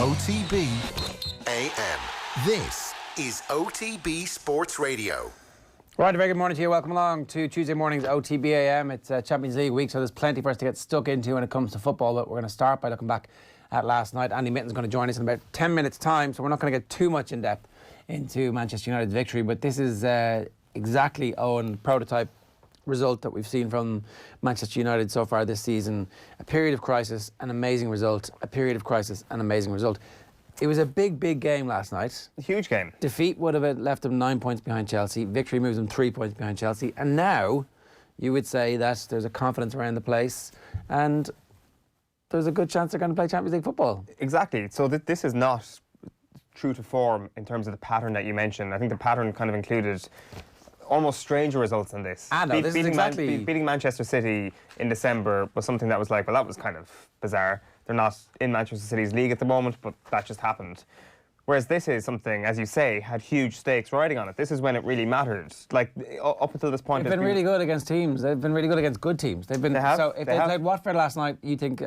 OTB AM. This is OTB Sports Radio. Right, a very good morning to you. Welcome along to Tuesday morning's OTB AM. It's Champions League week, so there's plenty for us to get stuck into when it comes to football. But we're going to start by looking back at last night. Andy Mitten's going to join us in about 10 minutes' time, so we're not going to get too much in depth into Manchester United's victory. But this is exactly Eoin prototype result that we've seen from Manchester United so far this season. A period of crisis, an amazing result. A period of crisis, an amazing result. It was a big, big game last night. A huge game. Defeat would have left them 9 points behind Chelsea. Victory moves them 3 points behind Chelsea. And now you would say that there's a confidence around the place and there's a good chance they're going to play Champions League football. Exactly. So this is not true to form in terms of the pattern that you mentioned. I think the pattern kind of included almost stranger results than this. This is exactly... beating Manchester City in December was something that was like, well, that was kind of bizarre. They're not in Manchester City's league at the moment, but that just happened. Whereas this is something, as you say, had huge stakes riding on it. This is when it really mattered. Like, up until this point... They've been really good against teams. They've been really good against good teams. They have. So if they played Watford last night, you think...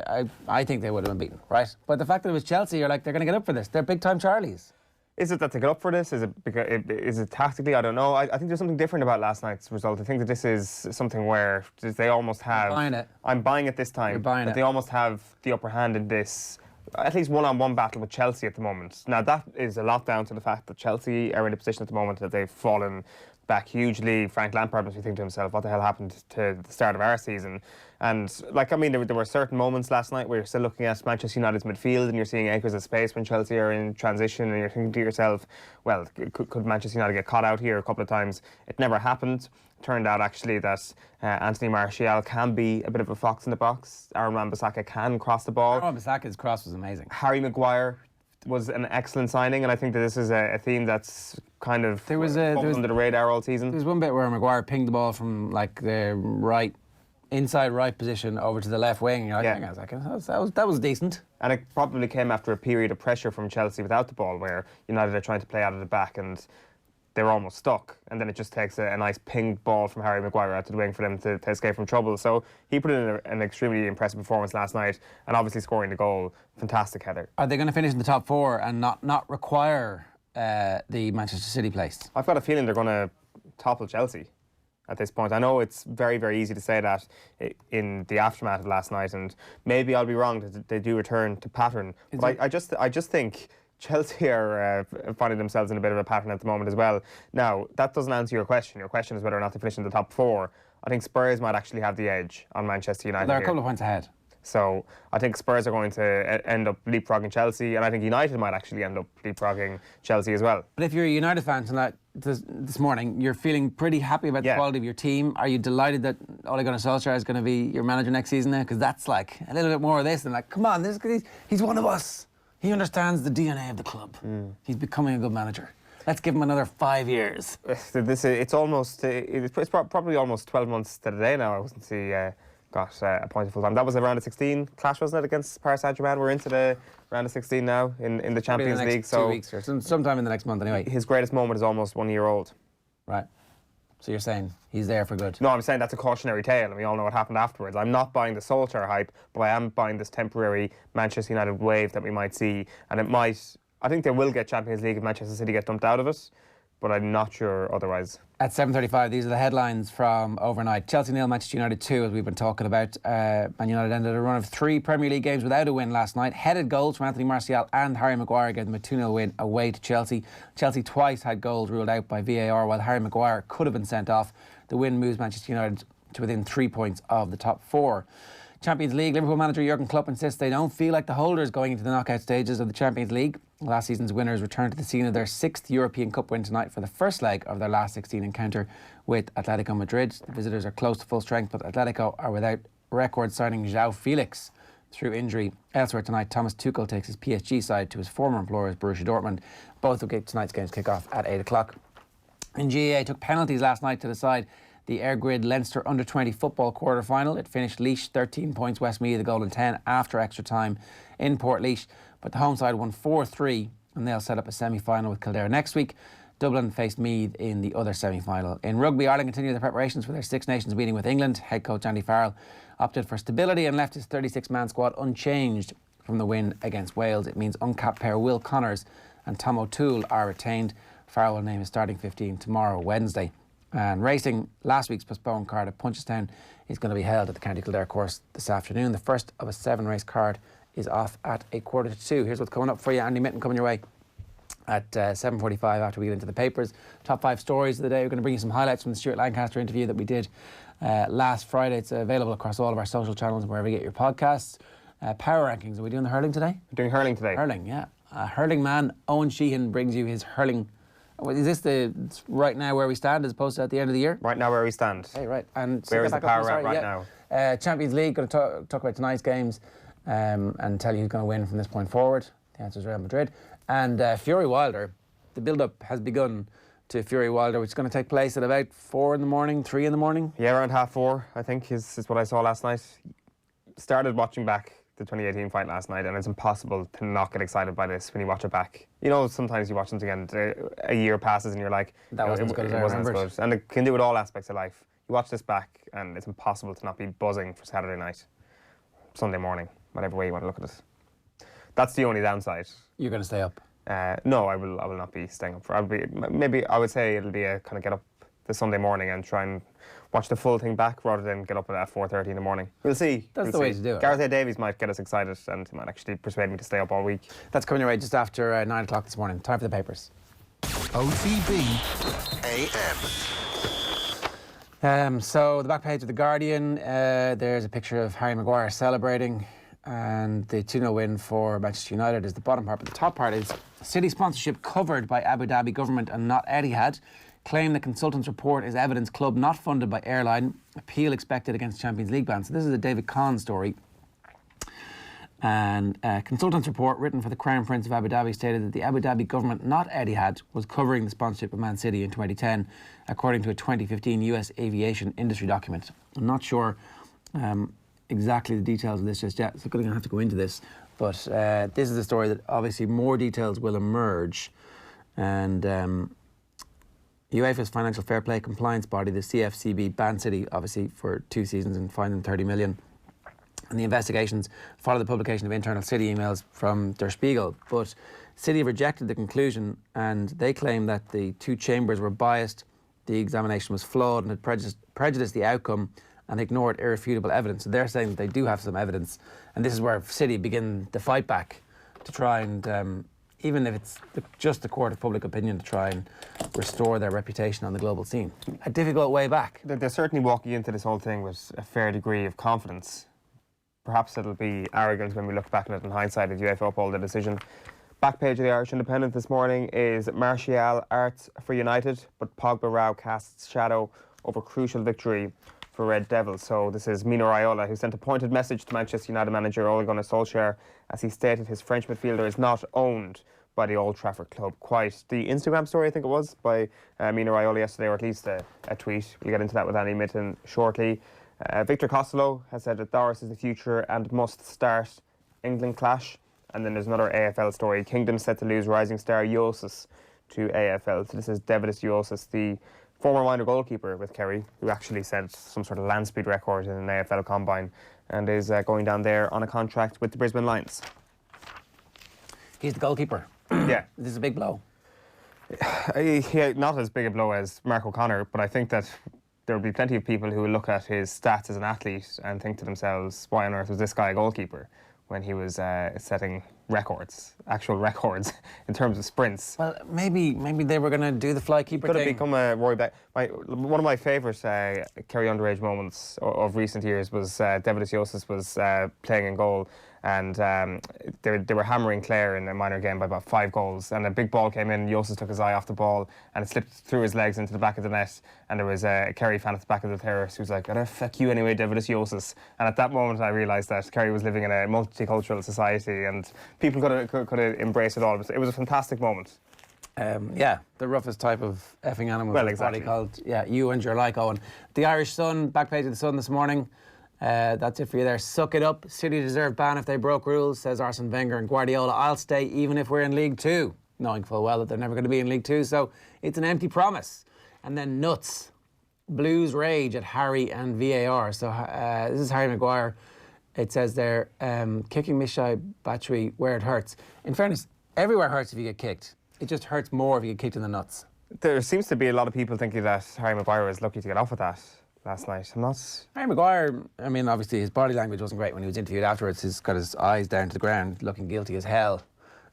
I think they would have been beaten, right? But the fact that it was Chelsea, you're like, they're going to get up for this. They're big-time Charlies. Is it that they get up for this? Is it tactically? I don't know. I think there's something different about last night's result. I think that this is something where they almost have... I'm buying it. I'm buying it this time. You're buying it. They almost have the upper hand in this, at least one-on-one battle with Chelsea at the moment. Now, that is a lot down to the fact that Chelsea are in a position at the moment that they've fallen back hugely. Frank Lampard must be thinking to himself, what the hell happened to the start of our season? And, like, I mean, there were certain moments last night where you're still looking at Manchester United's midfield and you're seeing acres of space when Chelsea are in transition and you're thinking to yourself, well, could Manchester United get caught out here a couple of times? It never happened. Turned out, actually, that Anthony Martial can be a bit of a fox in the box. Aaron Wan-Bissaka can cross the ball. Aaron Wan-Bissaka's cross was amazing. Harry Maguire was an excellent signing, and I think that this is a theme that's kind of under the radar all season. There was one bit where Maguire pinged the ball from like the inside right position over to the left wing. And you're like, hang on a second, that was decent. And it probably came after a period of pressure from Chelsea without the ball, where United are trying to play out of the back and they're almost stuck, and then it just takes a nice pinged ball from Harry Maguire out to the wing for them to escape from trouble. So he put in an extremely impressive performance last night, and obviously scoring the goal, fantastic header. Are they going to finish in the top four and not require the Manchester City place? I've got a feeling they're going to topple Chelsea at this point. I know it's very, very easy to say that in the aftermath of last night, and maybe I'll be wrong that they do return to pattern. But I just think Chelsea are finding themselves in a bit of a pattern at the moment as well. Now, that doesn't answer your question. Your question is whether or not they finish in the top four. I think Spurs might actually have the edge on Manchester United. They're a couple of points ahead. So I think Spurs are going to end up leapfrogging Chelsea, and I think United might actually end up leapfrogging Chelsea as well. But if you're a United fan tonight, this morning, you're feeling pretty happy about the quality of your team. Are you delighted that Ole Gunnar Solskjaer is going to be your manager next season now? Because that's like a little bit more of this, and like, come on, he's one of us. He understands the DNA of the club. He's becoming a good manager. Let's give him another 5 years. It's probably almost 12 months to the day now. I wasn't got appointed full time. That was a round of 16 clash, wasn't it, against Paris Saint-Germain? We're into the round of 16 now in the Champions League. So 2 weeks or sometime in the next month anyway. His greatest moment is almost 1 year old. Right. So you're saying he's there for good? No, I'm saying that's a cautionary tale, and we all know what happened afterwards. I'm not buying the Solskjaer hype, but I am buying this temporary Manchester United wave that we might see, and it might... I think they will get Champions League if Manchester City get dumped out of it, but I'm not sure otherwise. At 7:35, these are the headlines from overnight. Chelsea 0, Manchester United 2, as we've been talking about. Man United ended a run of 3 Premier League games without a win last night. Headed goals from Anthony Martial and Harry Maguire gave them a 2-0 win away to Chelsea. Chelsea twice had goals ruled out by VAR, while Harry Maguire could have been sent off. The win moves Manchester United to within 3 points of the top 4. Champions League, Liverpool manager Jurgen Klopp insists they don't feel like the holders going into the knockout stages of the Champions League. Last season's winners return to the scene of their 6th European Cup win tonight for the first leg of their last 16 encounter with Atletico Madrid. The visitors are close to full strength, but Atletico are without record signing João Felix through injury. Elsewhere tonight, Thomas Tuchel takes his PSG side to his former employers Borussia Dortmund. Both of tonight's games kick off at 8 o'clock. And GAA took penalties last night to decide the Air Grid Leinster Under-20 football quarter-final. It finished Laois 13 points, Westmeath the golden 10 after extra time in Portlaoise. But the home side won 4-3 and they'll set up a semi-final with Kildare next week. Dublin faced Meath in the other semi-final. In rugby, Ireland continue their preparations for their Six Nations meeting with England. Head coach Andy Farrell opted for stability and left his 36-man squad unchanged from the win against Wales. It means uncapped pair Will Connors and Tom O'Toole are retained. Farrell will name his starting 15 tomorrow, Wednesday. And racing, last week's postponed card at Punchestown is going to be held at the County Kildare course this afternoon. The first of a 7-race card is off at 1:45. Here's what's coming up for you. Andy Mitten coming your way at 7:45 after we get into the papers. Top 5 stories of the day. We're going to bring you some highlights from the Stewart Lancaster interview that we did last Friday. It's available across all of our social channels and wherever you get your podcasts. Power rankings. Are we doing the hurling today? We're doing hurling today. Hurling, yeah. Hurling man Eoin Sheahan brings you his hurling. Is this it's right now where we stand as opposed to at the end of the year? Right now where we stand. Hey, right. And where is the power at right now? Champions League, going to talk about tonight's games and tell you who's going to win from this point forward. The answer is Real Madrid. And Fury Wilder, the build-up has begun to Fury Wilder, which is going to take place at about 4 in the morning, 3 in the morning. Yeah, around 4:30, I think, is what I saw last night. Started watching back the 2018 fight last night, and it's impossible to not get excited by this when you watch it back. You know, sometimes you watch things again, a year passes and you're like, that wasn't as good as I remembered. And it can do with all aspects of life. You watch this back and it's impossible to not be buzzing for Saturday night, Sunday morning, whatever way you want to look at it. That's the only downside. You're going to stay up? No, I will not be staying up. I would say it'll be a kind of get up the Sunday morning and try and watch the full thing back rather than get up at 4:30 in the morning. We'll see. That's the way to do it. Gareth A. Davies might get us excited and he might actually persuade me to stay up all week. That's coming your way just after 9 o'clock this morning. Time for the papers. OTB AM. So the back page of The Guardian, there's a picture of Harry Maguire celebrating, and the 2-0 win for Manchester United is the bottom part, but the top part is City sponsorship covered by Abu Dhabi government and not Etihad. Claim the consultant's report is evidence club not funded by airline. Appeal expected against Champions League ban. So this is a David Kahn story. And consultant's report written for the Crown Prince of Abu Dhabi stated that the Abu Dhabi government, not Etihad, was covering the sponsorship of Man City in 2010, according to a 2015 US aviation industry document. I'm not sure exactly the details of this just yet, so I'm going to have to go into this. But this is a story that obviously more details will emerge. And UEFA's financial fair play compliance body, the CFCB, banned City, obviously, for 2 seasons and fined them 30 million. And the investigations follow the publication of internal City emails from Der Spiegel. But City rejected the conclusion, and they claim that the 2 chambers were biased, the examination was flawed and had prejudiced the outcome and ignored irrefutable evidence. So they're saying that they do have some evidence, and this is where City begin the fight back to try and, even if it's just the court of public opinion, to try and restore their reputation on the global scene. A difficult way back. They're certainly walking into this whole thing with a fair degree of confidence. Perhaps it'll be arrogant when we look back at it in hindsight as UEFA uphold the decision. Back page of the Irish Independent this morning is Martial arts for United, but Pogba row casts shadow over crucial victory for Red Devils. So this is Mino Raiola, who sent a pointed message to Manchester United manager Ole Gunnar Solskjaer as he stated his French midfielder is not owned by the Old Trafford club. Quite the Instagram story, I think it was, by Mino Raiola yesterday, or at least a tweet. We'll get into that with Andy Mitten shortly. Victor Costello has said that Doris is the future and must start England clash. And then there's another AFL story. Kingdom set to lose rising star Iosis to AFL. So this is Davies Iosis, the former minor goalkeeper with Kerry, who actually set some sort of land speed record in an AFL combine and is going down there on a contract with the Brisbane Lions. He's the goalkeeper. Yeah. This is a big blow. Not as big a blow as Mark O'Connor, but I think that there will be plenty of people who will look at his stats as an athlete and think to themselves, why on earth was this guy a goalkeeper when he was setting records, actual records, in terms of sprints. Well, maybe they were going to do the fly keeper thing. Could have become a Roy Beck. One of my favourite Kerry underage moments of recent years was Davies Iosis was playing in goal, and they were hammering Clare in a minor game by about 5 goals, and a big ball came in, Iosis took his eye off the ball and it slipped through his legs into the back of the net, and there was a Kerry fan at the back of the terrace who was like, fuck you anyway, Davies Iosis. And at that moment I realised that Kerry was living in a multicultural society and people could have embraced it all. It was a fantastic moment. Yeah, the roughest type of effing animal. Well, exactly. Called, yeah, you and your like, Eoin. The Irish Sun, back page of the Sun this morning. That's it for you there. Suck it up. City deserve ban if they broke rules, says Arsene Wenger and Guardiola. I'll stay even if we're in League Two, knowing full well that they're never going to be in League Two. So it's an empty promise. And then nuts. Blues rage at Harry and VAR. So this is Harry Maguire It says there, kicking Mishai Batshuayi where it hurts. In fairness, everywhere hurts if you get kicked. It just hurts more if you get kicked in the nuts. There seems to be a lot of people thinking that Harry Maguire was lucky to get off with that last night. I'm not. Harry Maguire, I mean, obviously his body language wasn't great when he was interviewed afterwards. He's got his eyes down to the ground, looking guilty as hell,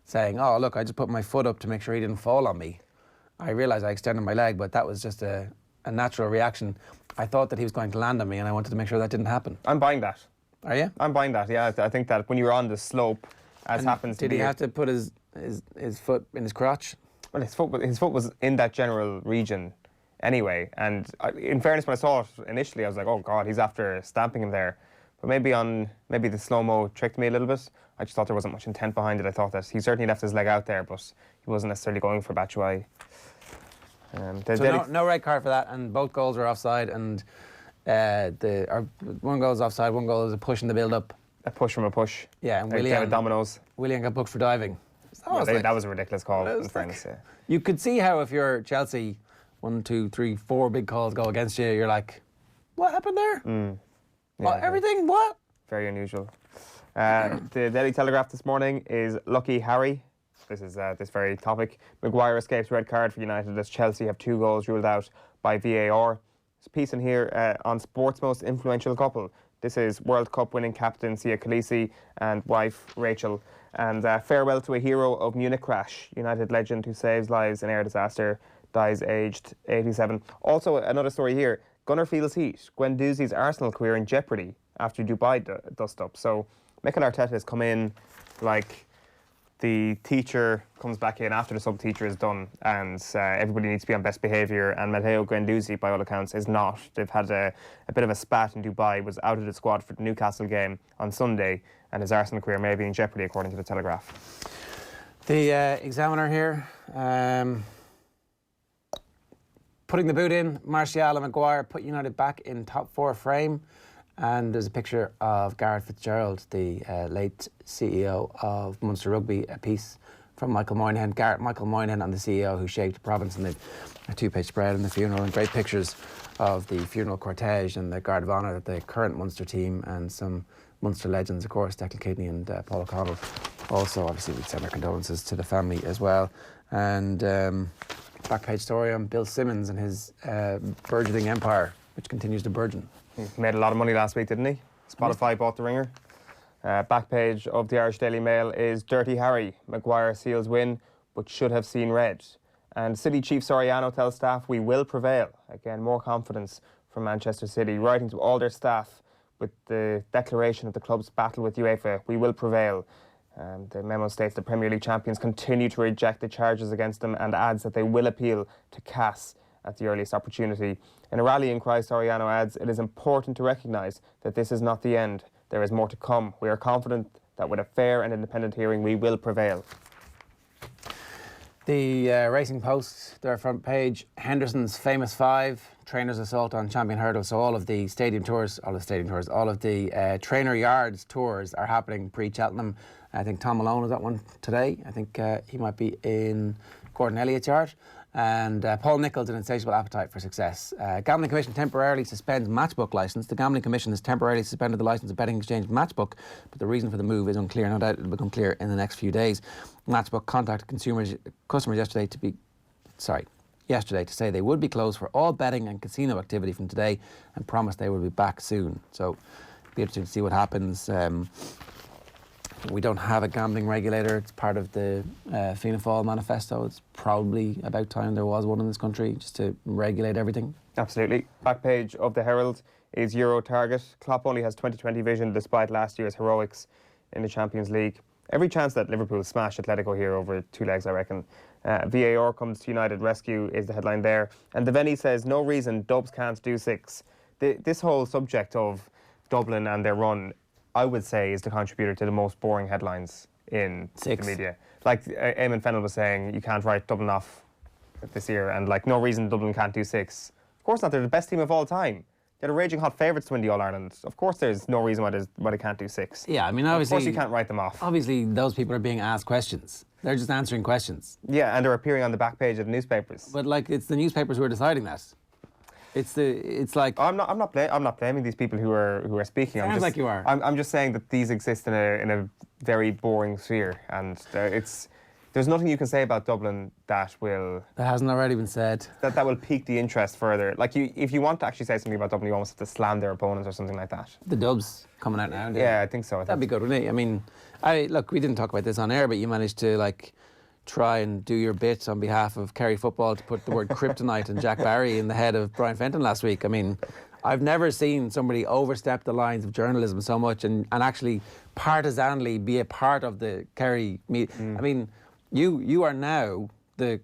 saying, "Oh, look, I just put my foot up to make sure he didn't fall on me. I realised I extended my leg, but that was just a natural reaction. I thought that he was going to land on me, and I wanted to make sure that didn't happen." I'm buying that. Are you? I'm buying that. Yeah, I think that when you're on the slope, as And happens to did be. he have to put his foot in his crotch? Well, his foot was in that general region anyway. And in fairness, when I saw it initially, I was like, oh God, he's after stamping him there. But maybe the slow-mo tricked me a little bit. I just thought there wasn't much intent behind it. I thought that he certainly left his leg out there, but he wasn't necessarily going for Batshuayi. So no red card for that, and both goals are offside, and one goal is offside, one goal is a push in the build-up. A push from a push. Yeah, and Dominoes. Willian got booked for diving. That was a ridiculous call, in fairness. Yeah. You could see how if you're Chelsea, 1, 2, 3, 4 big calls go against you, you're like, what happened there? What, everything? What? Very unusual. The Daily Telegraph this morning is Lucky Harry. This is this very topic. Maguire escapes red card for United as Chelsea have 2 goals ruled out by VAR. There's a piece in here on sport's most influential couple. This is World Cup winning captain Sia Khaleesi and wife Rachel. And farewell to a hero of Munich crash. United legend who saves lives in air disaster dies aged 87. Also, another story here. Gunnar feels heat. Guendouzi's Arsenal career in jeopardy after Dubai dust-up. So Mikel Arteta has come in like the teacher comes back in after the sub-teacher is done, and everybody needs to be on best behaviour, and Matteo Guendouzi, by all accounts, is not. They've had a bit of a spat in Dubai, was out of the squad for the Newcastle game on Sunday, and his Arsenal career may be in jeopardy, according to the Telegraph. The Examiner here, putting the boot in, Martial and Maguire put United back in top 4 frame. And there's a picture of Gareth Fitzgerald, the late CEO of Munster Rugby, a piece from Michael Moynihan. Michael Moynihan and the CEO who shaped the province, and they've a 2-page spread in the funeral, and great pictures of the funeral cortege and the Guard of Honour that the current Munster team and some Munster legends, of course, Declan Keaveney and Paul O'Connell. Also, obviously, we'd send our condolences to the family as well. And back page story on Bill Simmons and his burgeoning empire, which continues to burgeon. He made a lot of money last week, didn't he? Spotify bought the ringer. Back page of the Irish Daily Mail is Dirty Harry. Maguire seals win, but should have seen red. And City Chief Soriano tells staff, we will prevail. Again, more confidence from Manchester City, writing to all their staff with the declaration of the club's battle with UEFA, we will prevail. The memo states the Premier League champions continue to reject the charges against them, and adds that they will appeal to CAS at the earliest opportunity. In a rallying cry, Soriano adds, it is important to recognise that this is not the end. There is more to come. We are confident that with a fair and independent hearing, we will prevail. The Racing Post, their front page, Henderson's famous 5, trainers assault on champion hurdle. So all of the trainer yards tours are happening pre-Cheltenham. I think Tom Malone is at one today. I think he might be in Gordon Elliott's yard. And Paul Nicholls, an insatiable appetite for success. Gambling Commission temporarily suspends Matchbook licence. The Gambling Commission has temporarily suspended the licence of betting exchange Matchbook, but the reason for the move is unclear. No doubt it will become clear in the next few days. Matchbook contacted customers yesterday to say they would be closed for all betting and casino activity from today, and promised they will be back soon. So it'll be interesting to see what happens. We don't have a gambling regulator. It's part of the Fianna Fáil manifesto. It's probably about time there was one in this country just to regulate everything. Absolutely. Back page of the Herald is Euro target. Klopp only has 2020 vision despite last year's heroics in the Champions League. Every chance that Liverpool smash Atletico here over 2 legs, I reckon. VAR comes to United rescue is the headline there. And Devaney says, no reason Dubs can't do 6. This whole subject of Dublin and their run, I would say, is the contributor to the most boring headlines in the media. Like Eamon Fennell was saying, you can't write Dublin off this year, and like no reason Dublin can't do 6. Of course not, they're the best team of all time. They're the raging hot favourites to win the All-Ireland. Of course there's no reason why they can't do 6. Yeah, I mean, obviously... Of course you can't write them off. Obviously, those people are being asked questions. They're just answering questions. Yeah, and they're appearing on the back page of the newspapers. But, like, it's the newspapers who are deciding that. It's like I'm not blaming these people who are speaking. Sounds like you are. I'm just saying that these exist in a very boring sphere, and there's nothing you can say about Dublin that hasn't already been said. That will pique the interest further. Like if you want to actually say something about Dublin, you almost have to slam their opponents or something like that. The Dubs coming out now. Yeah, I think so. That'd be good, wouldn't it? I mean, look, we didn't talk about this on air, but you managed to try and do your bit on behalf of Kerry football to put the word kryptonite and Jack Barry in the head of Brian Fenton last week. I mean, I've never seen somebody overstep the lines of journalism so much and actually partisanly be a part of the Kerry media. I mean, you are now the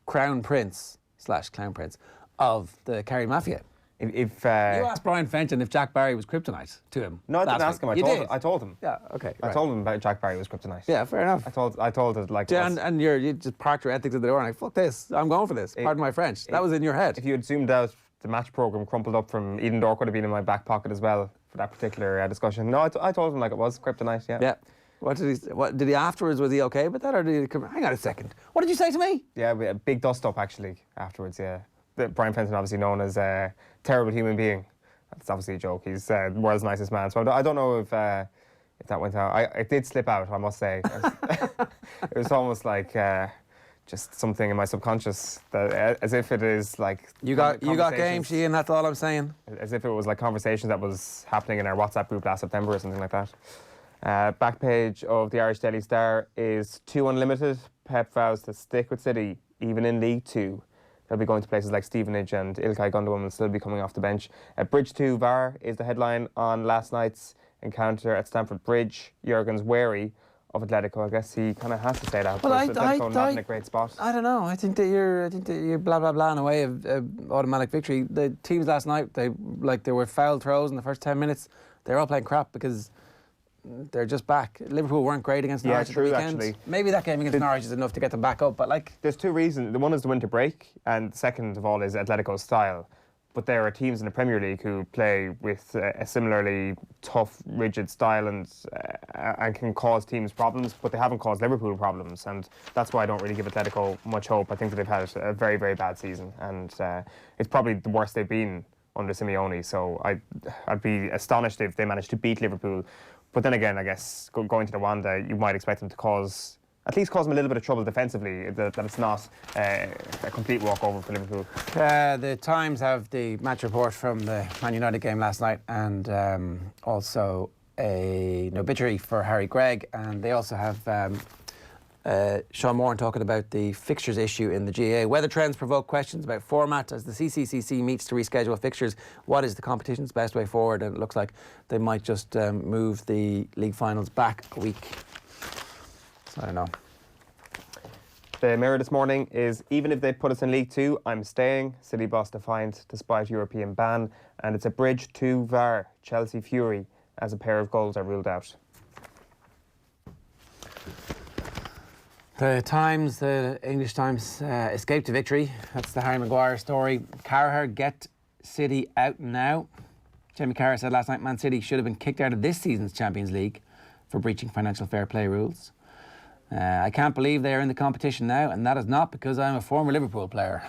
crown prince / clown prince of the Kerry Mafia. If you asked Brian Fenton if Jack Barry was kryptonite to him. No, I didn't ask him. I told him. Yeah, okay. I told him about Jack Barry was kryptonite. Yeah, fair enough. I told it like. Yeah, and you just parked your ethics at the door and like, fuck this, I'm going for this. Pardon my French. That was in your head. If you had zoomed out, the match programme crumpled up from Eden Dork would have been in my back pocket as well for that particular discussion. No, I told him like it was kryptonite. Yeah. Yeah. What did he afterwards? Was he okay with that, or did he come? Hang on a second. What did you say to me? Yeah, a big dust up actually afterwards. Yeah, Brian Fenton, obviously known as a terrible human being. That's obviously a joke. He's the world's nicest man. So I don't know if that went out. It did slip out, I must say. It was almost like just something in my subconscious that, as if it is like you got game, Sheahan. That's all I'm saying. As if it was like conversations that was happening in our WhatsApp group last September or something like that. Back page of the Irish Daily Star is 2 unlimited. Pep vows to stick with City, even in League 2. They'll be going to places like Stevenage, and Ilkay Gundogan will still be coming off the bench. Bridge 2 VAR is the headline on last night's encounter at Stamford Bridge. Jurgen's wary of Atletico. I guess he kind of has to say that. Well, Atletico not in a great spot. I don't know. I think that you're blah blah blah in a way of automatic victory. The teams last night, there were foul throws in the first 10 minutes. They were all playing crap because they're just back. Liverpool weren't great against Norwich at the weekend. Actually. Maybe that game against Norwich is enough to get them back up, but there's two reasons. The one is the winter break, and the second of all is Atletico's style. But there are teams in the Premier League who play with a similarly tough, rigid style and can cause teams problems, but they haven't caused Liverpool problems, and that's why I don't really give Atletico much hope. I think that they've had a very, very bad season, and it's probably the worst they've been under Simeone, so I'd be astonished if they managed to beat Liverpool. But then again, I guess going to the Wanda, you might expect them to at least cause them a little bit of trouble defensively, that it's not a complete walkover for Liverpool. The Times have the match report from the Man United game last night, and also an obituary for Harry Gregg, and they also have Sean Moran talking about the fixtures issue in the GAA. Weather trends provoke questions about format as the CCCC meets to reschedule fixtures. What is the competition's best way forward? And it looks like they might just move the league finals back a week. So I don't know. The Mirror this morning is, even if they put us in League 2, I'm staying. City boss defiant despite European ban. And it's a Bridge 2 VAR. Chelsea Fury as a pair of goals are ruled out. The Times, the English Times, escaped to victory. That's the Harry Maguire story. Carragher, get City out now. Jamie Carragher said last night Man City should have been kicked out of this season's Champions League for breaching financial fair play rules. I can't believe they are in the competition now, and that is not because I'm a former Liverpool player.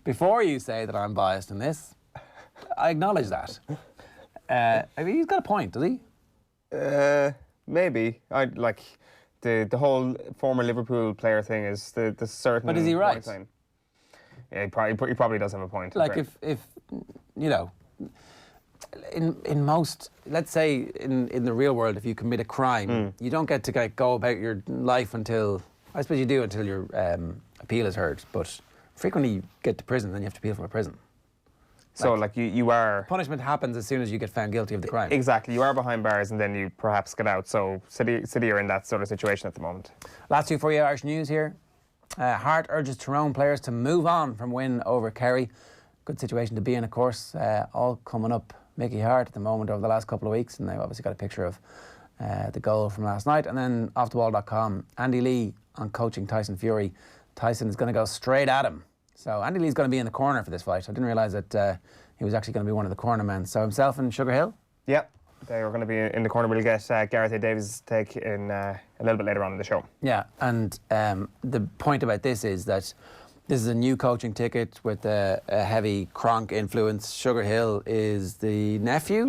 Before you say that I'm biased in this, I acknowledge that. I mean, he's got a point, does he? Maybe. The whole former Liverpool player thing is the certain. But is he right? Yeah, he probably does have a point. Like if you know, in most, let's say in the real world, if you commit a crime, you don't get to go about your life until, I suppose you do until your appeal is heard. But frequently you get to prison, then you have to appeal from a prison. So you are... Punishment happens as soon as you get found guilty of the crime. Exactly. You are behind bars and then you perhaps get out. So City are in that sort of situation at the moment. Last two for you, Irish news here. Hart urges Tyrone players to move on from win over Kerry. Good situation to be in, of course. All coming up Mickey Hart at the moment over the last couple of weeks. And they've obviously got a picture of the goal from last night. And then offtheball.com, Andy Lee on coaching Tyson Fury. Tyson is going to go straight at him. So Andy Lee's going to be in the corner for this fight. I didn't realise that he was actually going to be one of the corner men. So himself and Sugar Hill? Yep, they are going to be in the corner. We'll get Gareth A. Davies' take in a little bit later on in the show. Yeah, and the point about this is that This is a new coaching ticket with a heavy Cronk influence. Sugar Hill is the nephew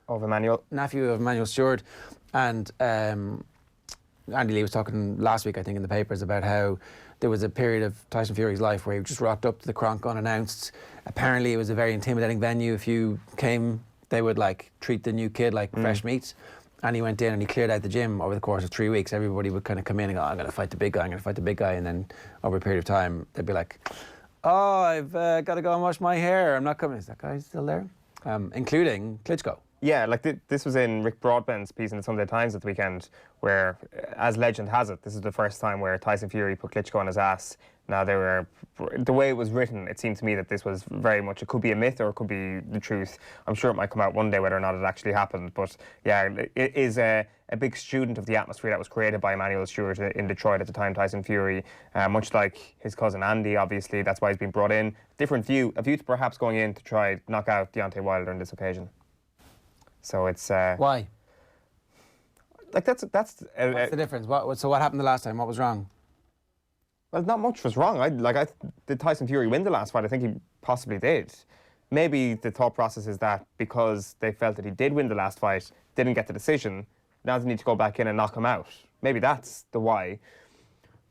of Emmanuel. Nephew of Emmanuel Stewart. And Andy Lee was talking last week, I think, in the papers about how there was a period of Tyson Fury's life where he just rocked up to the Cronk unannounced. Apparently it was a very intimidating venue. If you came, they would like treat the new kid like fresh meat. And he went in and he cleared out the gym over the course of 3 weeks. Everybody would kind of come in and go, I'm going to fight the big guy, I'm going to fight the big guy. And then over a period of time, they'd be like, oh, I've got to go and wash my hair. I'm not coming. Is that guy still there? Including Klitschko. Yeah, like this was in Rick Broadbent's piece in the Sunday Times at the weekend, where, as legend has it, this is the first time where Tyson Fury put Klitschko on his ass. Now, the way it was written, it seemed to me that this was very much, it could be a myth or it could be the truth. I'm sure it might come out one day whether or not it actually happened. But yeah, it is a big student of the atmosphere that was created by Emmanuel Stewart in Detroit at the time, Tyson Fury. Much like his cousin Andy, obviously, that's why he's been brought in. Different view, a view to perhaps going in to try knock out Deontay Wilder on this occasion. So it's why? Like that's what's the difference? So what happened the last time? What was wrong? Well, not much was wrong. Did Tyson Fury win the last fight? I think he possibly did. Maybe the thought process is that because they felt that he did win the last fight, didn't get the decision, now they need to go back in and knock him out. Maybe that's the why.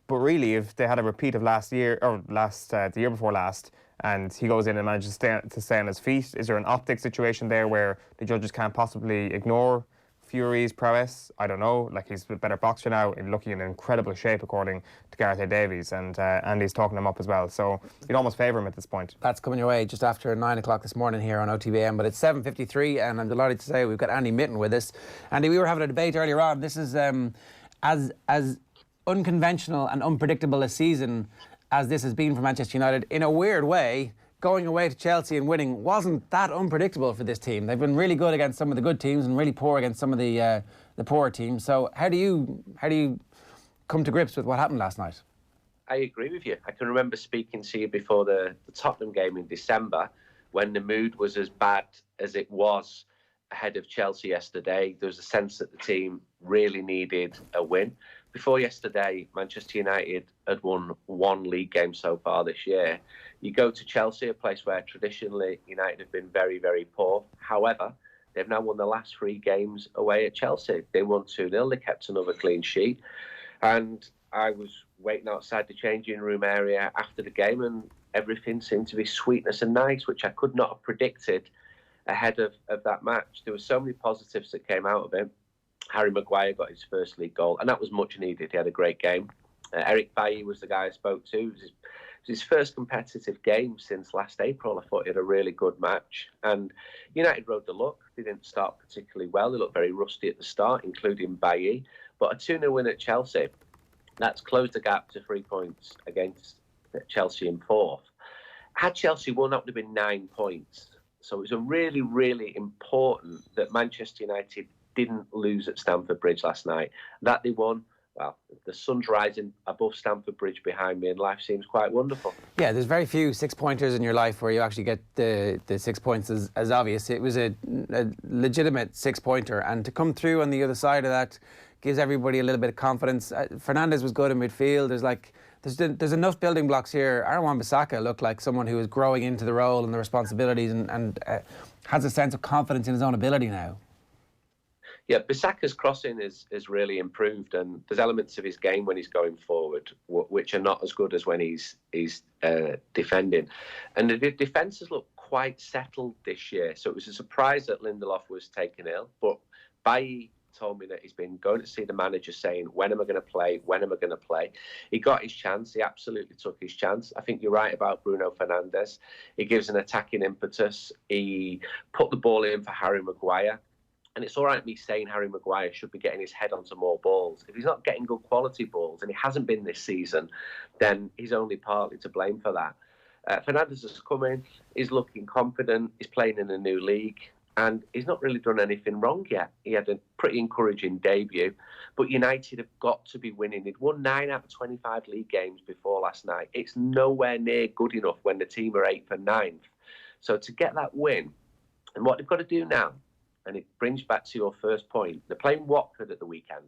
But really, if they had a repeat of last year, or the year before last, and he goes in and manages to stay on his feet, is there an optic situation there where the judges can't possibly ignore Fury's prowess? I don't know. Like, he's a better boxer now and looking in incredible shape, according to Gareth A. Davies, and Andy's talking him up as well. So you'd almost favour him at this point. That's coming your way just after 9 o'clock this morning here on OTBAM, but it's 7:53, and I'm delighted to say we've got Andy Mitten with us. Andy, we were having a debate earlier on. This is as unconventional and unpredictable a season as this has been for Manchester United. In a weird way, going away to Chelsea and winning wasn't that unpredictable for this team. They've been really good against some of the good teams and really poor against some of the poorer teams. So how do you come to grips with what happened last night? I agree with you. I can remember speaking to you before the Tottenham game in December, when the mood was as bad as it was ahead of Chelsea yesterday. There was a sense that the team really needed a win. Before yesterday, Manchester United had won one league game so far this year. You go to Chelsea, a place where traditionally United have been very, very poor. However, they've now won the last 3 games away at Chelsea. They won 2-0, they kept another clean sheet. And I was waiting outside the changing room area after the game, and everything seemed to be sweetness and nice, which I could not have predicted ahead of that match. There were so many positives that came out of it. Harry Maguire got his first league goal, and that was much needed. He had a great game. Eric Bailly was the guy I spoke to. It was his first competitive game since last April. I thought he had a really good match. And United rode the luck. They didn't start particularly well. They looked very rusty at the start, including Bailly. But a 2-0 win at Chelsea, that's closed the gap to 3 points against Chelsea in 4th. Had Chelsea won, that would have been 9 points. So it was a really, really important that Manchester United didn't lose at Stamford Bridge last night. That they won, well, the sun's rising above Stamford Bridge behind me and life seems quite wonderful. Yeah, there's very few 6-pointers in your life where you actually get the 6 points as obvious. It was a legitimate 6-pointer, and to come through on the other side of that gives everybody a little bit of confidence. Fernandes was good in midfield. There's enough building blocks here. Aaron Wan-Bissaka looked like someone who is growing into the role and the responsibilities and has a sense of confidence in his own ability now. Yeah, Bissaka's crossing is really improved, and there's elements of his game when he's going forward which are not as good as when he's defending. And the defences look quite settled this year, so it was a surprise that Lindelof was taken ill. But Bailly told me that he's been going to see the manager saying, when am I going to play? When am I going to play? He got his chance. He absolutely took his chance. I think you're right about Bruno Fernandes. He gives an attacking impetus. He put the ball in for Harry Maguire. And it's all right me saying Harry Maguire should be getting his head onto more balls. If he's not getting good quality balls, and he hasn't been this season, then he's only partly to blame for that. Fernandes has come in, he's looking confident, he's playing in a new league, and he's not really done anything wrong yet. He had a pretty encouraging debut, but United have got to be winning. They'd won 9 out of 25 league games before last night. It's nowhere near good enough when the team are 8th and 9th. So to get that win, and what they've got to do now, and it brings back to your first point, they're playing Watford at the weekend.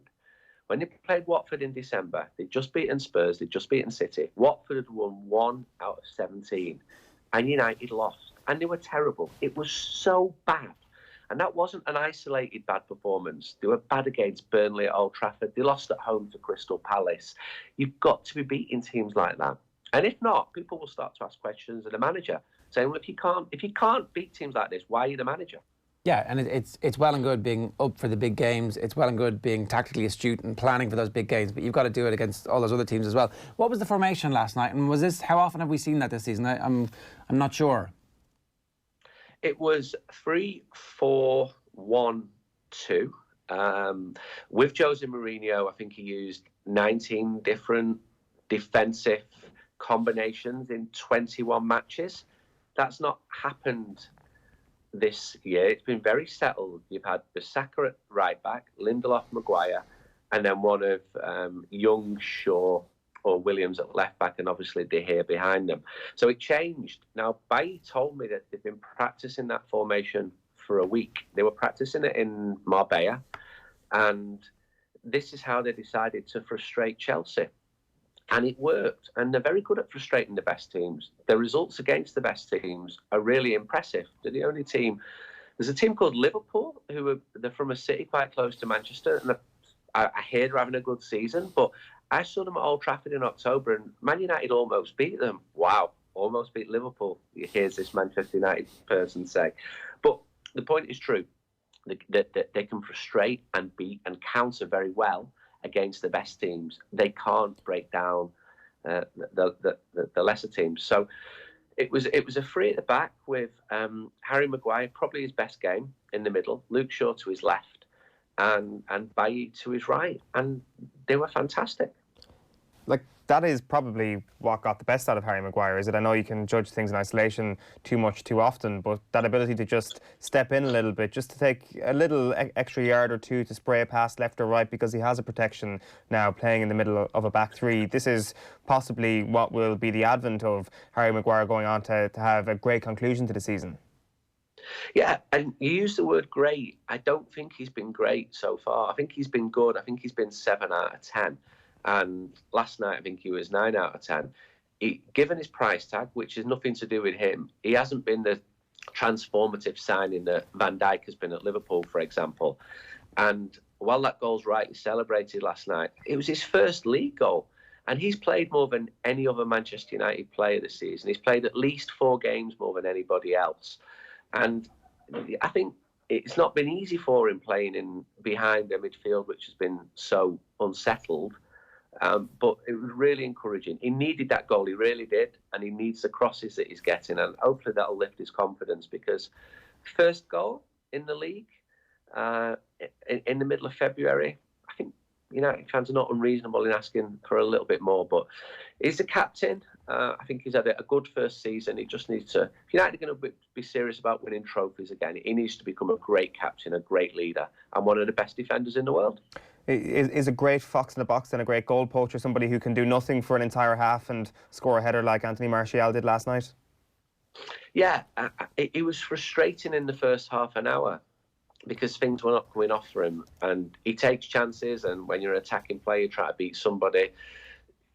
When they played Watford in December, they'd just beaten Spurs, they'd just beaten City. Watford had won 1 out of 17, and United lost. And they were terrible. It was so bad. And that wasn't an isolated bad performance. They were bad against Burnley at Old Trafford. They lost at home to Crystal Palace. You've got to be beating teams like that. And if not, people will start to ask questions of the manager, saying, well, if you can't beat teams like this, why are you the manager? Yeah, and it's well and good being up for the big games. It's well and good being tactically astute and planning for those big games, but you've got to do it against all those other teams as well. What was the formation last night? And how often have we seen that this season? I'm not sure. It was 3-4-1-2. With Jose Mourinho, I think he used 19 different defensive combinations in 21 matches. That's not happened this year. It's been very settled. You've had Bissaka at right back, Lindelof, Maguire, and then one of Young, Shaw, or Williams at left back, and obviously De Gea behind them. So it changed. Now, Bailly told me that they've been practicing that formation for a week. They were practicing it in Marbella, and this is how they decided to frustrate Chelsea. And it worked. And they're very good at frustrating the best teams. The results against the best teams are really impressive. They're the only team. There's a team called Liverpool, they're from a city quite close to Manchester, and I hear they're having a good season, but I saw them at Old Trafford in October, and Man United almost beat them. Wow, almost beat Liverpool. Here's this Manchester United person say. But the point is true. They can frustrate and beat and counter very well against the best teams. They can't break down the lesser teams. So it was a three at the back with Harry Maguire, probably his best game, in the middle, Luke Shaw to his left, and Bailly to his right, and they were fantastic. Like, that is probably what got the best out of Harry Maguire, is it? I know you can judge things in isolation too much too often, but that ability to just step in a little bit, just to take a little extra yard or two to spray a pass left or right, because he has a protection now playing in the middle of a back three. This is possibly what will be the advent of Harry Maguire going on to have a great conclusion to the season. Yeah, and you use the word great. I don't think he's been great so far. I think he's been good. I think he's been 7 out of 10. And last night, I think he was 9 out of 10. Given his price tag, which has nothing to do with him, he hasn't been the transformative signing that Van Dijk has been at Liverpool, for example. And while that goal's rightly celebrated last night, it was his first league goal. And he's played more than any other Manchester United player this season. He's played at least 4 games more than anybody else. And I think it's not been easy for him playing in behind a midfield which has been so unsettled. But it was really encouraging. He needed that goal, he really did, and he needs the crosses that he's getting, and hopefully that'll lift his confidence, because first goal in the league in the middle of February, I think United fans are not unreasonable in asking for a little bit more, but he's the captain. I think he's had a good first season. He just needs to, if United are going to be serious about winning trophies again, he needs to become a great captain, a great leader, and one of the best defenders in the world. Is a great fox in the box and a great goal poacher somebody who can do nothing for an entire half and score a header like Anthony Martial did last night? Yeah, it was frustrating in the first half an hour because things were not coming off for him, and he takes chances, and when you're an attacking player, you try to beat somebody,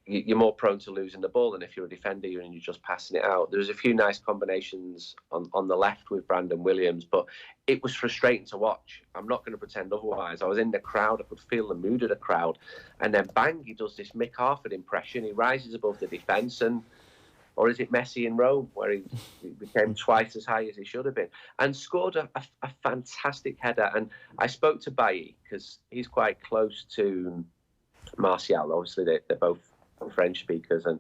you're more prone to losing the ball than if you're a defender and you're just passing it out. There was a few nice combinations on the left with Brandon Williams, but it was frustrating to watch. I'm not going to pretend otherwise. I was in the crowd. I could feel the mood of the crowd. And then bang, he does this Mick Harford impression. He rises above the defence, or is it Messi in Rome, where he became twice as high as he should have been, and scored a fantastic header. And I spoke to Bailly because he's quite close to Martial. Obviously, they're both French speakers, and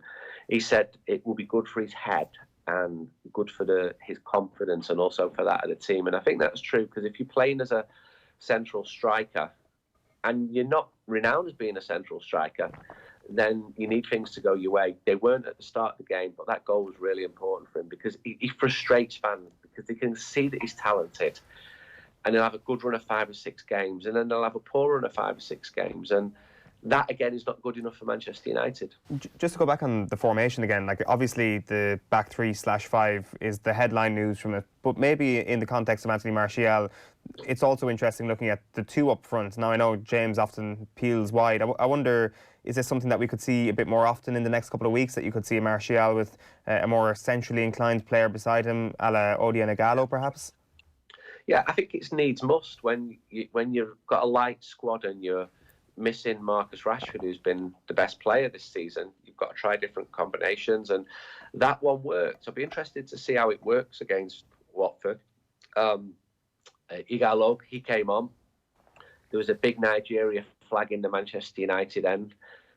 he said it will be good for his head and good for his confidence, and also for that of the team. And I think that's true, because if you're playing as a central striker and you're not renowned as being a central striker, then you need things to go your way. They weren't at the start of the game, but that goal was really important for him, because he frustrates fans, because they can see that he's talented, and he'll have a good run of 5 or 6 games, and then they'll have a poor run of 5 or 6 games, and that again is not good enough for Manchester United. Just to go back on the formation again, like obviously the back 3/5 is the headline news from it, but maybe in the context of Anthony Martial, it's also interesting looking at the two up front. Now I know James often peels wide. I wonder, is this something that we could see a bit more often in the next couple of weeks, that you could see a Martial with a more centrally inclined player beside him, a la Odion Ighalo perhaps? Yeah, I think it's needs must when you've got a light squad and you're missing Marcus Rashford, who's been the best player this season. You've got to try different combinations, and that one worked. I'll be interested to see how it works against Watford. Ighalo, he came on. There was a big Nigeria flag in the Manchester United end.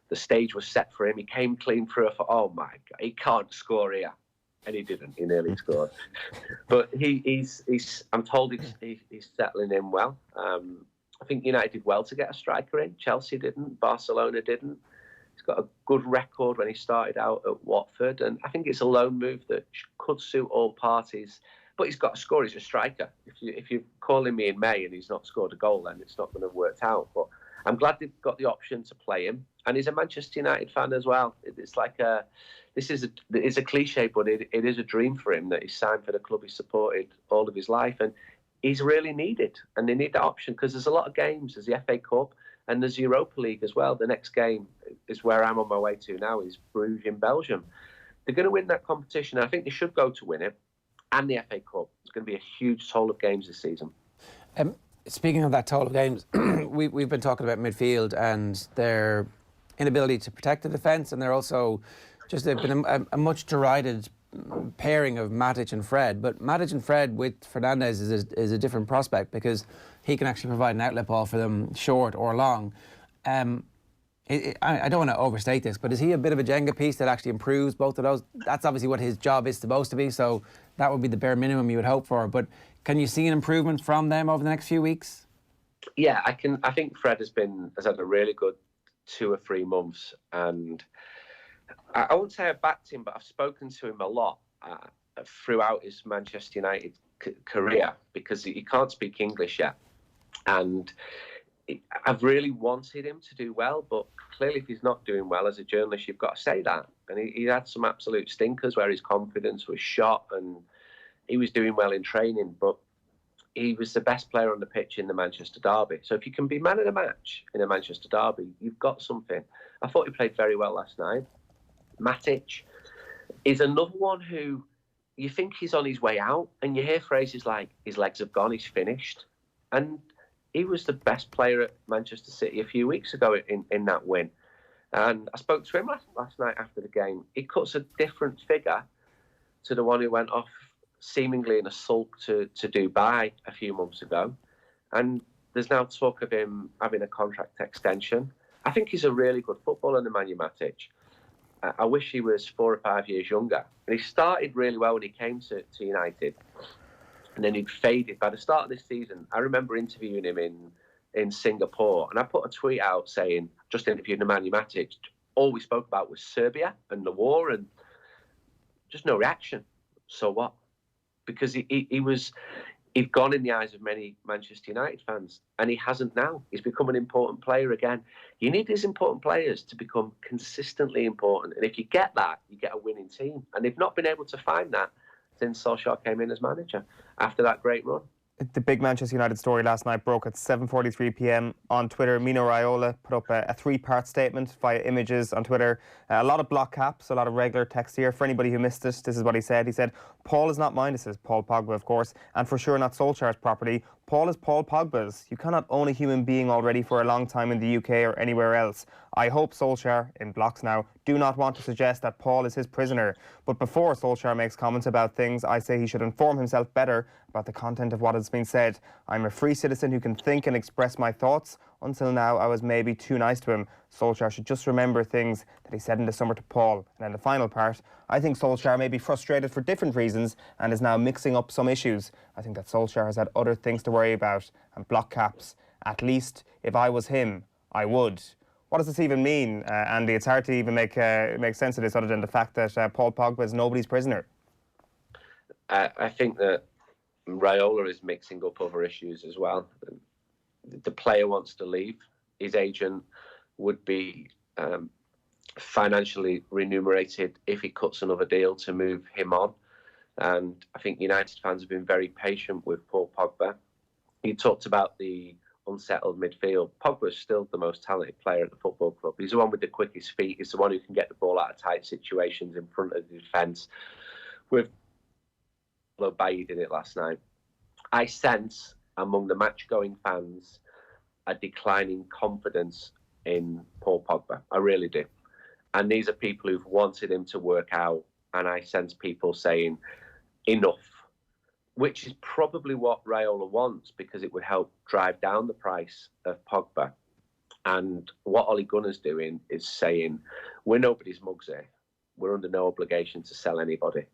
The stage was set for him. He came clean through. I thought, oh my God, he can't score here. And he didn't. He nearly scored. But he's I'm told he's settling in well. I think United did well to get a striker in. Chelsea didn't. Barcelona didn't. He's got a good record when he started out at Watford, and I think it's a loan move that could suit all parties. But he's got to score. He's a striker. If you're calling me in May and he's not scored a goal, then it's not going to have worked out. But I'm glad they've got the option to play him, and he's a Manchester United fan as well. It's like it's a cliche, but it is a dream for him that he's signed for the club he's supported all of his life, and he's really needed, and they need that option because there's a lot of games. There's the FA Cup and there's Europa League as well. The next game is where I'm on my way to now, is Bruges in Belgium. They're going to win that competition. I think they should go to win it, and the FA Cup. It's going to be a huge toll of games this season. Speaking of that toll of games, we've been talking about midfield and their inability to protect the defence, and they're also just they've been a much derided pairing of Matic and Fred, but Matic and Fred with Fernandes is a different prospect because he can actually provide an outlet ball for them, short or long. I don't want to overstate this, but is he a bit of a Jenga piece that actually improves both of those? That's obviously what his job is supposed to be, so that would be the bare minimum you would hope for. But can you see an improvement from them over the next few weeks? Yeah, I can. I think Fred has had a really good 2 or 3 months, and I won't say I've backed him, but I've spoken to him a lot throughout his Manchester United career because he can't speak English yet. And I've really wanted him to do well, but clearly if he's not doing well as a journalist, you've got to say that. And he had some absolute stinkers where his confidence was shot and he was doing well in training, but he was the best player on the pitch in the Manchester derby. So if you can be man of the match in a Manchester derby, you've got something. I thought he played very well last night. Matic is another one who you think he's on his way out, and you hear phrases like his legs have gone, he's finished. And he was the best player at Manchester City a few weeks ago in that win. And I spoke to him last night after the game. He cuts a different figure to the one who went off seemingly in a sulk to Dubai a few months ago. And there's now talk of him having a contract extension. I think he's a really good footballer, Nemanja Matic. I wish he was 4 or 5 years younger. And he started really well when he came to United. And then he'd faded. By the start of this season, I remember interviewing him in Singapore. And I put a tweet out saying, just interviewed Nemanja Matic. All we spoke about was Serbia and the war and just no reaction. So what? Because he'd gone in the eyes of many Manchester United fans, and he hasn't now. He's become an important player again. You need these important players to become consistently important, and if you get that, you get a winning team. And they've not been able to find that since Solskjaer came in as manager after that great run. The big Manchester United story last night broke at 7:43 p.m. on Twitter. Mino Raiola put up a 3-part statement via images on Twitter. A lot of block caps, a lot of regular text here. For anybody who missed it, this is what he said. He said, "Paul is not mine," this is Paul Pogba, of course, "and for sure not Solskjaer's property. Paul is Paul Pogba's. You cannot own a human being already for a long time in the UK or anywhere else. I hope Solskjaer," in blocks now, "do not want to suggest that Paul is his prisoner. But before Solskjaer makes comments about things, I say he should inform himself better about the content of what has been said. I'm a free citizen who can think and express my thoughts. Until now, I was maybe too nice to him. Solskjaer should just remember things that he said in the summer to Paul." And then the final part, "I think Solskjaer may be frustrated for different reasons and is now mixing up some issues. I think that Solskjaer has had other things to worry about." And block caps, "At least if I was him, I would." What does this even mean, Andy? It's hard to even make sense of this other than the fact that Paul Pogba is nobody's prisoner. I think that Raiola is mixing up other issues as well. The player wants to leave. His agent would be financially remunerated if he cuts another deal to move him on. And I think United fans have been very patient with Paul Pogba. You talked about the unsettled midfield. Pogba's still the most talented player at the football club. He's the one with the quickest feet. He's the one who can get the ball out of tight situations in front of the defence. With Bailly did it last night. I sense among the match-going fans a declining confidence in Paul Pogba. I really do. And these are people who've wanted him to work out. And I sense people saying, enough. Which is probably what Raiola wants, because it would help drive down the price of Pogba. And what Ole Gunnar's doing is saying, we're nobody's mugs here. We're under no obligation to sell anybody.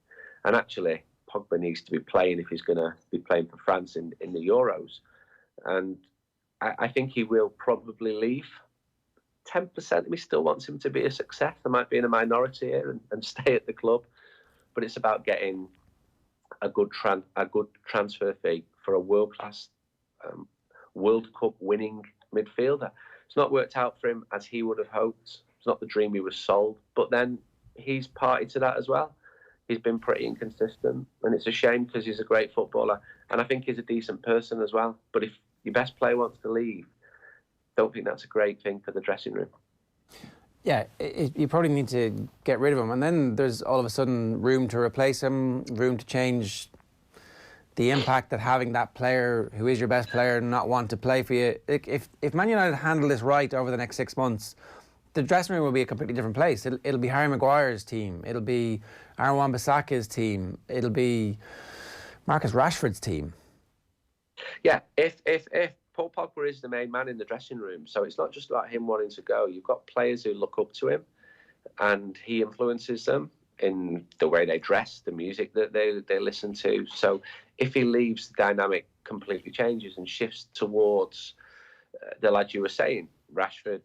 And actually, Pogba needs to be playing if he's going to be playing for France in the Euros. And I think he will probably leave. 10% of me still wants him to be a success. I might be in a minority here and stay at the club. But it's about getting a good transfer fee for a world-class World Cup winning midfielder. It's not worked out for him as he would have hoped. It's not the dream he was sold. But then he's party to that as well. He's been pretty inconsistent, and it's a shame because he's a great footballer, and I think he's a decent person as well. But if your best player wants to leave, don't think that's a great thing for the dressing room. Yeah, you probably need to get rid of him, and then there's all of a sudden room to replace him, room to change the impact that having that player who is your best player not want to play for you. If Man United handle this right over the next 6 months, the dressing room will be a completely different place. It'll be Harry Maguire's team. It'll be Aaron Wan-Bissaka's team. It'll be Marcus Rashford's team. Yeah, if Paul Pogba is the main man in the dressing room, so it's not just about him wanting to go. You've got players who look up to him, and he influences them in the way they dress, the music that they listen to. So if he leaves, the dynamic completely changes and shifts towards the lads you were saying, Rashford,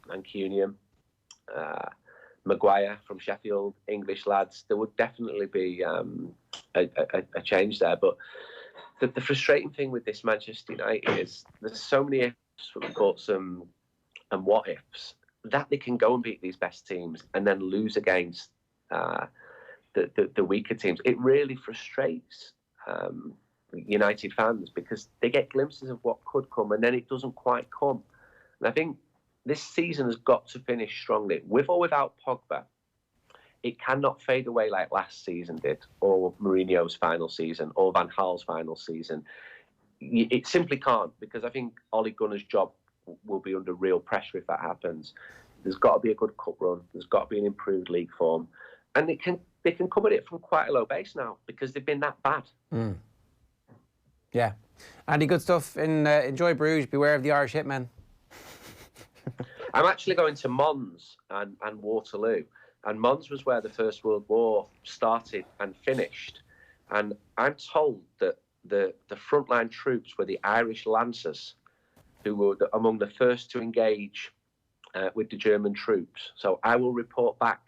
Mancunian, Maguire from Sheffield, English lads. There would definitely be a change there. But the frustrating thing with this Manchester United is there's so many ifs, buts, and what ifs that they can go and beat these best teams and then lose against the weaker teams. It really frustrates United fans because they get glimpses of what could come and then it doesn't quite come. And I think this season has got to finish strongly. With or without Pogba, it cannot fade away like last season did, or Mourinho's final season, or Van Gaal's final season. It simply can't, because I think Ole Gunnar's job will be under real pressure if that happens. There's got to be a good cup run. There's got to be an improved league form. And they can come at it from quite a low base now, because they've been that bad. Mm. Yeah. Andy, good stuff. Enjoy Bruges. Beware of the Irish hitmen. I'm actually going to Mons and Waterloo. And Mons was where the First World War started and finished. And I'm told that the frontline troops were the Irish Lancers, who were among the first to engage with the German troops. So I will report back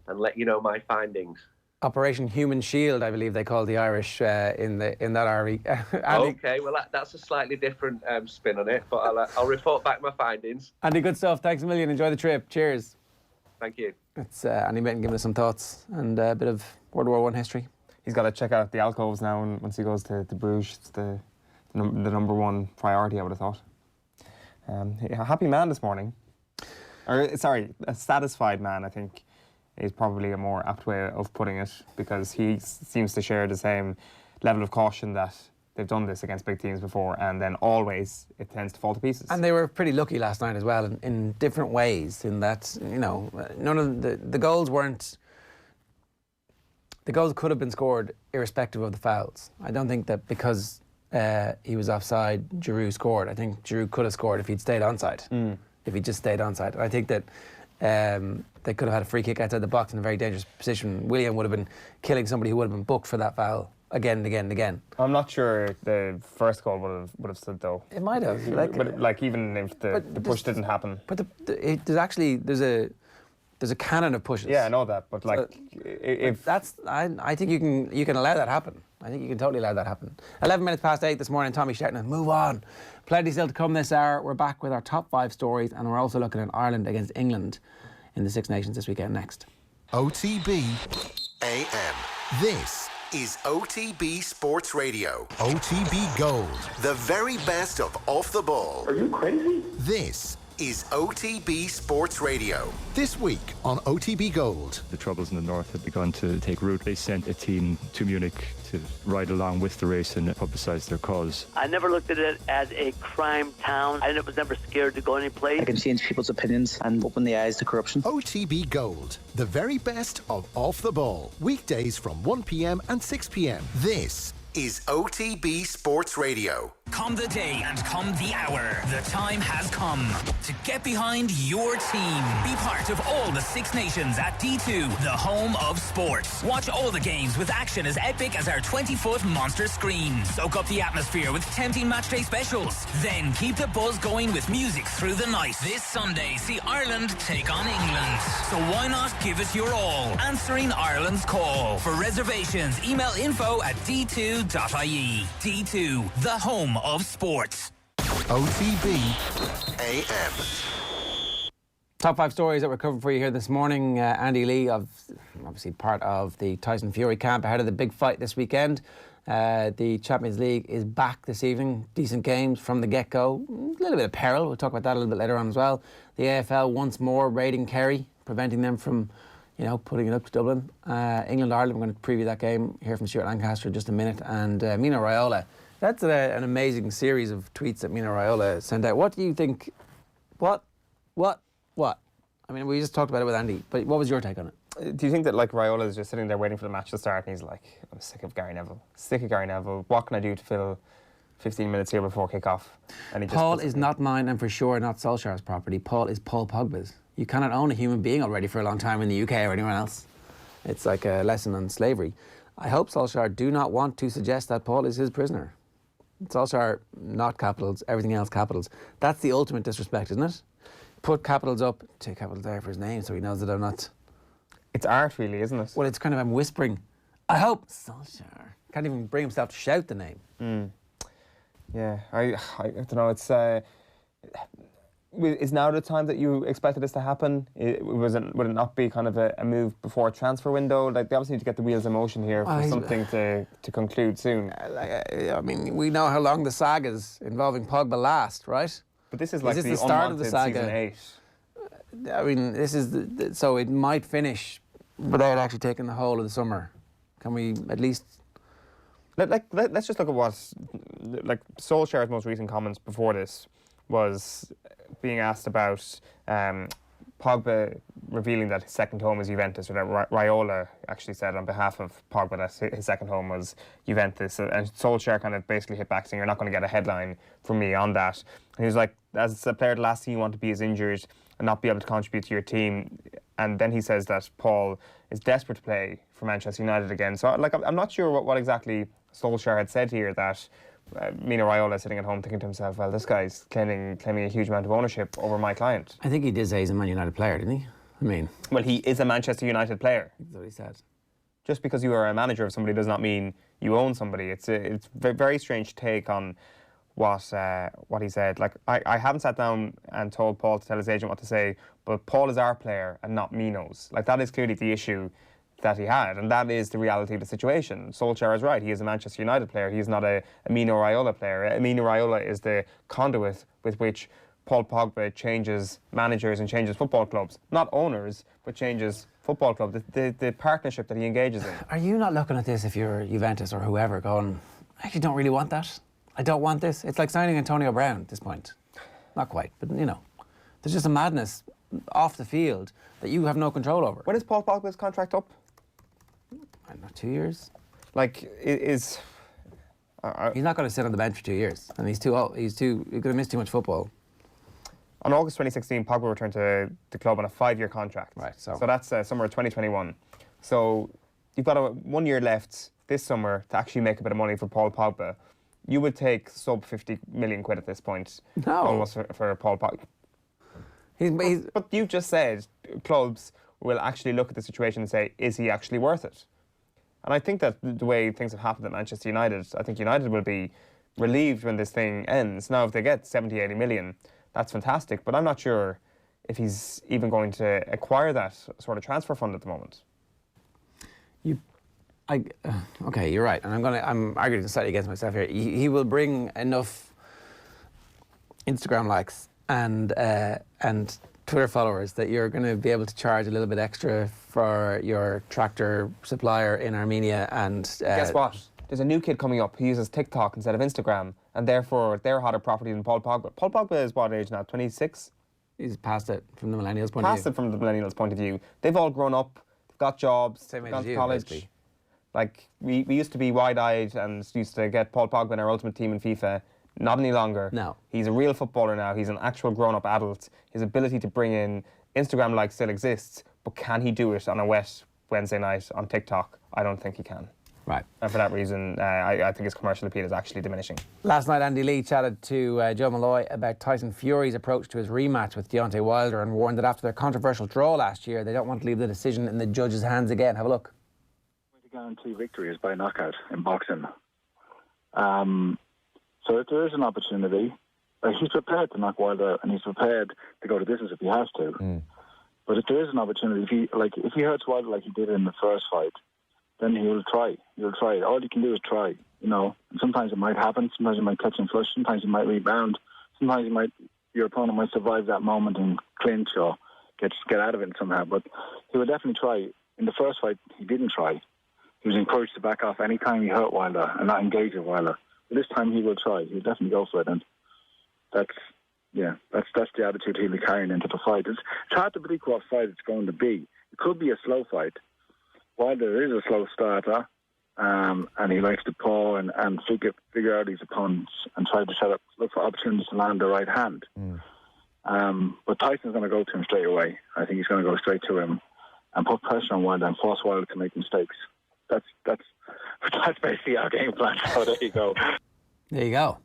and let you know my findings. Operation Human Shield, I believe they call the Irish in that army. Okay, well that's a slightly different spin on it, but I'll report back my findings. Andy, good stuff. Thanks a million. Enjoy the trip. Cheers. Thank you. It's Andy Mitten giving us some thoughts and a bit of World War I history. He's got to check out the alcoves now, and once he goes to Bruges, it's the number one priority, I would have thought. A happy man this morning. Or, sorry, a satisfied man, I think, is probably a more apt way of putting it, because he seems to share the same level of caution that they've done this against big teams before, and then always it tends to fall to pieces. And they were pretty lucky last night as well, in different ways, in that, none of the goals weren't... The goals could have been scored irrespective of the fouls. I don't think that because he was offside, Giroud scored. I think Giroud could have scored if he'd stayed onside, if he just stayed onside. And I think that they could have had a free kick outside the box in a very dangerous position. William would have been killing somebody who would have been booked for that foul again and again and again. I'm not sure the first goal would have stood though. It might have. But even if the push didn't happen. But there's a canon of pushes. Yeah, I know that. But if that's, I think you can allow that happen. I think you can totally allow that happen. 11 minutes past 8 this morning, Tommy shouting, move on. Plenty still to come this hour. We're back with our top 5 stories, and we're also looking at Ireland against England in the Six Nations this weekend next. OTB AM. This is OTB Sports Radio. OTB Gold. The very best of Off the Ball. Are you crazy? This is OTB Sports Radio. This week on OTB Gold. The troubles in the north had begun to take root. They sent a team to Munich to ride along with the race and publicise their cause. I never looked at it as a crime town. I was never scared to go any place. I can change people's opinions and open the eyes to corruption. OTB Gold. The very best of Off the Ball. Weekdays from 1 p.m. and 6 p.m. This is OTB Sports Radio. Come the day and come the hour. The time has come to get behind your team. Be part of all the Six Nations at D2, the home of sports. Watch all the games with action as epic as our 20-foot monster screen. Soak up the atmosphere with tempting matchday specials. Then keep the buzz going with music through the night. This Sunday, see Ireland take on England. So why not give it your all? Answering Ireland's call. For reservations, email info@d2.ie. D2, the home of sports. OTB AM. Top 5 stories that we're covering for you here this morning. Andy Lee, obviously part of the Tyson Fury camp ahead of the big fight this weekend. The Champions League is back this evening. Decent games from the get-go. A little bit of peril. We'll talk about that a little bit later on as well. The AFL once more raiding Kerry, preventing them from, putting it up to Dublin. England-Ireland, we're going to preview that game, hear from Stewart Lancaster in just a minute. And Mino Raiola. That's an amazing series of tweets that Mino Raiola sent out. What do you think? What? I mean, we just talked about it with Andy, but what was your take on it? Do you think that Raiola is just sitting there waiting for the match to start and he's like, I'm sick of Gary Neville. What can I do to fill 15 minutes here before kick-off? And he just Paul is not mine and for sure not Solskjaer's property. Paul is Paul Pogba's. You cannot own a human being already for a long time in the UK or anywhere else. It's like a lesson on slavery. I hope Solskjaer do not want to suggest that Paul is his prisoner. Solskjaer, not capitals, everything else capitals. That's the ultimate disrespect, isn't it? Put capitals up, take capitals there for his name so he knows that I'm not... It's art, really, isn't it? Well, it's kind of, I'm whispering, I hope Solskjaer can't even bring himself to shout the name. Yeah, I don't know, it's... Is now the time that you expected this to happen? Would it not be kind of a move before a transfer window? They obviously need to get the wheels in motion here for something to conclude soon. I mean, we know how long the sagas involving Pogba last, right? But this is the start of the saga? Season 8. I mean, this is so it might finish without actually taking the whole of the summer. Can we at least... Let's just look at what... Solskjaer's most recent comments before this was being asked about Pogba revealing that his second home is Juventus, or that Raiola actually said on behalf of Pogba that his second home was Juventus, and Solskjaer kind of basically hit back saying, you're not going to get a headline from me on that. And he was like, as a player, the last thing you want to be is injured and not be able to contribute to your team. And then he says that Paul is desperate to play for Manchester United again. So I'm not sure what exactly Solskjaer had said here, that Mino Raiola sitting at home thinking to himself, well, this guy's claiming a huge amount of ownership over my client. I think he did say he's a Man United player, didn't he? I mean... Well, he is a Manchester United player. That's what he said. Just because you are a manager of somebody does not mean you own somebody. It's a very strange take on what he said. I haven't sat down and told Paul to tell his agent what to say, but Paul is our player and not Mino's. That is clearly the issue that he had, and that is the reality of the situation. Solskjaer is right. He is a Manchester United player. He is not a Mino Raiola player. Mino Raiola is the conduit with which Paul Pogba changes managers and changes football clubs. Not owners, but changes football clubs. The partnership that he engages in. Are you not looking at this, if you're Juventus or whoever, going, I actually don't really want that. I don't want this. It's like signing Antonio Brown at this point. Not quite, but there's just a madness off the field that you have no control over. When is Paul Pogba's contract up? I don't know, 2 years? He's not going to sit on the bench for 2 years, and he's too old. He's going to miss too much football. On August 2016, Pogba returned to the club on a 5-year contract. Right. So that's summer of 2021. So you've got 1 year left this summer to actually make a bit of money for Paul Pogba. You would take sub 50 million quid at this point. No. Almost for Paul Pogba. But you've just said clubs will actually look at the situation and say, is he actually worth it? And I think that the way things have happened at Manchester United, I think United will be relieved when this thing ends. Now, if they get 70, 80 million, that's fantastic. But I'm not sure if he's even going to acquire that sort of transfer fund at the moment. Okay, you're right, and I'm arguing slightly against myself here. He will bring enough Instagram likes and Twitter followers that you're going to be able to charge a little bit extra for your tractor supplier in Armenia. And guess what? There's a new kid coming up who uses TikTok instead of Instagram, and therefore they're hotter property than Paul Pogba. Paul Pogba is what age now? 26. He's past it from the millennials' point of view. Past it from the millennials' point of view. They've all grown up, they've got jobs, Same they've age gone as to you, college. basically. Like, we used to be wide-eyed and used to get Paul Pogba in our ultimate team in FIFA. Not any longer. No. He's a real footballer now. He's an actual grown-up adult. His ability to bring in Instagram likes still exists, but can he do it on a wet Wednesday night on TikTok? I don't think he can. Right. And for that reason, I think his commercial appeal is actually diminishing. Last night, Andy Lee chatted to Joe Malloy about Tyson Fury's approach to his rematch with Deontay Wilder and warned that after their controversial draw last year, they don't want to leave the decision in the judge's hands again. Have a look. To guarantee victory is by knockout in boxing. So if there is an opportunity, he's prepared to knock Wilder out and he's prepared to go to distance if he has to. But if there is an opportunity, if he hurts Wilder like he did in the first fight, then he'll try. He'll try. All he can do is try, you know. And sometimes it might happen. Sometimes you might catch him flush. Sometimes you might rebound. Sometimes your opponent might survive that moment and clinch or get out of it somehow. But he would definitely try. In the first fight, he didn't try. He was encouraged to back off any time he hurt Wilder and not engage with Wilder. But this time he will try. He'll definitely go for it. And that's the attitude he'll be carrying into the fight. It's hard to predict what fight it's going to be. It could be a slow fight. Wilder is a slow starter, and he likes to paw and figure out his opponents and try to look for opportunities to land the right hand. But Tyson's going to go to him straight away. I think he's going to go straight to him and put pressure on Wilder and force Wilder to make mistakes. That's basically our game plan. So there you go. There you go.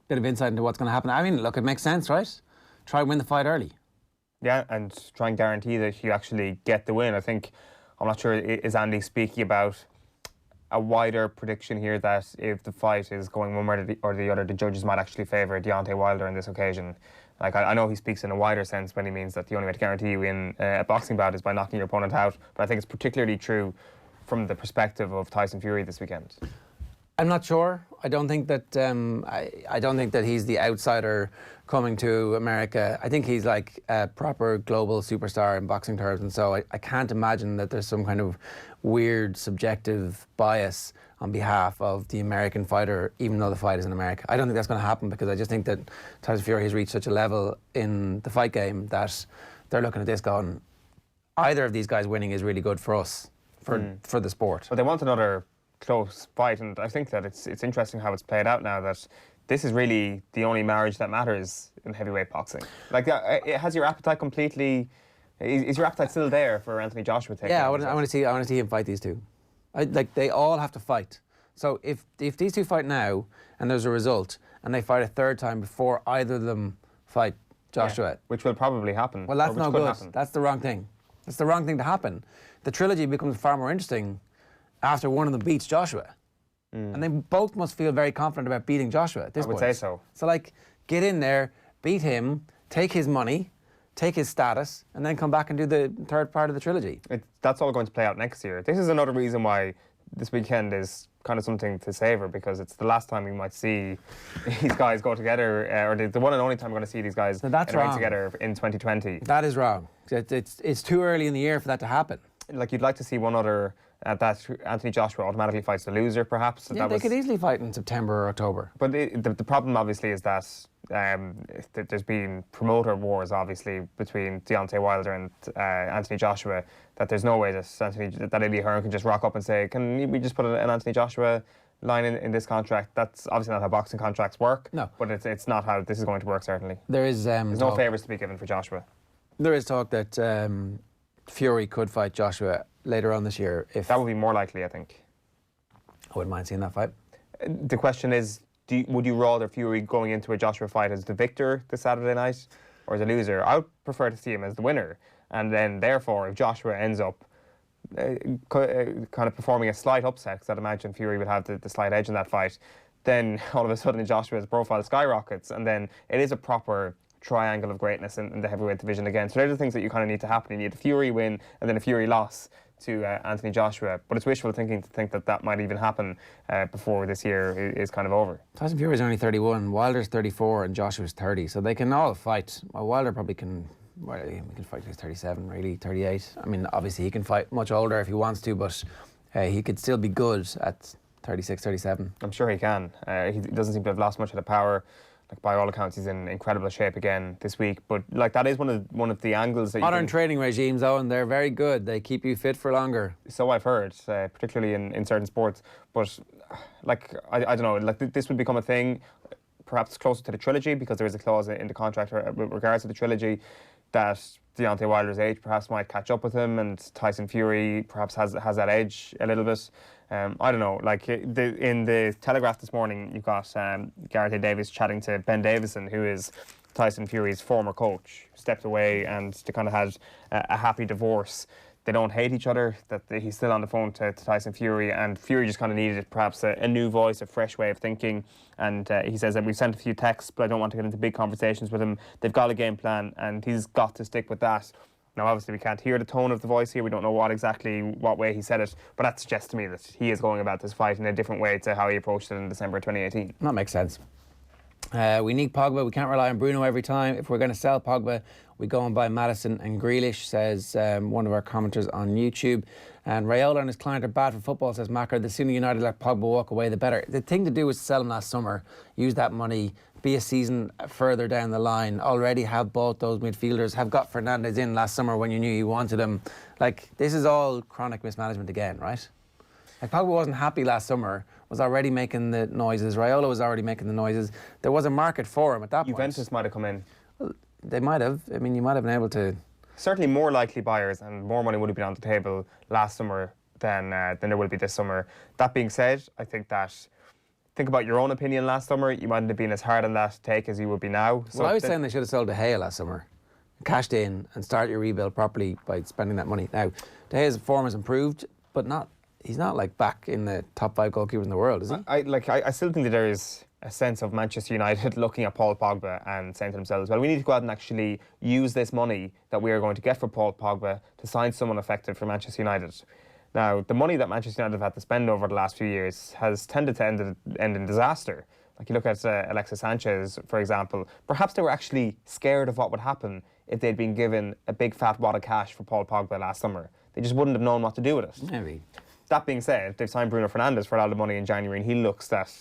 Bit of insight into what's going to happen. I mean, look, it makes sense, right? Try and win the fight early. Yeah, and try and guarantee that you actually get the win. I'm not sure, is Andy speaking about a wider prediction here that if the fight is going one way or the other, the judges might actually favour Deontay Wilder on this occasion? Like, I know he speaks in a wider sense when he means that the only way to guarantee you win a boxing bout is by knocking your opponent out, but I think it's particularly true from the perspective of Tyson Fury this weekend. I'm not sure. I don't think that I don't think that he's the outsider coming to America. I think he's like a proper global superstar in boxing terms, and so I can't imagine that there's some kind of weird subjective bias on behalf of the American fighter, even though the fight is in America. I don't think that's going to happen because I just think that Tyson Fury has reached such a level in the fight game that they're looking at this going, either of these guys winning is really good for us, for the sport. But they want another close fight, and I think that it's interesting how it's played out now, that this is really the only marriage that matters in heavyweight boxing. Like, has your appetite completely? Is your appetite still there for Anthony Joshua? Yeah, I want to see him fight these two. They all have to fight. So if these two fight now and there's a result, and they fight a third time before either of them fight Joshua, which will probably happen. Well, that's no good. That's the wrong thing. That's the wrong thing to happen. The trilogy becomes far more interesting after one of them beats Joshua. And they both must feel very confident about beating Joshua at this point. I would say so. So, like, get in there, beat him, take his money, take his status, and then come back and do the third part of the trilogy. That's all going to play out next year. This is another reason why this weekend is kind of something to savour, because it's the last time we might see these guys go together, or the one and only time we're going to see these guys together in 2020. That is wrong. It's too early in the year for that to happen. Like, you'd like to see one other... that Anthony Joshua automatically fights the loser, perhaps. Yeah, they could easily fight in September or October. But the problem, obviously, is that there's been promoter wars, obviously, between Deontay Wilder and Anthony Joshua, that there's no way that Eddie Hearn can just rock up and say, can we just put an Anthony Joshua line in this contract? That's obviously not how boxing contracts work. No. But it's not how this is going to work, certainly. There's no favours to be given for Joshua. There is talk that Fury could fight Joshua later on this year. If that would be more likely, I think. I wouldn't mind seeing that fight. The question is, would you rather Fury going into a Joshua fight as the victor this Saturday night or as a loser? I would prefer to see him as the winner. And then, therefore, if Joshua ends up kind of performing a slight upset, because I'd imagine Fury would have the slight edge in that fight, then all of a sudden Joshua's profile skyrockets, and then it is a proper triangle of greatness in the heavyweight division again. So they're the things that you kind of need to happen. You need a Fury win and then a Fury loss to Anthony Joshua. But it's wishful thinking to think that might even happen before this year is kind of over. Tyson Fury is only 31, Wilder's 34 and Joshua's 30, so they can all fight. Well, Wilder probably can... Well, he can fight till he's 37, really, 38. I mean, obviously he can fight much older if he wants to, but he could still be good at 36, 37. I'm sure he can. He doesn't seem to have lost much of the power. Like, by all accounts, he's in incredible shape again this week. But like, that is one of the angles that modern training regimes, Owen, they're very good. They keep you fit for longer. So I've heard, particularly in certain sports. But like, I don't know. Like, this would become a thing, perhaps closer to the trilogy, because there is a clause in the contract with regards to the trilogy that Deontay Wilder's age perhaps might catch up with him, and Tyson Fury perhaps has that edge a little bit. I don't know. Like, in the Telegraph this morning, you've got Gareth A. Davies chatting to Ben Davison, who is Tyson Fury's former coach, who stepped away and they kind of had a happy divorce. They don't hate each other, that he's still on the phone to Tyson Fury, and Fury just kind of needed perhaps a new voice, a fresh way of thinking. And he says that we've sent a few texts, but I don't want to get into big conversations with him. They've got a game plan and he's got to stick with that. Now, obviously, we can't hear the tone of the voice here. We don't know what way he said it, but that suggests to me that he is going about this fight in a different way to how he approached it in December 2018. That makes sense. We need Pogba. We can't rely on Bruno every time. If we're going to sell Pogba, we go and buy Maddison and Grealish, says one of our commenters on YouTube. And Raiola and his client are bad for football, says Macker. The sooner United let Pogba walk away, the better. The thing to do was sell him last summer, use that money, be a season further down the line, already have bought those midfielders, have got Fernandes in last summer when you knew you wanted him. Like, this is all chronic mismanagement again, right? Like, Pogba wasn't happy last summer, was already making the noises. Raiola was already making the noises. There was a market for him at that point. Juventus might have come in. Well, they might have. I mean, you might have been able to... Certainly more likely buyers, and more money would have been on the table last summer than there will be this summer. That being said, I think that... Think about your own opinion last summer. You mightn't have been as hard on that take as you would be now. So well, I was saying they should have sold De Gea last summer, cashed in and start your rebuild properly by spending that money. Now, De Gea's form has improved, but he's not like back in the top 5 goalkeepers in the world, is he? I still think that there is a sense of Manchester United looking at Paul Pogba and saying to themselves, well, we need to go out and actually use this money that we are going to get for Paul Pogba to sign someone effective for Manchester United. Now, the money that Manchester United have had to spend over the last few years has tended to end in disaster. Like, you look at Alexis Sanchez, for example. Perhaps they were actually scared of what would happen if they'd been given a big fat wad of cash for Paul Pogba last summer. They just wouldn't have known what to do with it. Maybe. That being said, they've signed Bruno Fernandes for a lot of money in January, and he looks that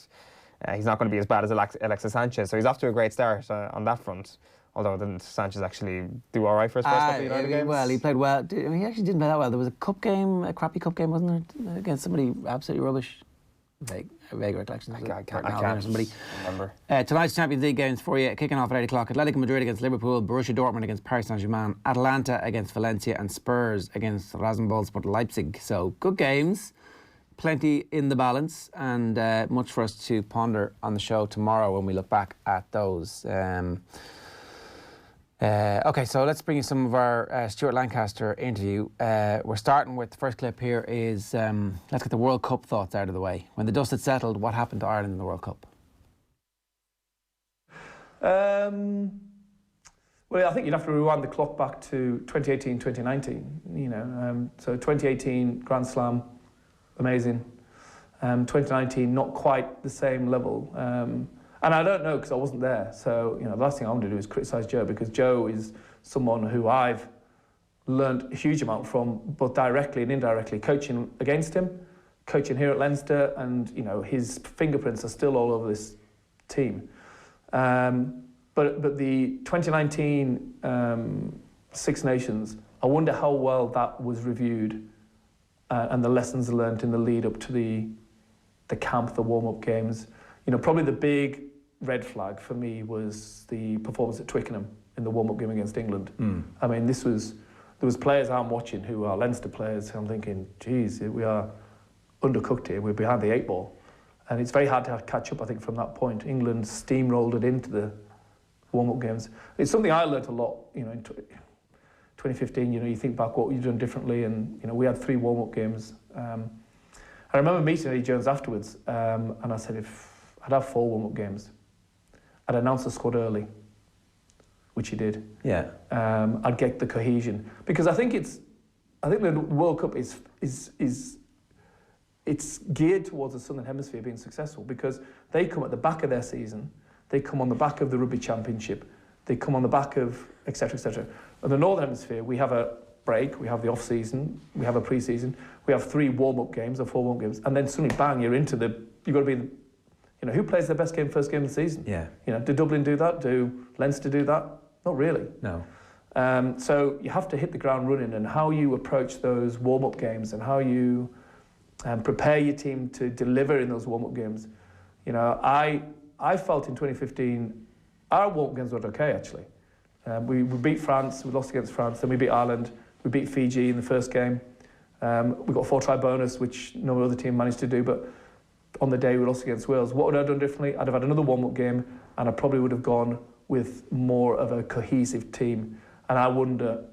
he's not going to be as bad as Alexis Sanchez. So he's off to a great start on that front. Although didn't Sanchez actually do all right for his first couple of United games? Well, he played well. He actually didn't play that well. There was a cup game, a crappy cup game, wasn't there? Against somebody absolutely rubbish. Vague recollections. I can't remember. Tonight's Champions League games for you, kicking off at 8 o'clock. Atletico Madrid against Liverpool, Borussia Dortmund against Paris Saint-Germain, Atalanta against Valencia, and Spurs against Rasenballsport Leipzig. So, good games. Plenty in the balance, and much for us to ponder on the show tomorrow when we look back at those. Okay, so let's bring you some of our Stewart Lancaster interview. We're starting with the first clip here is, let's get the World Cup thoughts out of the way. When the dust had settled, what happened to Ireland in the World Cup? Well, I think you'd have to rewind the clock back to 2018, 2019. You know, so 2018 Grand Slam, amazing. 2019, not quite the same level. And I don't know because I wasn't there. So, you know, the last thing I want to do is criticise Joe, because Joe is someone who I've learned a huge amount from, both directly and indirectly, coaching against him, coaching here at Leinster, and, you know, his fingerprints are still all over this team. But the 2019 Six Nations, I wonder how well that was reviewed and the lessons learned in the lead up to the camp, the warm-up games. You know, probably the big red flag for me was the performance at Twickenham in the warm-up game against England. I mean, there was players I'm watching who are Leinster players, and I'm thinking, geez, we are undercooked here, we're behind the 8 ball. And it's very hard to catch up, I think, from that point. England steamrolled it into the warm-up games. It's something I learnt a lot, you know, 2015, you think back what you've done differently, and we had 3 warm-up games. I remember meeting Eddie Jones afterwards, and I said if I'd have 4 warm-up games, I'd announce the squad early, which he did. Yeah. I'd get the cohesion, because I think the World Cup it's geared towards the Southern Hemisphere being successful, because they come at the back of their season, they come on the back of the Rugby Championship, they come on the back of etc. etc. In the Northern Hemisphere, we have a break, we have the off-season, we have a pre-season, we have 3 warm-up games or 4 warm-up games, and then suddenly, bang, you've got to be, who plays their best game first game of the season? Yeah. Do Dublin do that? Do Leinster do that? Not really. No. So you have to hit the ground running, and how you approach those warm-up games and how you prepare your team to deliver in those warm-up games. I felt in 2015 our warm-up games were okay, actually. We beat France, we lost against France, then we beat Ireland, we beat Fiji in the first game. We got a 4-try bonus, which no other team managed to do, but on the day we lost against Wales. What would I have done differently? I'd have had another warm-up game, and I probably would have gone with more of a cohesive team. And I wonder,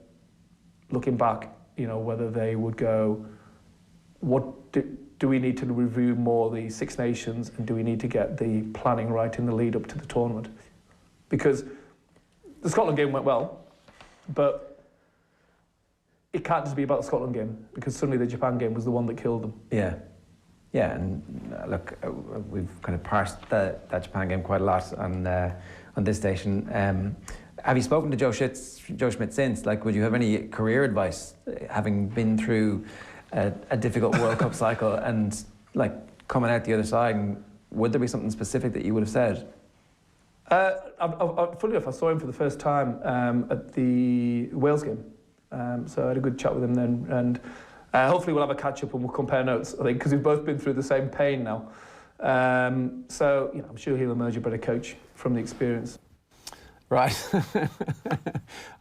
looking back, whether they would go, what do we need to review more the Six Nations, and do we need to get the planning right in the lead up to the tournament? Because the Scotland game went well, but it can't just be about the Scotland game, because suddenly the Japan game was the one that killed them. Yeah. Yeah, and look, we've kind of parsed that Japan game quite a lot on this station. Have you spoken to Joe Schmidt since? Like, would you have any career advice, having been through a difficult World Cup cycle and like coming out the other side? And would there be something specific that you would have said? Funny enough, I saw him for the first time at the Wales game. So I had a good chat with him then, and hopefully we'll have a catch up and we'll compare notes, I think, because we've both been through the same pain now. So I'm sure he'll emerge a better coach from the experience. Right.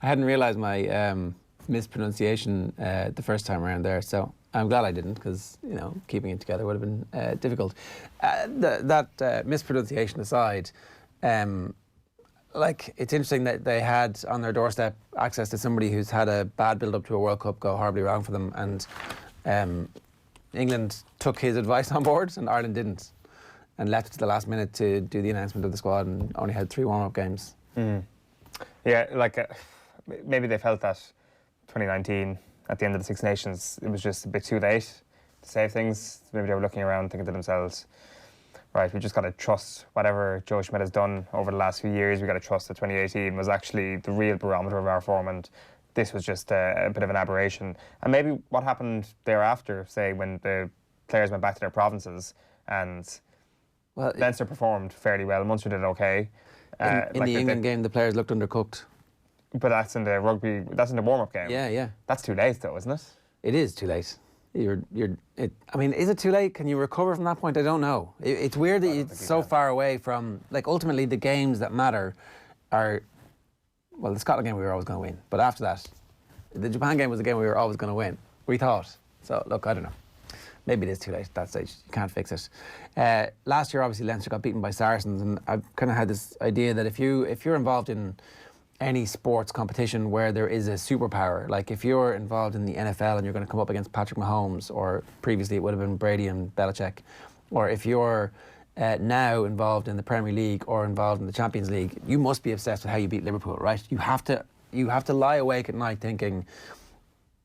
I hadn't realised my mispronunciation the first time around there, so I'm glad I didn't, because keeping it together would have been difficult. That mispronunciation aside, it's interesting that they had on their doorstep access to somebody who's had a bad build-up to a World Cup go horribly wrong for them, and England took his advice on board and Ireland didn't, and left it to the last minute to do the announcement of the squad, and only had 3 warm-up games. Yeah, maybe they felt that 2019 at the end of the Six Nations, it was just a bit too late to save things. Maybe they were looking around thinking to themselves, right, we just got to trust whatever Joe Schmidt has done over the last few years. We got to trust that 2018 was actually the real barometer of our form, and this was just a bit of an aberration. And maybe what happened thereafter, say when the players went back to their provinces, and Leinster performed fairly well, Munster did okay. In the England game, the players looked undercooked. But that's in the rugby, that's in the warm-up game. Yeah. That's too late though, isn't it? It is too late. Is it too late? Can you recover from that point? I don't know. It's weird that you're so far away from, ultimately the games that matter are, the Scotland game we were always going to win. But after that, the Japan game was a game we were always going to win. We thought. So, look, I don't know. Maybe it is too late at that stage. You can't fix it. Last year, obviously, Leinster got beaten by Saracens, and I've kind of had this idea that if you're involved in any sports competition where there is a superpower, like if you're involved in the NFL and you're going to come up against Patrick Mahomes, or previously it would have been Brady and Belichick, or if you're now involved in the Premier League or involved in the Champions League, you must be obsessed with how you beat Liverpool, right? You have to lie awake at night thinking,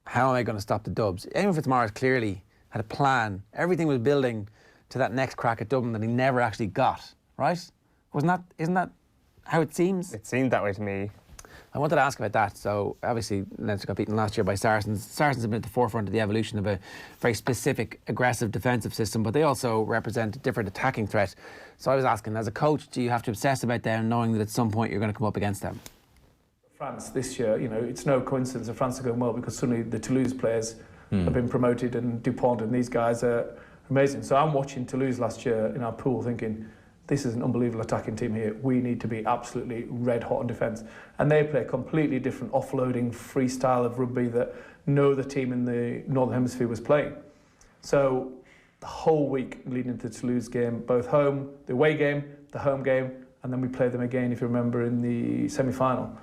how am I going to stop the Dubs? Eamon Fitzmaurice clearly had a plan. Everything was building to that next crack at Dublin that he never actually got, right? Isn't that how it seems? It seemed that way to me. I wanted to ask about that. So obviously Leinster got beaten last year by Saracens. Saracens have been at the forefront of the evolution of a very specific aggressive defensive system, but they also represent a different attacking threat. So I was asking, as a coach, do you have to obsess about them knowing that at some point you're going to come up against them? France this year, it's no coincidence that France are going well, because suddenly the Toulouse players have been promoted, and Dupont and these guys are amazing. So I'm watching Toulouse last year in our pool thinking, this is an unbelievable attacking team here. We need to be absolutely red hot on defence. And they play a completely different offloading, free style of rugby that no other team in the Northern Hemisphere was playing. So the whole week leading into the Toulouse game, both home, the away game, the home game, and then we played them again, if you remember, in the semi-final.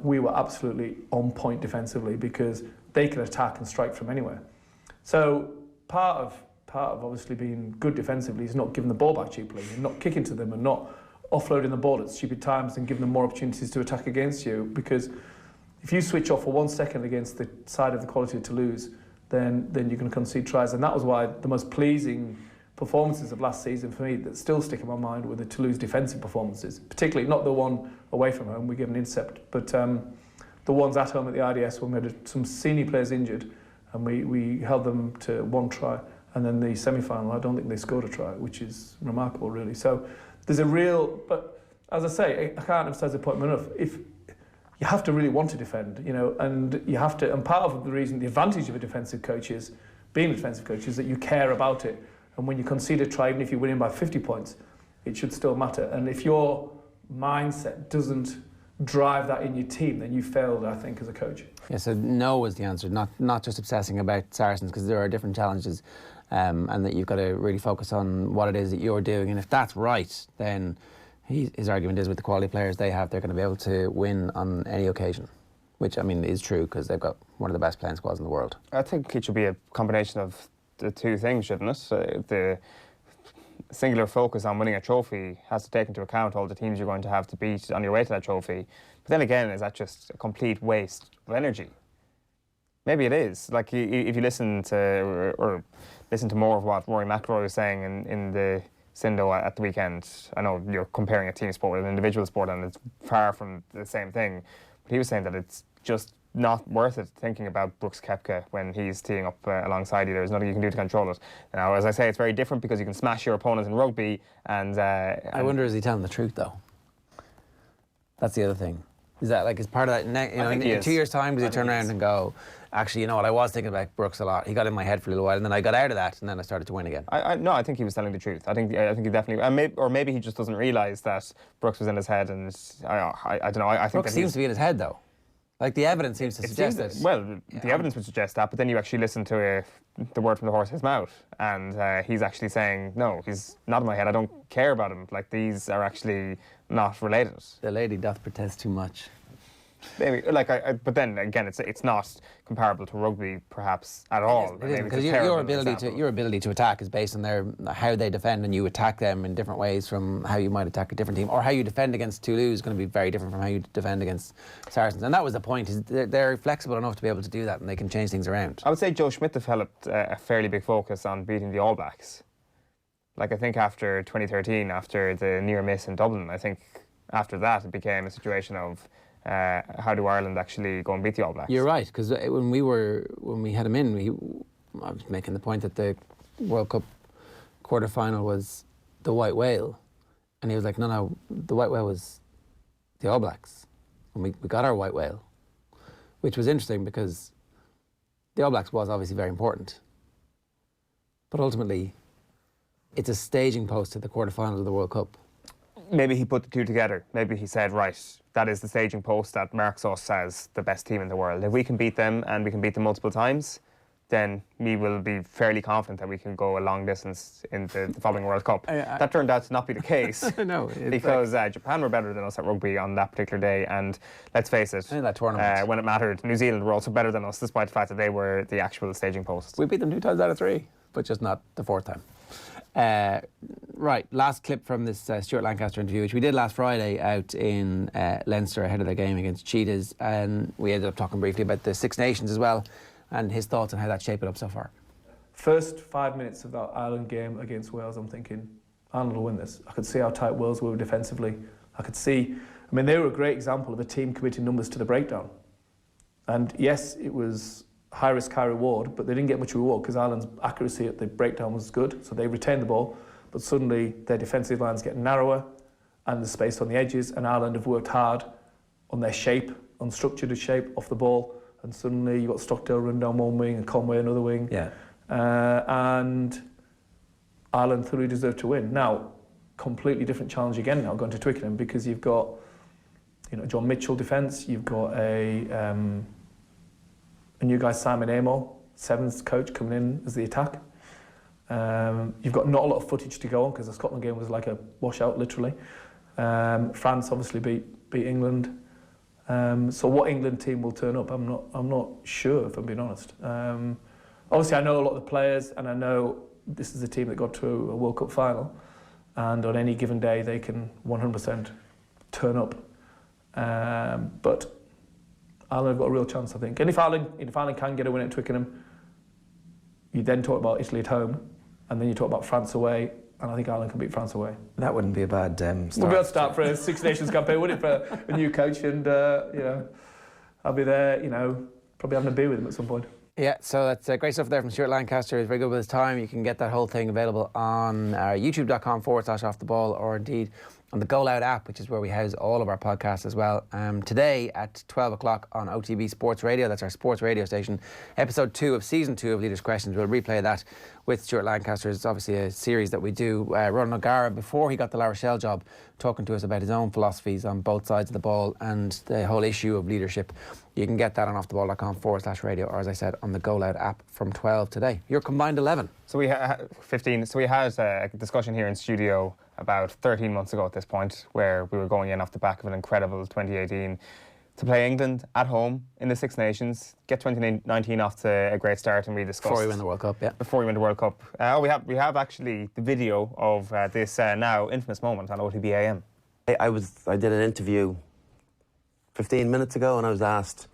we were absolutely on point defensively because they could attack and strike from anywhere. So part of obviously being good defensively is not giving the ball back cheaply, and not kicking to them, and not offloading the ball at stupid times and giving them more opportunities to attack against you. Because if you switch off for 1 second against the side of the quality of Toulouse, then you're going to concede tries. And that was why the most pleasing performances of last season for me that still stick in my mind were the Toulouse defensive performances, particularly not the one away from home, we gave an intercept, but the ones at home at the IDS when we had some senior players injured and we held them to 1 try, and then the semi-final, I don't think they scored a try, which is remarkable really. So there's a real, but as I say, I can't emphasise the point enough. If you have to really want to defend, you know, and you have to, and part of the reason, the advantage of a defensive coach is, being a defensive coach, is that you care about it. And when you concede a try, even if you're winning by 50 points, it should still matter. And if your mindset doesn't drive that in your team, then you failed, I think, as a coach. Yeah, so no was the answer, not just obsessing about Saracens, because there are different challenges, and that you've got to really focus on what it is that you're doing. And if that's right, then his argument is with the quality players they have, they're going to be able to win on any occasion, which, I mean, is true because they've got one of the best playing squads in the world. I think it should be a combination of the two things, shouldn't it? The singular focus on winning a trophy has to take into account all the teams you're going to have to beat on your way to that trophy. But then again, is that just a complete waste of energy? Maybe it is. Like, if you listen to or listen to more of what Rory McIlroy was saying in the Sindo at the weekend, I know you're comparing a team sport with an individual sport and it's far from the same thing, but he was saying that it's just not worth it thinking about Brooks Koepka when he's teeing up alongside you. There's nothing you can do to control it. Now, as I say, it's very different because you can smash your opponent in rugby and I wonder, is he telling the truth though? That's the other thing. Is that like, is part of that, in 2 years' time, does he turn around and go, actually, you know what, I was thinking about Brooks a lot. He got in my head for a little while and then I got out of that and then I started to win again. No, I think he was telling the truth. I think he definitely, or maybe he just doesn't realise that Brooks was in his head, and I don't know. I think Brooks seems to be in his head though. Like, the evidence seems to suggest that. Well, the evidence would suggest that, but then you actually listen to the word from the horse's mouth, and he's actually saying, no, he's not in my head, I don't care about him. Like, these are actually not related. The lady doth protest too much. Maybe, like, but then again, it's not comparable to rugby, perhaps at all. Because your ability to attack is based on how they defend, and you attack them in different ways from how you might attack a different team, or how you defend against Toulouse is going to be very different from how you defend against Saracens. And that was the point: is they're flexible enough to be able to do that, and they can change things around. I would say Joe Schmidt developed a fairly big focus on beating the All Blacks. Like, I think after 2013, after the near miss in Dublin, I think after that it became a situation of how do Ireland actually go and beat the All Blacks? You're right, because when we had him in, I was making the point that the World Cup quarter-final was the White Whale, and he was like, no, the White Whale was the All Blacks, and we got our White Whale, which was interesting because the All Blacks was obviously very important, but ultimately it's a staging post to the quarter-final of the World Cup. Maybe he put the two together. Maybe he said, right, that is the staging post that marks us as the best team in the world. If we can beat them, and we can beat them multiple times, then we will be fairly confident that we can go a long distance in the following World Cup. That turned out to not be the case. No, because Japan were better than us at rugby on that particular day, and let's face it, in that tournament, when it mattered, New Zealand were also better than us, despite the fact that they were the actual staging posts. We beat them 2 times out of 3, but just not the 4th time. Right, last clip from this Stewart Lancaster interview, which we did last Friday out in Leinster ahead of their game against Cheetahs, and we ended up talking briefly about the Six Nations as well, and his thoughts on how that's shaping up so far. First 5 minutes of that Ireland game against Wales, I'm thinking, Ireland will win this. I could see how tight Wales were defensively. I could see, I mean, they were a great example of a team committing numbers to the breakdown. And yes, it was high risk, high reward, but they didn't get much reward because Ireland's accuracy at the breakdown was good, so they retained the ball, but suddenly their defensive line's getting narrower and the space on the edges, and Ireland have worked hard on their shape, unstructured shape off the ball, and suddenly you've got Stockdale run down one wing and Conway another wing. Yeah. And Ireland thoroughly deserved to win. Now, completely different challenge again now going to Twickenham, because you've got, you know, John Mitchell defence, you've got a new guy, Simon Amo, Sevens coach, coming in as the attack. You've got not a lot of footage to go on because the Scotland game was like a washout, literally. France obviously beat England. So what England team will turn up, I'm not sure, if I'm being honest. Obviously, I know a lot of the players, and I know this is a team that got to a World Cup final, and on any given day they can 100% turn up. But Ireland have got a real chance, I think. And if Ireland can get a win at Twickenham, you then talk about Italy at home, and then you talk about France away, and I think Ireland can beat France away. That wouldn't be a bad start. We'll be able to start for a Six Nations campaign, wouldn't it, for a new coach? And, I'll be there, probably having a beer with him at some point. Yeah, so that's great stuff there from Stewart Lancaster. He's very good with his time. You can get that whole thing available on youtube.com/offtheball, or indeed on the Goal Out app, which is where we house all of our podcasts as well. Today at 12 o'clock on OTB Sports Radio, that's our sports radio station, episode 2 of season 2 of Leaders' Questions. We'll replay that with Stewart Lancaster. It's obviously a series that we do. Ron O'Gara, before he got the La Rochelle job, talking to us about his own philosophies on both sides of the ball and the whole issue of leadership. You can get that on offtheball.com/radio, or as I said, on the Goal Out app from 12 today. Your combined 11. So we had 15. So we had a discussion here in studio about 13 months ago at this point, where we were going in off the back of an incredible 2018 to play England at home in the Six Nations, get 2019 off to a great start, and we discussed before we win the World Cup. Yeah, before we win the World Cup. We have actually the video of this now infamous moment on OTBAM. I did an interview 15 minutes ago, and I was asked,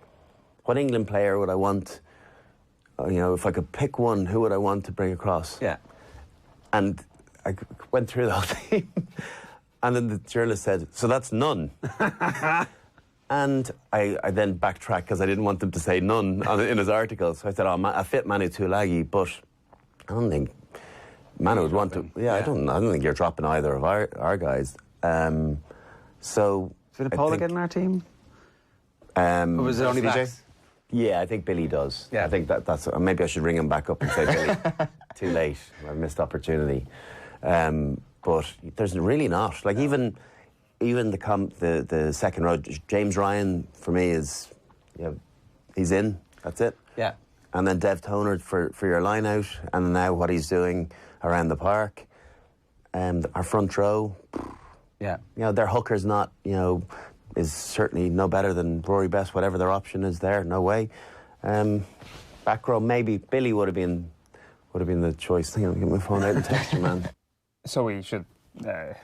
what England player would I want, if I could pick one, who would I want to bring across? Yeah. And I went through the whole team, and then the journalist said, so that's none. And I then backtracked because I didn't want them to say none in his article. So I said, I fit Manu Tuilagi, but I don't think Manu would want to. Yeah, I don't think you're dropping either of our guys. So did Paula get in our team? Or was it only backs? Yeah, I think Billy does. Yeah. I think that's maybe I should ring him back up and say, Billy, too late, I missed opportunity. But there's really not. Like even the second row, James Ryan for me is, he's in. That's it. Yeah. And then Dev Toner for your line out, and now what he's doing around the park, and our front row. Yeah. Their hooker's not, is certainly no better than Rory Best, whatever their option is there, no way. Back row, maybe Billy would have been the choice. I think I'll get my phone out and text you, man. So we should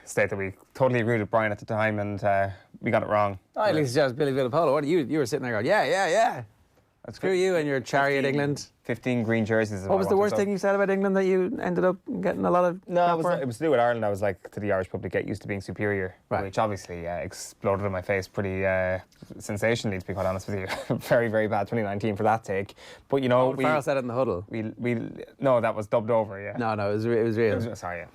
state that we totally agreed with Brian at the time, and we got it wrong. At least just Billy Villapolo. What you were sitting there going, yeah. That's Screw you and your chariot England. 15 green jerseys. What was the worst thing you said about England that you ended up getting a lot of? No, it was to do with Ireland. I was like, to the Irish public, get used to being superior, right. Which obviously exploded in my face pretty sensationally, to be quite honest with you. Very, very bad 2019 for that take. But Farrell said it in the huddle. No, that was dubbed over. Yeah. No, it was real. Sorry, yeah.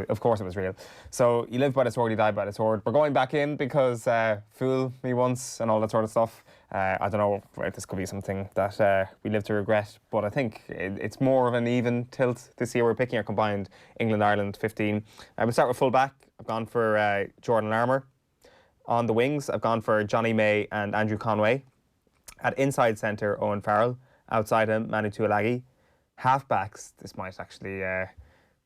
Of course it was real. So you live by the sword, you die by the sword. We're going back in because fool me once and all that sort of stuff. I don't know, this could be something that we live to regret, but I think it's more of an even tilt this year. We're picking our combined England-Ireland 15. We'll start with full back. I've gone for Jordan Larmour. On the wings, I've gone for Johnny May and Andrew Conway. At inside centre, Owen Farrell. Outside him, Manu Tuilagi. Half-backs, this might actually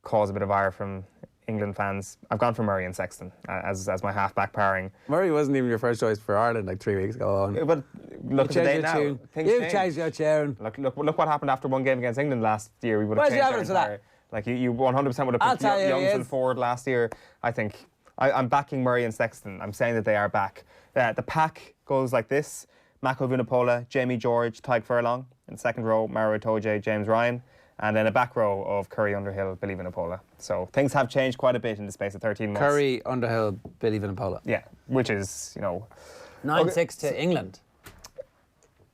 cause a bit of ire from England fans. I've gone for Murray and Sexton as my half-back pairing. Murray wasn't even your first choice for Ireland like 3 weeks ago. But look at the day now. You've changed your tune. Look what happened after one game against England last year. We would have changed our entire... Like you 100% would have picked Youngston forward last year. I think I'm backing Murray and Sexton. I'm saying that they are back. The pack goes like this: Mako Vunipola, Jamie George, Tyke Furlong. In the second row, Maro Itoje, James Ryan. And then a back row of Curry, Underhill, Billy Vunipola. So things have changed quite a bit in the space of 13 months. Curry, Underhill, Billy Vunipola. Yeah, which is, 9-6 to England.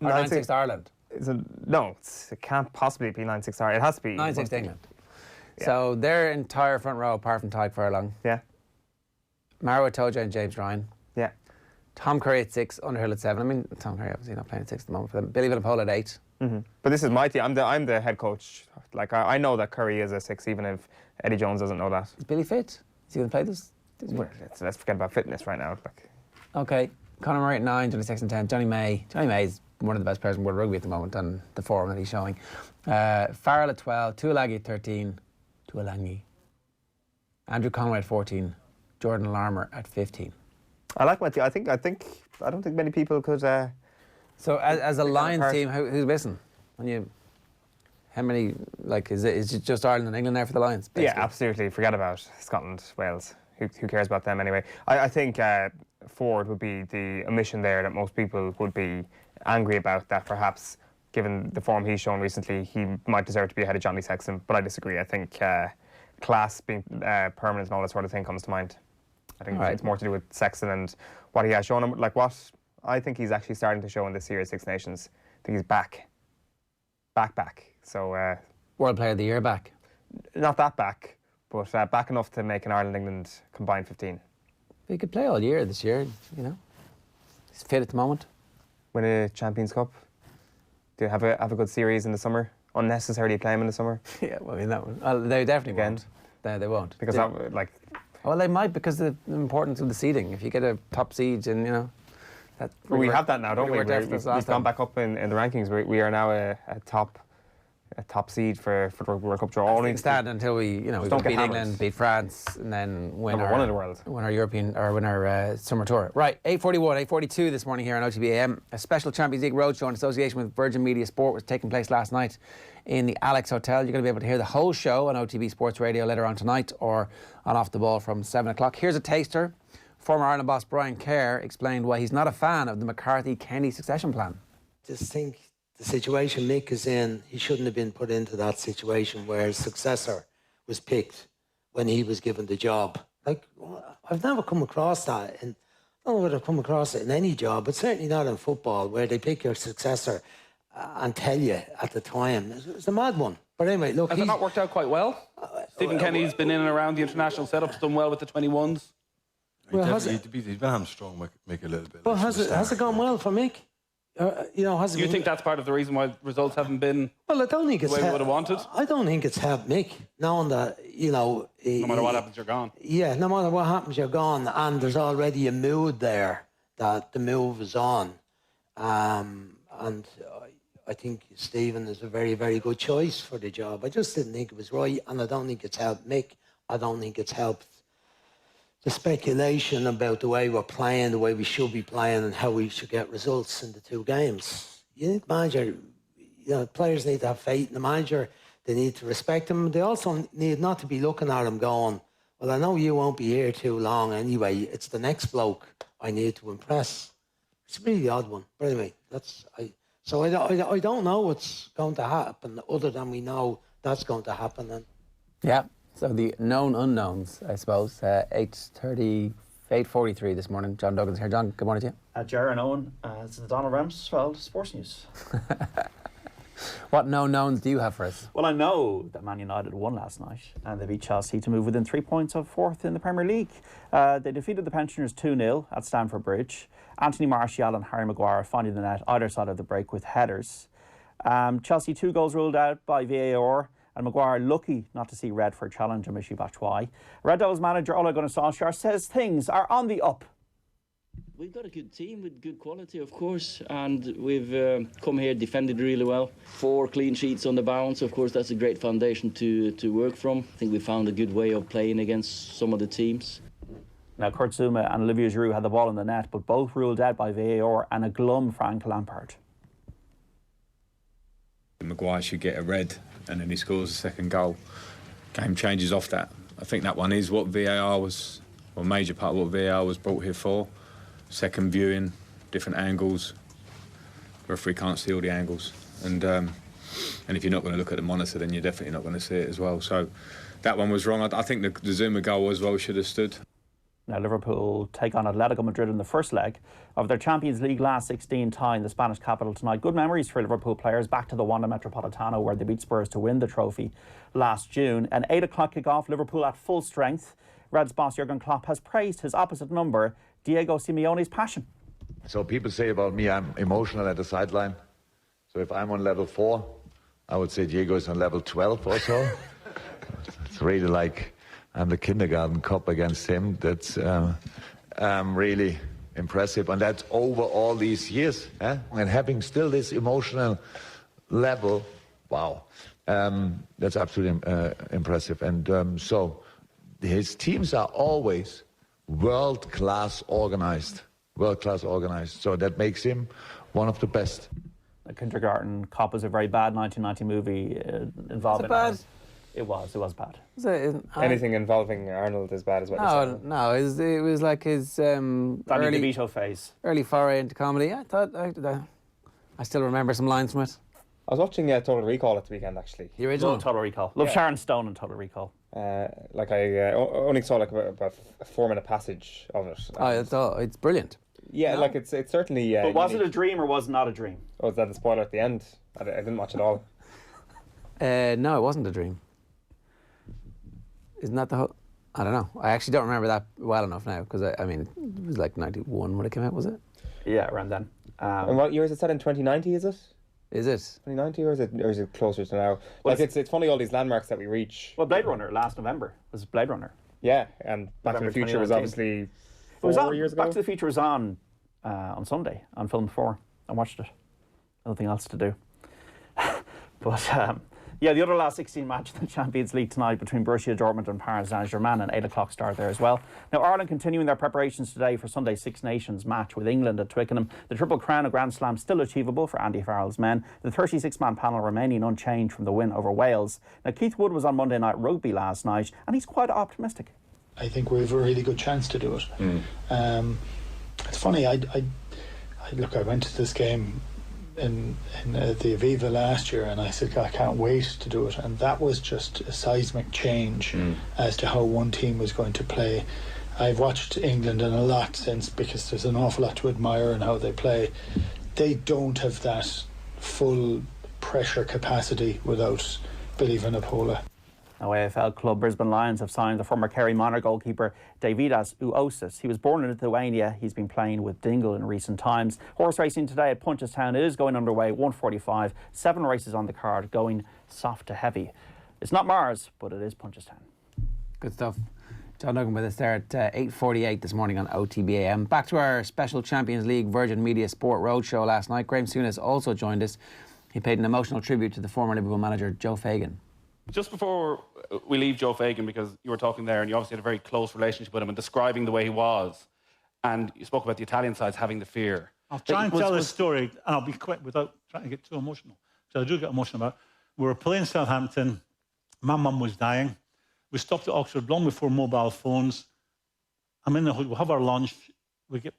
Or 9-6 to Ireland. It can't possibly be 9-6 to Ireland. It has to be 9-6 to England. Yeah. So their entire front row, apart from Tyke Furlong. Yeah. Maro Itoje and James Ryan. Yeah. Tom Curry at 6, Underhill at 7. I mean, Tom Curry obviously not playing at 6 at the moment for them. Billy Vunipola at 8. Mm-hmm. But this is my team. I'm the head coach. Like I know that Curry is a 6, even if Eddie Jones doesn't know that. Is Billy fit? Is he going to play this well, let's forget about fitness right now. Okay. Conor Murray at 9, Johnny Sexton 10. Johnny May is one of the best players in world rugby at the moment, and the form that he's showing. Farrell at 12, Tuilagi at 13. Tuilagi. Andrew Conway at 14. Jordan Larmour at 15. I like my team. I think I don't think many people could. So as a Lions team, who's missing? How many? Like, is it just Ireland and England there for the Lions? Basically? Yeah, absolutely. Forget about Scotland, Wales. Who cares about them anyway? I think Ford would be the omission there that most people would be angry about. That perhaps, given the form he's shown recently, he might deserve to be ahead of Johnny Sexton. But I disagree. I think class, being permanent and all that sort of thing comes to mind. I think it's more to do with Sexton and what he has shown him. Like what I think he's actually starting to show in this year's Six Nations. I think he's back. So World Player of the Year back. Not that back, but back enough to make an Ireland-England combined 15. He could play all year this year, you know. He's fit at the moment. Win a Champions Cup. Do have a good series in the summer. Unnecessarily play him in the summer. Yeah, well, I mean, that one. They definitely won't. They won't. Because well, they might because of the importance of the seeding. If you get a top seed, and you know, we have that now, don't we? We've gone back up in the rankings. We are now a top seed for the World Cup draw. Only stand until we beat England, beat France, and then win one in the world. Win our European or win our summer tour. Right, 8:41, 8:42 this morning here on OTBAM. A special Champions League roadshow in association with Virgin Media Sport was taking place last night in the Alex Hotel. You're going to be able to hear the whole show on OTB Sports Radio later on tonight or on Off the Ball from 7 o'clock. Here's a taster. Former Ireland boss Brian Kerr explained why he's not a fan of the McCarthy-Kenny succession plan. Just think the situation Mick is in, he shouldn't have been put into that situation where his successor was picked when he was given the job. Like, I've never come across that. And I don't know whether I've come across it in any job, but certainly not in football, where they pick your successor and tell you at the time. It's a mad one. But anyway, look... Has it not worked out quite well? Stephen Kenny's been in and around the international setups, done well with the 21s. Well, he's been hamstrung, make a little bit. But has it gone well for Mick? You think that's part of the reason why results haven't been I don't think the way we would have wanted? I don't think it's helped Mick, knowing that, no matter what happens, you're gone. Yeah, no matter what happens, you're gone. And there's already a mood there that the move is on. And I think Stephen is a very, very good choice for the job. I just didn't think it was right, and I don't think it's helped Mick. I don't think it's helped the speculation about the way we're playing, the way we should be playing, and how we should get results in the two games. You need manager, players need to have faith in the manager. They need to respect him. They also need not to be looking at him going, well, I know you won't be here too long anyway. It's the next bloke I need to impress. It's a really odd one. But anyway, So I don't know what's going to happen other than we know that's going to happen. And yeah. So the known unknowns, I suppose. 8:43 this morning. John Duggan's here. John, good morning to you. Jar and Eoin, it's the Donald Ramsfeld Sports News. What known knowns do you have for us? Well, I know that Man United won last night and they beat Chelsea to move within 3 points of fourth in the Premier League. They defeated the Pensioners 2-0 at Stamford Bridge. Anthony Martial and Harry Maguire finding the net either side of the break with headers. Chelsea 2 goals ruled out by VAR. And Maguire lucky not to see red for a challenge on Michy Batshuayi. Red Devils manager Ole Gunnar Solskjaer says things are on the up. We've got a good team with good quality, of course, and we've come here, defended really well. 4 clean sheets on the bounce, of course, that's a great foundation to work from. I think we found a good way of playing against some of the teams. Now, Kurt Zouma and Olivier Giroud had the ball in the net, but both ruled out by VAR and a glum Frank Lampard. Maguire should get a red and then he scores a second goal. Game changes off that. I think that one is what VAR was, or a major part of what VAR was brought here for. Second viewing, different angles. Referee can't see all the angles. And if you're not going to look at the monitor, then you're definitely not going to see it as well. So that one was wrong. I think the Zouma goal as well should have stood. Now, Liverpool take on Atletico Madrid in the first leg of their Champions League last 16 tie in the Spanish capital tonight. Good memories for Liverpool players back to the Wanda Metropolitano where they beat Spurs to win the trophy last June. An 8 o'clock kick-off, Liverpool at full strength. Reds boss Jurgen Klopp has praised his opposite number, Diego Simeone's passion. So people say about me I'm emotional at the sideline. So if I'm on level 4, I would say Diego is on level 12 or so. It's really like I'm the kindergarten cop against him. That's really impressive. And that's over all these years. And having still this emotional level, wow, that's absolutely impressive. And so his teams are always world-class organized. world-class organized. So that makes him one of the best. The Kindergarten Cop was a very bad 1990 movie involving... Was it bad? It was bad. Anything involving Arnold is bad as well. No, it was like his Danny DeVito phase. Early foray into comedy. I thought I still remember some lines from it. I was watching Total Recall at the weekend, actually. The original? Love Total Recall. Love Sharon Stone and Total Recall. I only saw like about a 4-minute passage of it. It's brilliant. Yeah, like it's certainly... but was it a dream or was it not a dream? Oh, is that the spoiler at the end? I didn't watch it all. No, it wasn't a dream. Isn't that the whole... I don't know. I actually don't remember that well enough now, because, it was like 91 when it came out, was it? Yeah, around then. And what year is it set in? 2090, is it? Is it? 2090, or is it closer to now? Like, it's funny, all these landmarks that we reach. Well, Blade Runner, last November, was Blade Runner. Yeah, and Back to the Future was obviously 4 years ago. Back to the Future was on Sunday, on Film 4. I watched it. Nothing else to do. But... yeah, the other last 16 match in the Champions League tonight between Borussia Dortmund and Paris Saint-Germain, an 8 o'clock start there as well. Now, Ireland continuing their preparations today for Sunday's Six Nations match with England at Twickenham. The Triple Crown of Grand Slam still achievable for Andy Farrell's men. The 36-man panel remaining unchanged from the win over Wales. Now, Keith Wood was on Monday Night Rugby last night, and he's quite optimistic. I think we have a really good chance to do it. It's funny, I went to this game in the Aviva last year, and I said I can't wait to do it, and that was just a seismic change as to how one team was going to play. I've watched England and a lot since, because there's an awful lot to admire in how they play. They don't have that full pressure capacity without Billy Vanapola. Now, AFL club Brisbane Lions have signed the former Kerry Manor goalkeeper Davies Uosis. He was born in Lithuania. He's been playing with Dingle in recent times. Horse racing today at Punchestown is going underway, 1:45. 7 races on the card, going soft to heavy. It's not Mars, but it is Punchestown. Good stuff. John Duggan with us there at 8:48 this morning on OTBAM. Back to our special Champions League Virgin Media Sport Roadshow last night. Graeme Souness also joined us. He paid an emotional tribute to the former Liverpool manager Joe Fagan. Just before we leave Joe Fagan, because you were talking there and you obviously had a very close relationship with him and describing the way he was, and you spoke about the Italian sides having the fear. I'll try and tell this story, and I'll be quick without trying to get too emotional. So I do get emotional about it. We were playing Southampton. My mum was dying. We stopped at Oxford long before mobile phones. I'm in the hood. We'll have our lunch. The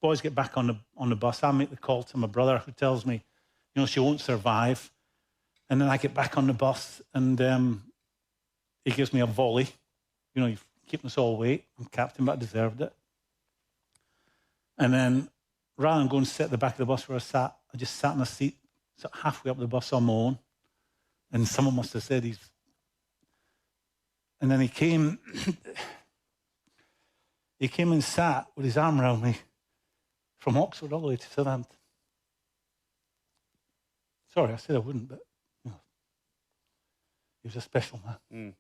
boys get back on the bus. I make the call to my brother, who tells me, she won't survive. And then I get back on the bus, and he gives me a volley. You've keeping us all awake. I'm captain, but I deserved it. And then, rather than go and sit at the back of the bus where I sat, I just sat in a seat, sat halfway up the bus on my own. And someone must have said And then he came and sat with his arm around me from Oxford all the way to Southampton. Sorry, I said I wouldn't, but he was a special man.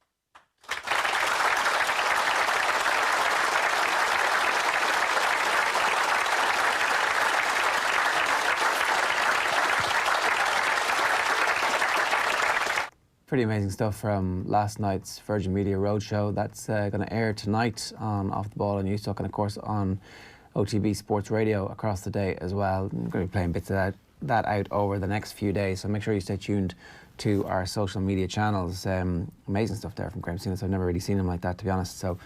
Pretty amazing stuff from last night's Virgin Media Roadshow. That's going to air tonight on Off the Ball and Newstalk, and of course on OTB Sports Radio across the day as well. I'm going to be playing bits of that out over the next few days, so make sure you stay tuned to our social media channels. Amazing stuff there from Graeme Souness. I've never really seen him like that, to be honest. So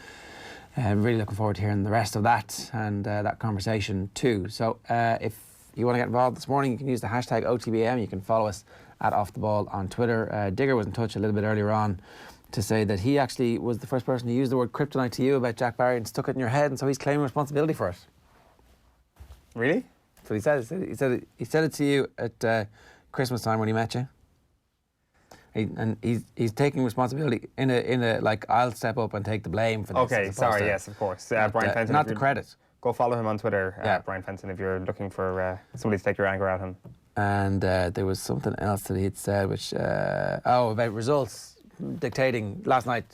really looking forward to hearing the rest of that and that conversation too. So if you want to get involved this morning, you can use the hashtag OTBAM. You can follow us at Off the Ball on Twitter. Digger was in touch a little bit earlier on to say that he actually was the first person to use the word kryptonite to you about Jack Barry and stuck it in your head, and so he's claiming responsibility for it. Really? That's what he said. He said it to you at Christmas time when he met you. He's taking responsibility in a like, I'll step up and take the blame for this. Okay, sorry, yes, of course. Brian Fenton. Not the credit. Go follow him on Twitter, Brian Fenton, if you're looking for somebody to take your anger at him. And there was something else that he'd said, which about results dictating last night,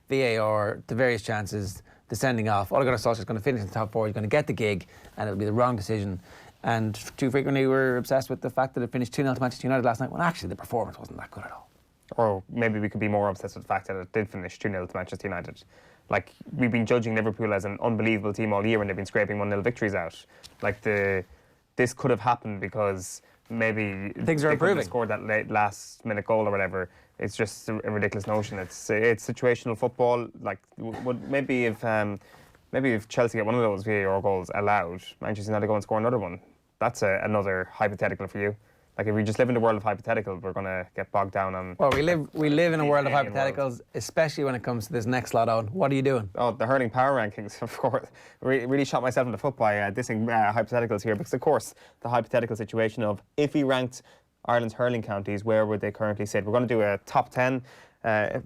VAR, the various chances, the sending off. Ole Gunnar Solskjaer's going to finish in the top 4. He's going to get the gig, and it'll be the wrong decision. And too frequently we're obsessed with the fact that it finished 2-0 to Manchester United last night, when actually the performance wasn't that good at all. Or maybe we could be more obsessed with the fact that it did finish 2-0 to Manchester United. Like, we've been judging Liverpool as an unbelievable team all year and they've been scraping 1-0 victories out. Like, this could have happened because maybe things are improving. They scored that last minute goal or whatever. It's just a ridiculous notion. It's situational football. Like, maybe if Chelsea get one of those VAR goals allowed, Manchester United go and score another one. That's another hypothetical for you. Like, if we just live in the world of hypothetical, we're going to get bogged down on... Well, we live in a world of hypotheticals, especially when it comes to this next lot on. What are you doing? Oh, the hurling power rankings, of course. Really shot myself in the foot by dissing hypotheticals here, because, of course, the hypothetical situation of if we ranked Ireland's hurling counties, where would they currently sit? We're going to do a top 10 at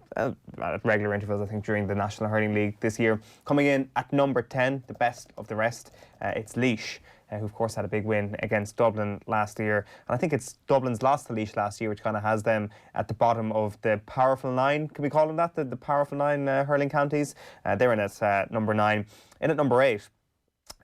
regular intervals, I think, during the National Hurling League this year. Coming in at number 10, the best of the rest, it's Laois, who of course had a big win against Dublin last year. And I think it's Dublin's loss to Laois last year, which kind of has them at the bottom of the powerful nine. Can we call them that? The powerful nine hurling counties? They're in at number 9. In at number 8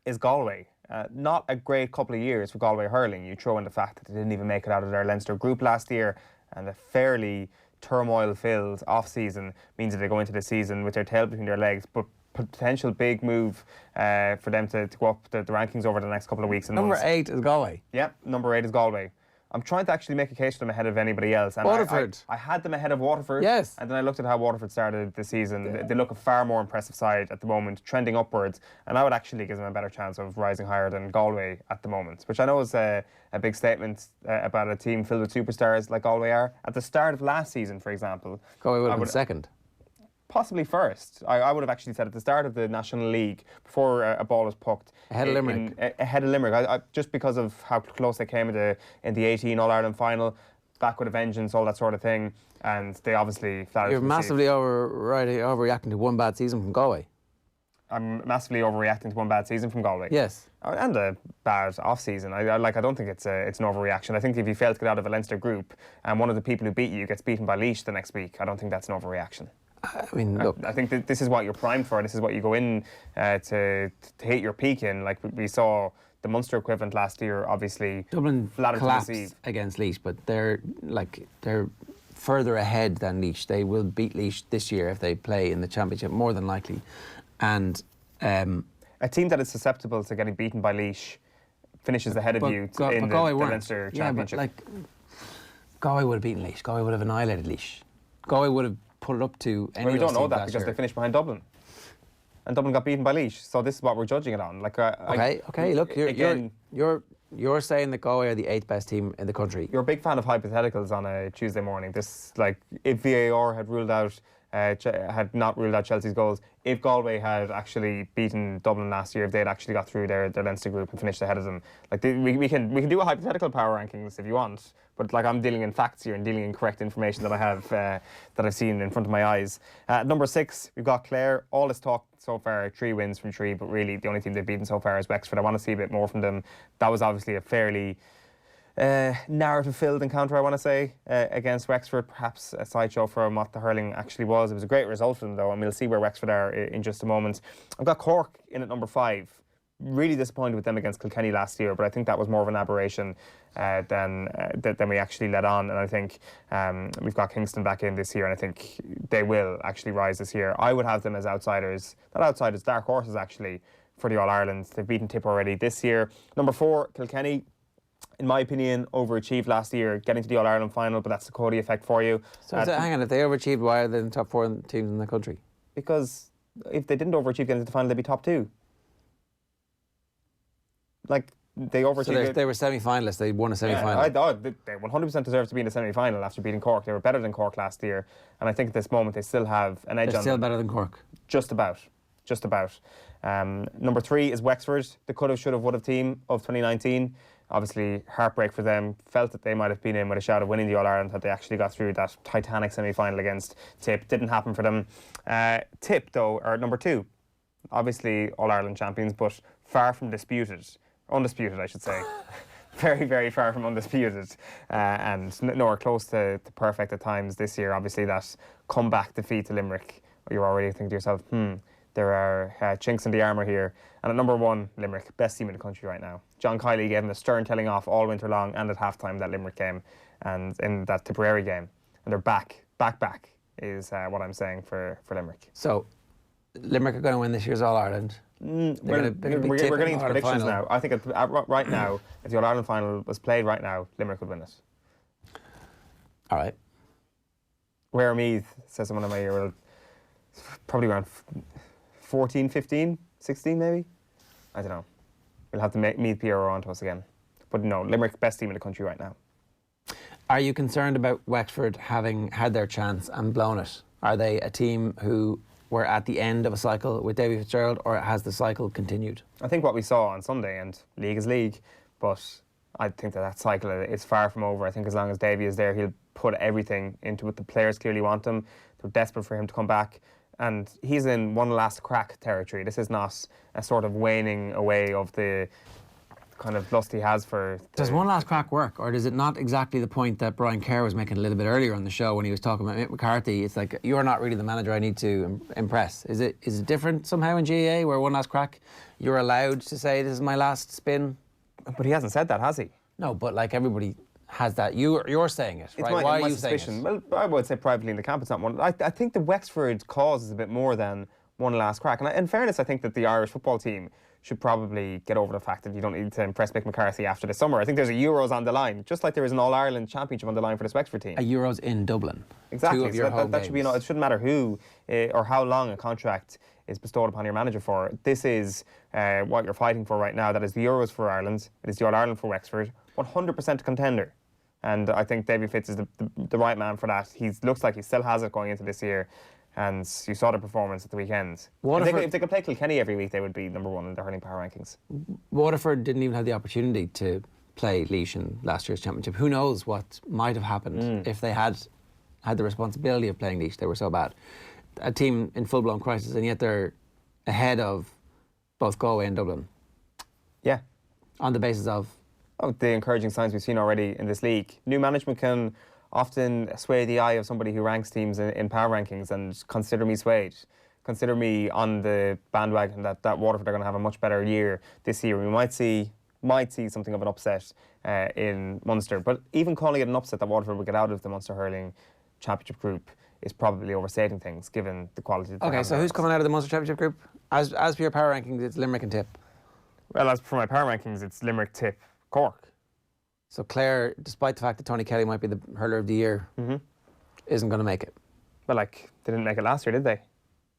is Galway. Not a great couple of years for Galway hurling. You throw in the fact that they didn't even make it out of their Leinster group last year, and a fairly turmoil-filled off-season means that they go into the season with their tail between their legs. But potential big move for them to go up the rankings over the next couple of weeks and Number months. 8 is Galway. Yep, number 8 is Galway. I'm trying to actually make a case for them ahead of anybody else. And Waterford. I had them ahead of Waterford. Yes. And then I looked at how Waterford started the season. Yeah. They look a far more impressive side at the moment, trending upwards. And I would actually give them a better chance of rising higher than Galway at the moment, which I know is a big statement about a team filled with superstars like Galway are. At the start of last season, for example, Galway would have been second. Possibly first. I would have actually said at the start of the National League, before a ball was pucked. Ahead of Limerick. Ahead of Limerick. Just because of how close they came in the 18 All-Ireland final, back with a vengeance, all that sort of thing. And they obviously flattered. You're massively overreacting to one bad season from Galway. I'm massively overreacting to one bad season from Galway. Yes. And a bad off-season. I don't think it's an overreaction. I think if you fail to get out of a Leinster group and one of the people who beat you gets beaten by Laois the next week, I don't think that's an overreaction. I mean, look. I think that this is what you're primed for. This is what you go in to hit your peak in. Like we saw the Munster equivalent last year, obviously. Dublin collapsed against Laois, but they're further ahead than Laois. They will beat Laois this year if they play in the championship, more than likely. And a team that is susceptible to getting beaten by Laois finishes ahead of you in the Leinster championship. Yeah, but Galway would have beaten Laois. Galway would have annihilated Laois. Galway would have put it up to any. Well, we don't know that because they finished behind Dublin, and Dublin got beaten by Laois. So this is what we're judging it on. Like, okay. Look, you're saying that Galway are the 8th best team in the country. You're a big fan of hypotheticals on a Tuesday morning. This, like, if VAR had ruled out. Had not ruled out Chelsea's goals. If Galway had actually beaten Dublin last year, if they had actually got through their Leinster group and finished ahead of them, like we can do a hypothetical power rankings if you want. But like I'm dealing in facts here and dealing in correct information that I have that I've seen in front of my eyes. Number 6, we've got Clare. All this talk so far, 3 wins from 3, but really the only team they've beaten so far is Wexford. I want to see a bit more from them. That was obviously a fairly narrative-filled encounter, I want to say, against Wexford. Perhaps a sideshow from what the hurling actually was. It was a great result for them, though, and we'll see where Wexford are in just a moment. I've got Cork in at number 5. Really disappointed with them against Kilkenny last year, but I think that was more of an aberration than we actually let on. And I think we've got Kingston back in this year, and I think they will actually rise this year. I would have them as outsiders. Not outsiders, dark horses, actually, for the All-Ireland. They've beaten Tip already this year. Number 4, Kilkenny. In my opinion, overachieved last year, getting to the All-Ireland final, but that's the Cody effect for you. So hang on, if they overachieved, why are they in the top 4 teams in the country? Because if they didn't overachieve getting to the final, they'd be top 2. Like, they overachieved. So they were semi-finalists, they won a semi-final. Yeah, they 100% deserve to be in the semi-final after beating Cork. They were better than Cork last year, and I think at this moment they still have an edge on them. They're still better than Cork? Just about. Number 3 is Wexford, the could have, should have, would have team of 2019. Obviously, heartbreak for them. Felt that they might have been in with a shout of winning the All-Ireland had they actually got through that titanic semi-final against Tip. Didn't happen for them. Tip, though, are number 2. Obviously, All-Ireland champions, but far from disputed. Undisputed, I should say. Very, very far from undisputed. And nowhere close to perfect at times this year. Obviously, that comeback defeat to Limerick. You're already thinking to yourself, there are chinks in the armour here. And at number 1, Limerick, best team in the country right now. John Kiley gave them a stern telling off all winter long and at halftime that Limerick game and in that Tipperary game. And they're back back is what I'm saying for Limerick. So, Limerick are going to win this year's All-Ireland. We're getting into predictions now. I think right now, if the All-Ireland final was played right now, Limerick would win it. All right. Where Meath, says someone in my ear, probably around 14, 15, 16 maybe? I don't know. We'll have to make Meath PR on to us again. But no, Limerick, best team in the country right now. Are you concerned about Wexford having had their chance and blown it? Are they a team who were at the end of a cycle with Davy Fitzgerald, or has the cycle continued? I think what we saw on Sunday, and league is league, but I think that cycle is far from over. I think as long as Davy is there, he'll put everything into it. The players clearly want him. They're desperate for him to come back. And he's in one last crack territory. This is not a sort of waning away of the kind of lust he has for... Does one last crack work, or is it not exactly the point that Brian Kerr was making a little bit earlier on the show when he was talking about Mick McCarthy? It's like, you're not really the manager I need to impress. Is it different somehow in GAA, where one last crack, you're allowed to say, this is my last spin? But he hasn't said that, has he? No, but like everybody has that. You're saying it, right? Why are you saying it? Well, I would say privately in the camp it's not one. I think the Wexford cause is a bit more than one last crack. And in fairness, I think that the Irish football team should probably get over the fact that you don't need to impress Mick McCarthy after the summer. I think there's a Euros on the line, just like there is an All-Ireland Championship on the line for this Wexford team. A Euros in Dublin. Exactly. Two of your home that should be. It shouldn't matter who or how long a contract is bestowed upon your manager for. This is what you're fighting for right now. That is the Euros for Ireland. It is the All-Ireland for Wexford. 100% contender. And I think Davy Fitz is the right man for that. He looks like he still has it going into this year. And you saw the performance at the weekend. If they could play Kilkenny every week, they would be number one in the hurling power rankings. Waterford didn't even have the opportunity to play Laois in last year's championship. Who knows what might have happened if they had the responsibility of playing Laois. They were so bad. A team in full-blown crisis, and yet they're ahead of both Galway and Dublin. Yeah. On the basis of? The encouraging signs we've seen already in this league. New management can often sway the eye of somebody who ranks teams in power rankings, and consider me swayed. Consider me on the bandwagon that Waterford are going to have a much better year this year. We might see something of an upset in Munster, but even calling it an upset that Waterford would get out of the Munster Hurling Championship group is probably overstating things, given the quality. Okay, so who's coming out of the Munster Championship group? As for your power rankings, it's Limerick and Tip. Well, as for my power rankings, it's Limerick, Tip, Cork. So Clare, despite the fact that Tony Kelly might be the hurler of the year, isn't going to make it. Well, they didn't make it last year, did they?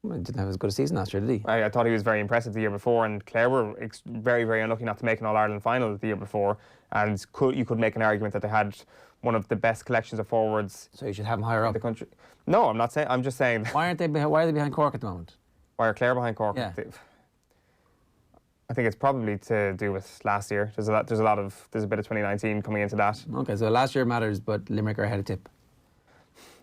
Well, he didn't have as good a season last year, did he? I thought he was very impressive the year before, and Clare were very, very unlucky not to make an All-Ireland final the year before, and you could make an argument that they had one of the best collections of forwards. So you should have them higher up the country. No, I'm not saying. I'm just saying. Why are they behind Cork at the moment? Why are Clare behind Cork? Yeah. I think it's probably to do with last year. There's a bit of 2019 coming into that. Okay, so last year matters, but Limerick are ahead of Tip.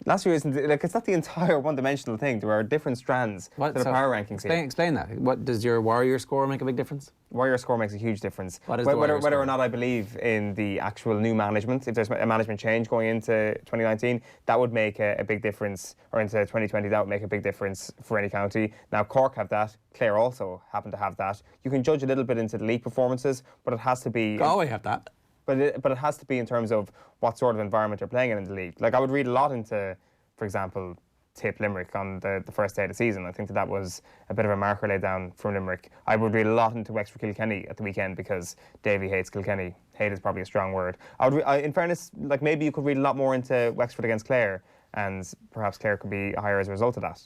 Last year isn't it's not the entire one-dimensional thing. There are different strands to the power rankings here. Explain that. What does your Warrior score make a big difference? Warrior score makes a huge difference. What is whether or not I believe in the actual new management, if there's a management change going into 2019, that would make a big difference, or into 2020, that would make a big difference for any county. Now Cork have that. Clare also happen to have that. You can judge a little bit into the league performances, but it has to be. Galway have that. But it has to be in terms of what sort of environment they're playing in the league. Like, I would read a lot into, for example, Tip Limerick on the first day of the season. I think that was a bit of a marker laid down from Limerick. I would read a lot into Wexford Kilkenny at the weekend, because Davy hates Kilkenny. Hate is probably a strong word. In fairness, like, maybe you could read a lot more into Wexford against Clare, and perhaps Clare could be higher as a result of that.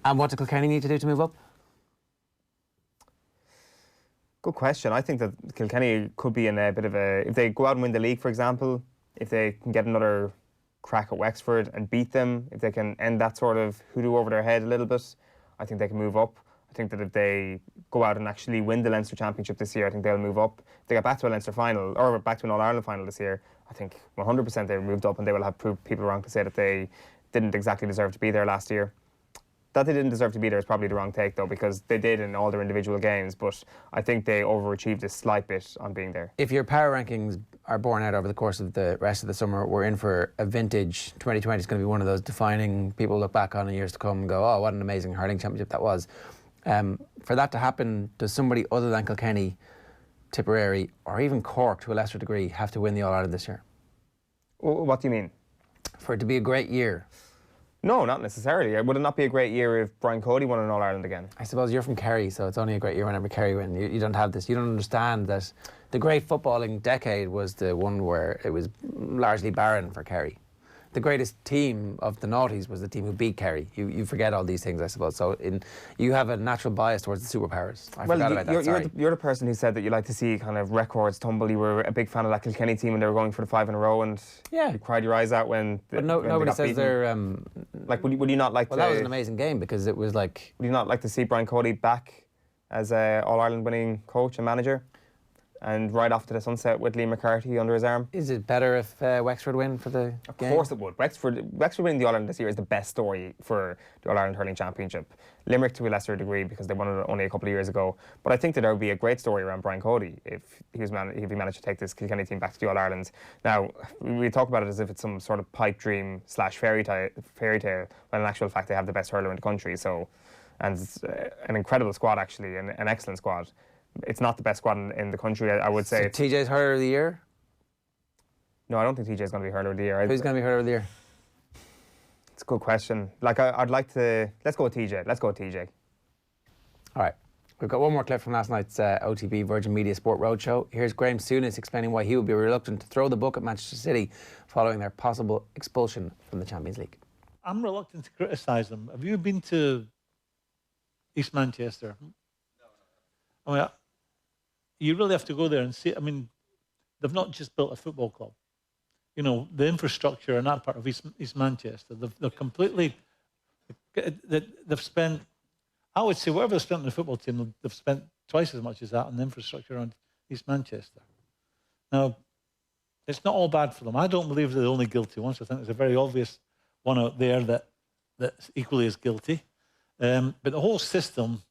And what do Kilkenny need to do to move up? Good question. I think that Kilkenny could be in a bit of a... If they go out and win the league, for example, if they can get another crack at Wexford and beat them, if they can end that sort of hoodoo over their head a little bit, I think they can move up. I think that if they go out and actually win the Leinster Championship this year, I think they'll move up. If they get back to a Leinster final, or back to an All-Ireland final this year, I think 100% they've moved up, and they will have proved people wrong to say that they didn't exactly deserve to be there last year. That they didn't deserve to be there is probably the wrong take, though, because they did in all their individual games, but I think they overachieved a slight bit on being there. If your power rankings are borne out over the course of the rest of the summer, we're in for a vintage. 2020 is going to be one of those defining, people look back on in years to come and go, oh, what an amazing hurling championship that was. For that to happen, does somebody other than Kilkenny, Tipperary, or even Cork to a lesser degree have to win the All-Ireland this year? What do you mean? For it to be a great year. No, not necessarily. Would it not be a great year if Brian Cody won an All-Ireland again? I suppose you're from Kerry, so it's only a great year whenever Kerry win. You don't have this. You don't understand that the great footballing decade was the one where it was largely barren for Kerry. The greatest team of the noughties was the team who beat Kerry. You forget all these things, I suppose. So you have a natural bias towards the superpowers. I forgot about that. You're the person who said that you like to see kind of records tumble. You were a big fan of that Kilkenny team when they were going for the 5 in a row, and you cried your eyes out when. Nobody says beaten. They're. Like, would you not like? Well, that was an amazing game because it was like. Would you not like to see Brian Cody back as a All-Ireland winning coach and manager? And right off to the sunset with Liam McCarthy under his arm. Is it better if Wexford win for the game? Of course it would. Wexford winning the All-Ireland this year is the best story for the All-Ireland Hurling Championship. Limerick to a lesser degree because they won it only a couple of years ago. But I think that there would be a great story around Brian Cody if he managed to take this Kilkenny team back to the All-Ireland. Now, we talk about it as if it's some sort of pipe dream / fairy tale, when in actual fact they have the best hurler in the country. So, and it's an incredible squad actually, an excellent squad. It's not the best squad in the country, I would say. So TJ's hurler of the year? No, I don't think TJ's going to be hurler of the year. Who's going to be hurler of the year? It's a good question. Like, I'd like to... Let's go with TJ. All right. We've got one more clip from last night's OTB Virgin Media Sport Roadshow. Here's Graeme Souness explaining why he would be reluctant to throw the book at Manchester City following their possible expulsion from the Champions League. I'm reluctant to criticise them. Have you been to East Manchester? No. I mean, you really have to go there and see. I mean, they've not just built a football club. You know, the infrastructure in that part of East Manchester, they're completely... They've spent... I would say whatever they've spent on the football team, they've spent twice as much as that on the infrastructure around East Manchester. Now, it's not all bad for them. I don't believe they're the only guilty ones. I think there's a very obvious one out there that's equally as guilty. But the whole system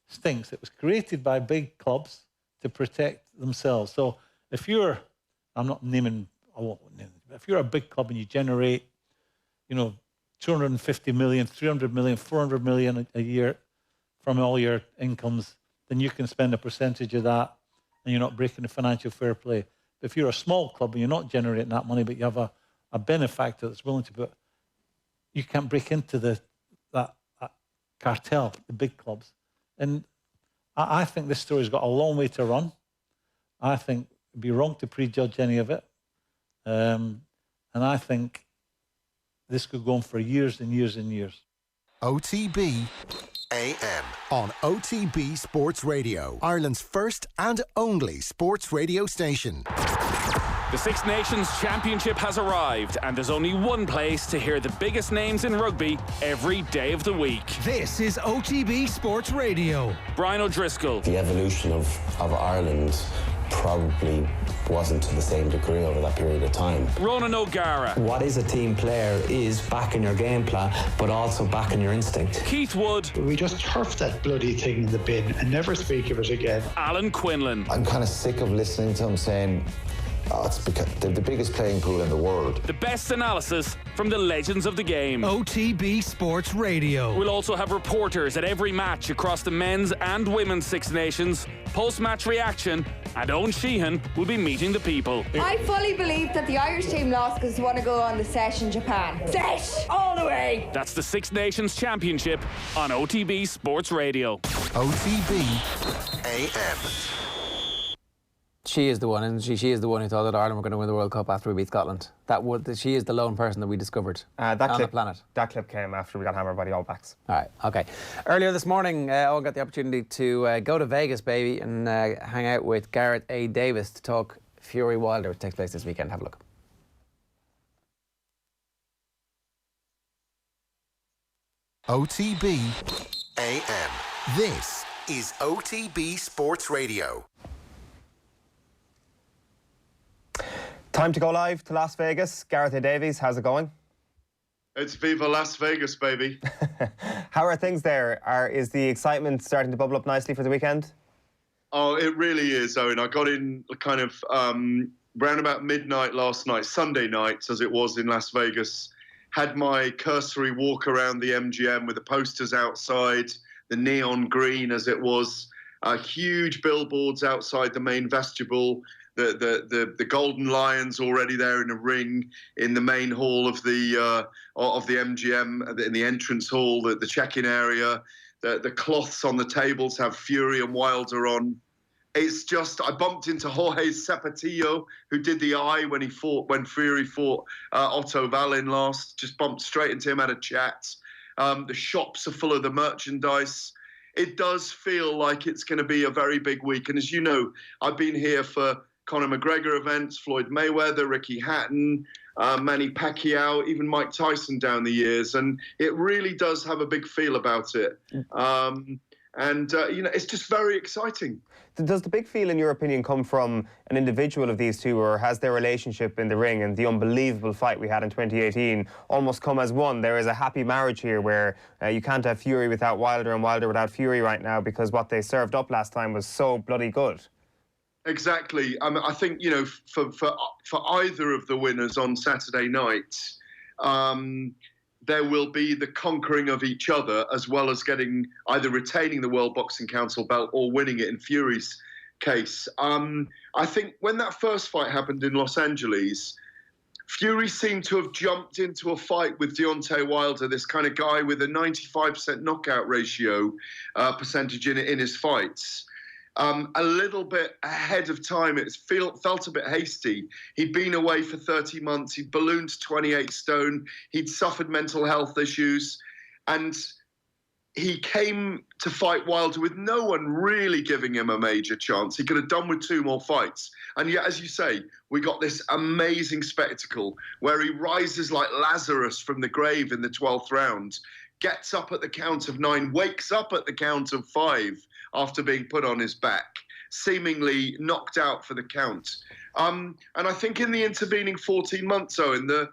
stinks. It was created by big clubs to protect themselves. So if you're, I'm not naming, I won't name it, but if you're a big club and you generate, 250 million, 300 million, 400 million a year from all your incomes, then you can spend a percentage of that and you're not breaking the financial fair play. But if you're a small club and you're not generating that money, but you have a benefactor that's willing to put, you can't break into that cartel, the big clubs. And I think this story's got a long way to run. I think it'd be wrong to prejudge any of it. And I think this could go on for years and years and years. OTB AM on OTB Sports Radio, Ireland's first and only sports radio station. The Six Nations Championship has arrived, and there's only one place to hear the biggest names in rugby every day of the week. This is OTB Sports Radio. Brian O'Driscoll. The evolution of Ireland probably wasn't to the same degree over that period of time. Ronan O'Gara. What is a team player is backing your game plan, but also backing your instinct. Keith Wood. We just turf that bloody thing in the bin and never speak of it again. Alan Quinlan. I'm kind of sick of listening to him saying, it's because they're the biggest playing pool in the world. The best analysis from the legends of the game. OTB Sports Radio. We'll also have reporters at every match across the men's and women's Six Nations, post-match reaction, and Eoin Sheahan will be meeting the people. I fully believe that the Irish team lost because they want to go on the sesh in Japan. Sesh! All the way! That's the Six Nations Championship on OTB Sports Radio. OTB AM. She is the one, isn't she? She is the one who thought that Ireland were going to win the World Cup after we beat Scotland. She is the lone person that we discovered on the planet. That clip came after we got hammered by the All Blacks. All right, okay. Earlier this morning, Owen got the opportunity to go to Vegas, baby, and hang out with Gareth A. Davies to talk Fury Wilder, which takes place this weekend. Have a look. OTB AM. This is OTB Sports Radio. Time to go live to Las Vegas. Gareth A. Davies, how's it going? It's Viva Las Vegas, baby. How are things there? Is the excitement starting to bubble up nicely for the weekend? Oh, it really is, Owen. I got in kind of round about midnight last night, Sunday night, as it was in Las Vegas. Had my cursory walk around the MGM with the posters outside, the neon green as it was, huge billboards outside the main vestibule. the Golden Lions already there in a ring in the main hall of the MGM, in the entrance hall, the check-in area. The cloths on the tables have Fury and Wilder on. It's just, I bumped into Jorge Zapatillo, who did the eye when Fury fought Otto Wallin last. Just bumped straight into him, had a chat. The shops are full of the merchandise. It does feel like it's going to be a very big week. And as you know, I've been here for Conor McGregor events, Floyd Mayweather, Ricky Hatton, Manny Pacquiao, even Mike Tyson down the years. And it really does have a big feel about it. It's just very exciting. Does the big feel, in your opinion, come from an individual of these two, or has their relationship in the ring and the unbelievable fight we had in 2018 almost come as one? There is a happy marriage here where you can't have Fury without Wilder and Wilder without Fury right now, because what they served up last time was so bloody good. Exactly. I think, for either of the winners on Saturday night, there will be the conquering of each other, as well as either retaining the World Boxing Council belt or winning it in Fury's case. I think when that first fight happened in Los Angeles, Fury seemed to have jumped into a fight with Deontay Wilder, this kind of guy with a 95% knockout ratio percentage in his fights. A little bit ahead of time. It felt a bit hasty. He'd been away for 30 months. He'd ballooned to 28 stone. He'd suffered mental health issues. And he came to fight Wilder with no one really giving him a major chance. He could have done with 2 more fights. And yet, as you say, we got this amazing spectacle where he rises like Lazarus from the grave in the 12th round, gets up at the count of 9, wakes up at the count of 5, after being put on his back, seemingly knocked out for the count. And I think in the intervening 14 months, Owen, the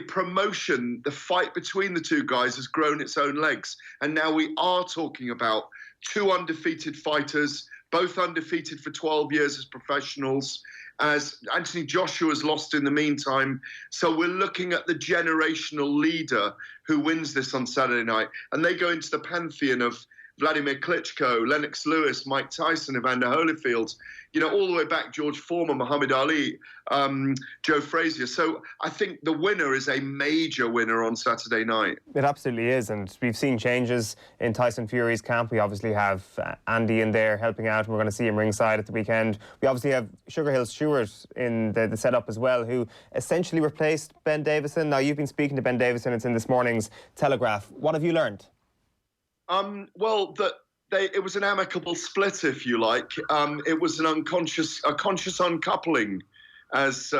promotion, the fight between the two guys has grown its own legs. And now we are talking about 2 undefeated fighters, both undefeated for 12 years as professionals, as Anthony Joshua's lost in the meantime. So we're looking at the generational leader who wins this on Saturday night. And they go into the pantheon of Vladimir Klitschko, Lennox Lewis, Mike Tyson, Evander Holyfield, all the way back, George Foreman, Muhammad Ali, Joe Frazier. So I think the winner is a major winner on Saturday night. It absolutely is, and we've seen changes in Tyson Fury's camp. We obviously have Andy in there helping out, and we're going to see him ringside at the weekend. We obviously have Sugar Hill Stewart in the setup as well, who essentially replaced Ben Davison. Now, you've been speaking to Ben Davison. It's in this morning's Telegraph. What have you learned? It was an amicable split, if you like. It was a conscious uncoupling, as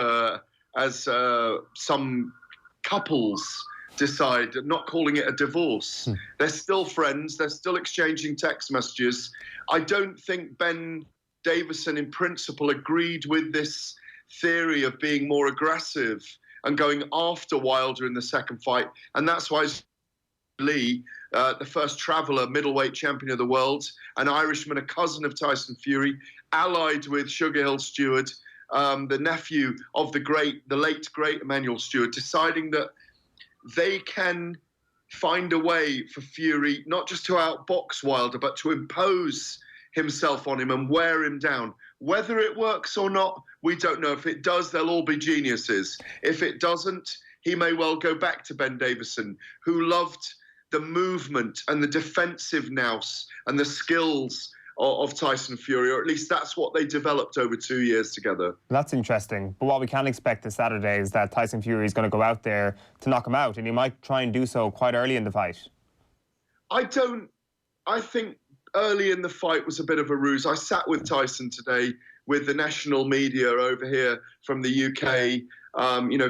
some couples decide, not calling it a divorce. They're still friends. They're still exchanging text messages. I don't think Ben Davison, in principle, agreed with this theory of being more aggressive and going after Wilder in the second fight, and that's why Lee, the first traveller middleweight champion of the world, an Irishman, a cousin of Tyson Fury, allied with Sugar Hill Stewart, the nephew of the late great Emmanuel Stewart, deciding that they can find a way for Fury not just to outbox Wilder, but to impose himself on him and wear him down. Whether it works or not, we don't know. If it does, they'll all be geniuses. If it doesn't, he may well go back to Ben Davison, who loved the movement and the defensive nous and the skills of Tyson Fury, or at least that's what they developed over 2 years together. That's interesting. But what we can expect this Saturday is that Tyson Fury is going to go out there to knock him out, and he might try and do so quite early in the fight. I think early in the fight was a bit of a ruse. I sat with Tyson today with the national media over here from the UK,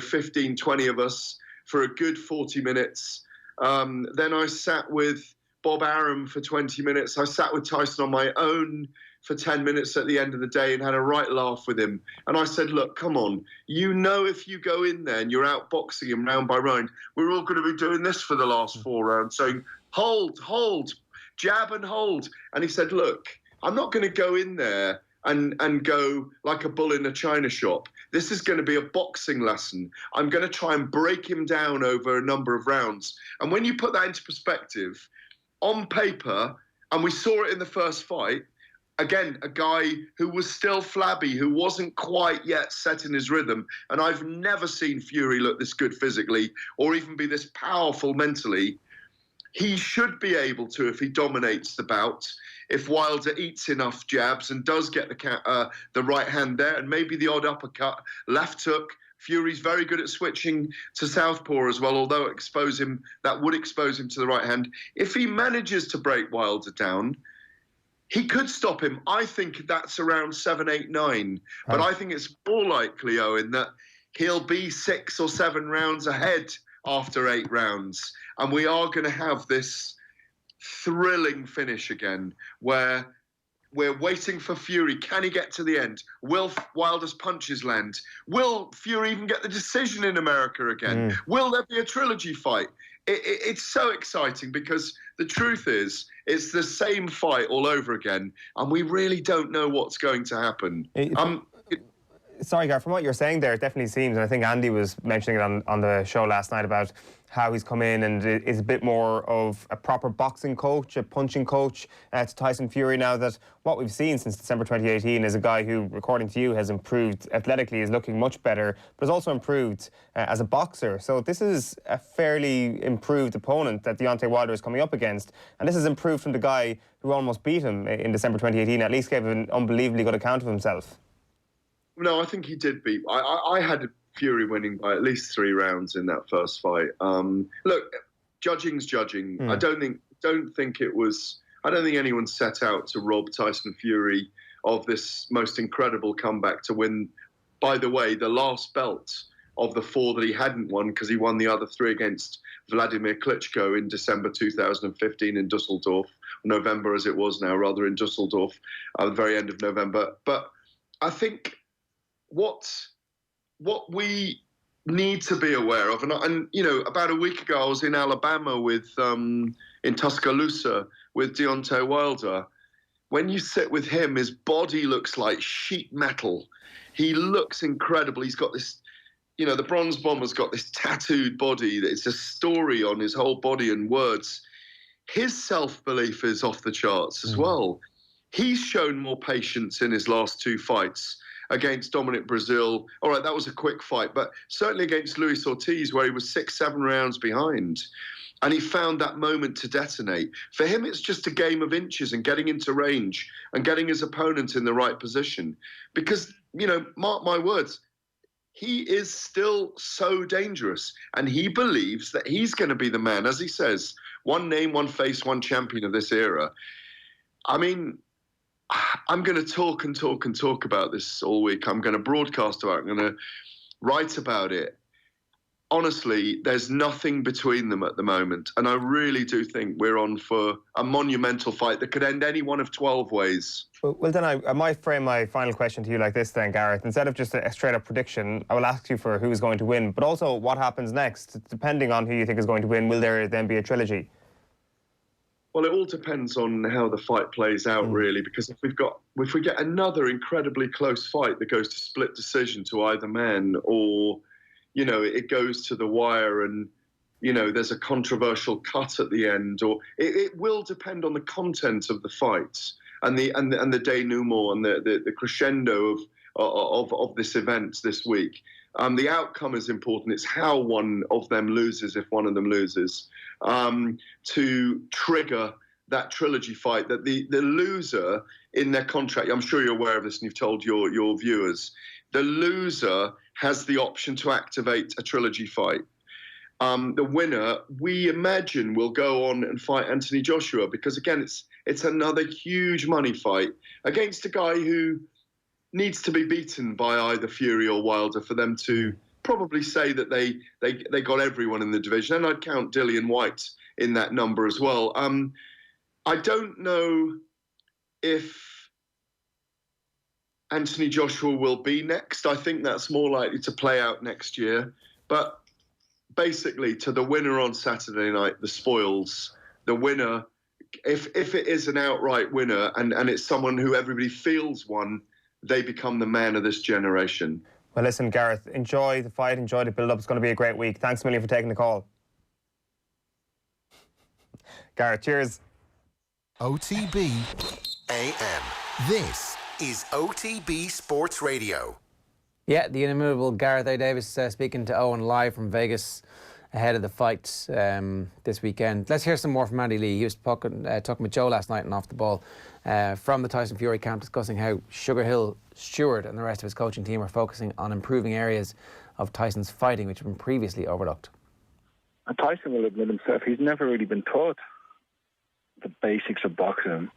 15, 20 of us for a good 40 minutes. Then I sat with Bob Arum for 20 minutes. I sat with Tyson on my own for 10 minutes at the end of the day and had a right laugh with him. And I said, look, come on. If you go in there and you're outboxing him round by round, we're all going to be doing this for the last 4 rounds, saying, hold, jab and hold. And he said, look, I'm not going to go in there and go like a bull in a china shop. This is going to be a boxing lesson. I'm going to try and break him down over a number of rounds. And when you put that into perspective, on paper, and we saw it in the first fight, again, a guy who was still flabby, who wasn't quite yet set in his rhythm. And I've never seen Fury look this good physically or even be this powerful mentally. He should be able to, if he dominates the bout, if Wilder eats enough jabs and does get the right hand there and maybe the odd uppercut, left hook. Fury's very good at switching to southpaw as well, although that would expose him to the right hand. If he manages to break Wilder down, he could stop him. I think that's around 7, 8, 9. But I think it's more likely, Eoin, that he'll be 6 or 7 rounds ahead after 8 rounds. And we are going to have this thrilling finish again where we're waiting for Fury. Can he get to the end? Will Wilder's punches land? Will Fury even get the decision in America again? Will there be a trilogy fight? It's so exciting because the truth is it's the same fight all over again and we really don't know what's going to happen. Sorry, Gareth, from what you're saying there, it definitely seems, and I think Andy was mentioning it on the show last night about how he's come in and is a bit more of a proper boxing coach, a punching coach to Tyson Fury now, that what we've seen since December 2018 is a guy who, according to you, has improved athletically, is looking much better, but has also improved as a boxer. So this is a fairly improved opponent that Deontay Wilder is coming up against, and this is improved from the guy who almost beat him in December 2018, at least gave an unbelievably good account of himself. No, I think he did beat. I had Fury winning by at least 3 rounds in that first fight. Look, judging's judging. I don't think anyone set out to rob Tyson Fury of this most incredible comeback to win, by the way, the last belt of the 4 that he hadn't won, because he won the other 3 against Vladimir Klitschko in December 2015 in Dusseldorf, November as it was now, rather, in Dusseldorf at the very end of November. But I think what we need to be aware of, and you know, about a week ago I was in Alabama in Tuscaloosa with Deontay Wilder. When you sit with him, his body looks like sheet metal. He looks incredible. He's got this, you know, the Bronze Bomber's got this tattooed body. It's a story on his whole body and words. His self-belief is off the charts as well. He's shown more patience in his last 2 fights. Against Dominic Brazil. All right, that was a quick fight, but certainly against Luis Ortiz, where he was 6, 7 rounds behind. And he found that moment to detonate. For him, it's just a game of inches and getting into range and getting his opponent in the right position. Because, you know, mark my words, he is still so dangerous. And he believes that he's going to be the man, as he says, one name, one face, one champion of this era. I mean, I'm going to talk and talk and talk about this all week. I'm going to broadcast about it. I'm going to write about it. Honestly, there's nothing between them at the moment. And I really do think we're on for a monumental fight that could end any one of 12 ways. Well, then I might frame my final question to you like this then, Gareth. Instead of just a straight-up prediction, I will ask you for who is going to win, but also what happens next. Depending on who you think is going to win, will there then be a trilogy? Well, it all depends on how the fight plays out, really, because if we get another incredibly close fight that goes to split decision to either man, or, you know, it goes to the wire and, you know, there's a controversial cut at the end, or it will depend on the content of the fight and the denouement and the crescendo of this event this week. The outcome is important. It's how one of them loses, if one of them loses, to trigger that trilogy fight that the loser in their contract, I'm sure you're aware of this and you've told your viewers, the loser has the option to activate a trilogy fight. The winner, we imagine, will go on and fight Anthony Joshua because, again, it's another huge money fight against a guy who needs to be beaten by either Fury or Wilder for them to probably say that they got everyone in the division. And I'd count Dillian Whyte in that number as well. I don't know if Anthony Joshua will be next. I think that's more likely to play out next year. But basically, to the winner on Saturday night, the spoils, the winner, if it is an outright winner and it's someone who everybody feels won, they become the man of this generation. Well, listen, Gareth, enjoy the fight, enjoy the build-up. It's going to be a great week. Thanks a million for taking the call. Gareth, cheers. OTB AM. This is OTB Sports Radio. Yeah, the inimitable Gareth A. Davies speaking to Eoin live from Vegas ahead of the fight this weekend. Let's hear some more from Andy Lee. He was talking with Joe last night and off the ball from the Tyson Fury camp, discussing how Sugar Hill, Stewart and the rest of his coaching team are focusing on improving areas of Tyson's fighting which have been previously overlooked. And Tyson will admit himself, he's never really been taught the basics of boxing.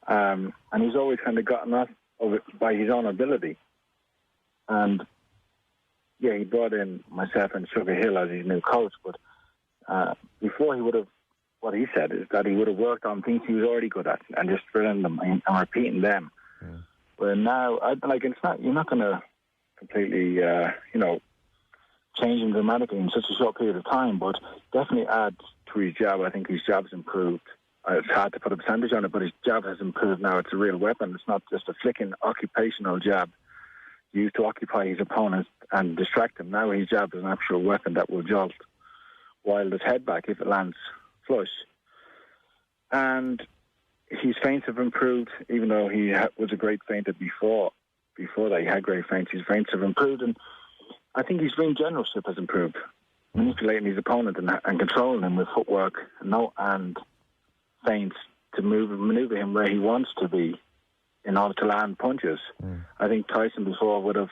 And he's always kind of gotten that of it by his own ability. And yeah, he brought in myself and Sugar Hill as his new coach, but before he would have, what he said is that he would have worked on things he was already good at and just drilling them and repeating them. Yeah. But now, it's not, you're not going to completely, change him dramatically in such a short period of time, but definitely add to his jab. I think his jab's improved. It's hard to put a percentage on it, but his jab has improved now. It's a real weapon. It's not just a flicking occupational jab used to occupy his opponent and distract him. Now his jab is an actual weapon that will jolt while his head back if it lands flush. And his feints have improved, even though he was a great feinter before that. He had great feints. His feints have improved, and I think his ring generalship has improved, manipulating his opponent and controlling him with footwork and feints to maneuver him where he wants to be in order to land punches. I think Tyson before would have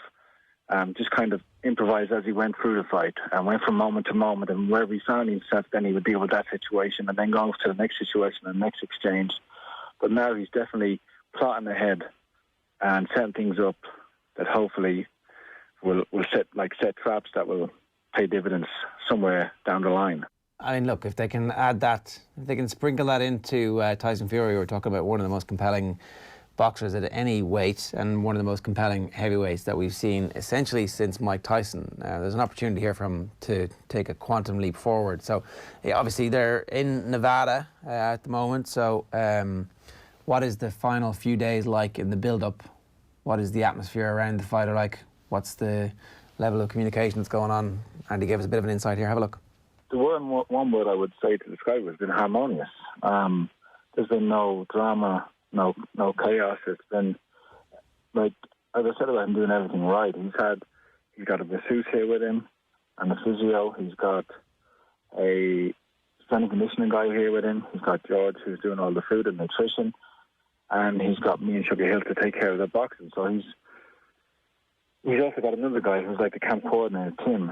just kind of improvised as he went through the fight and went from moment to moment, and wherever he found himself, then he would deal with that situation and then go to the next situation and the next exchange. But now he's definitely plotting ahead and setting things up that hopefully will set traps that will pay dividends somewhere down the line. I mean, look, if they can add that, if they can sprinkle that into Tyson Fury, we're talking about one of the most compelling boxers at any weight and one of the most compelling heavyweights that we've seen essentially since Mike Tyson. There's an opportunity here for him to take a quantum leap forward. So, yeah, obviously, they're in Nevada at the moment. So, what is the final few days like in the build-up? What is the atmosphere around the fighter like? What's the level of communication that's going on? Andy gave us a bit of an insight here. Have a look. The one word I would say to describe it has been harmonious. There's been no drama, no chaos. It's been, like, as I said about him doing everything right. He's got a masseuse here with him and a physio. He's got a strength and conditioning guy here with him. He's got George, who's doing all the food and nutrition. And he's got me and Sugar Hill to take care of the boxing. So he's also got another guy who's like the camp coordinator, Tim.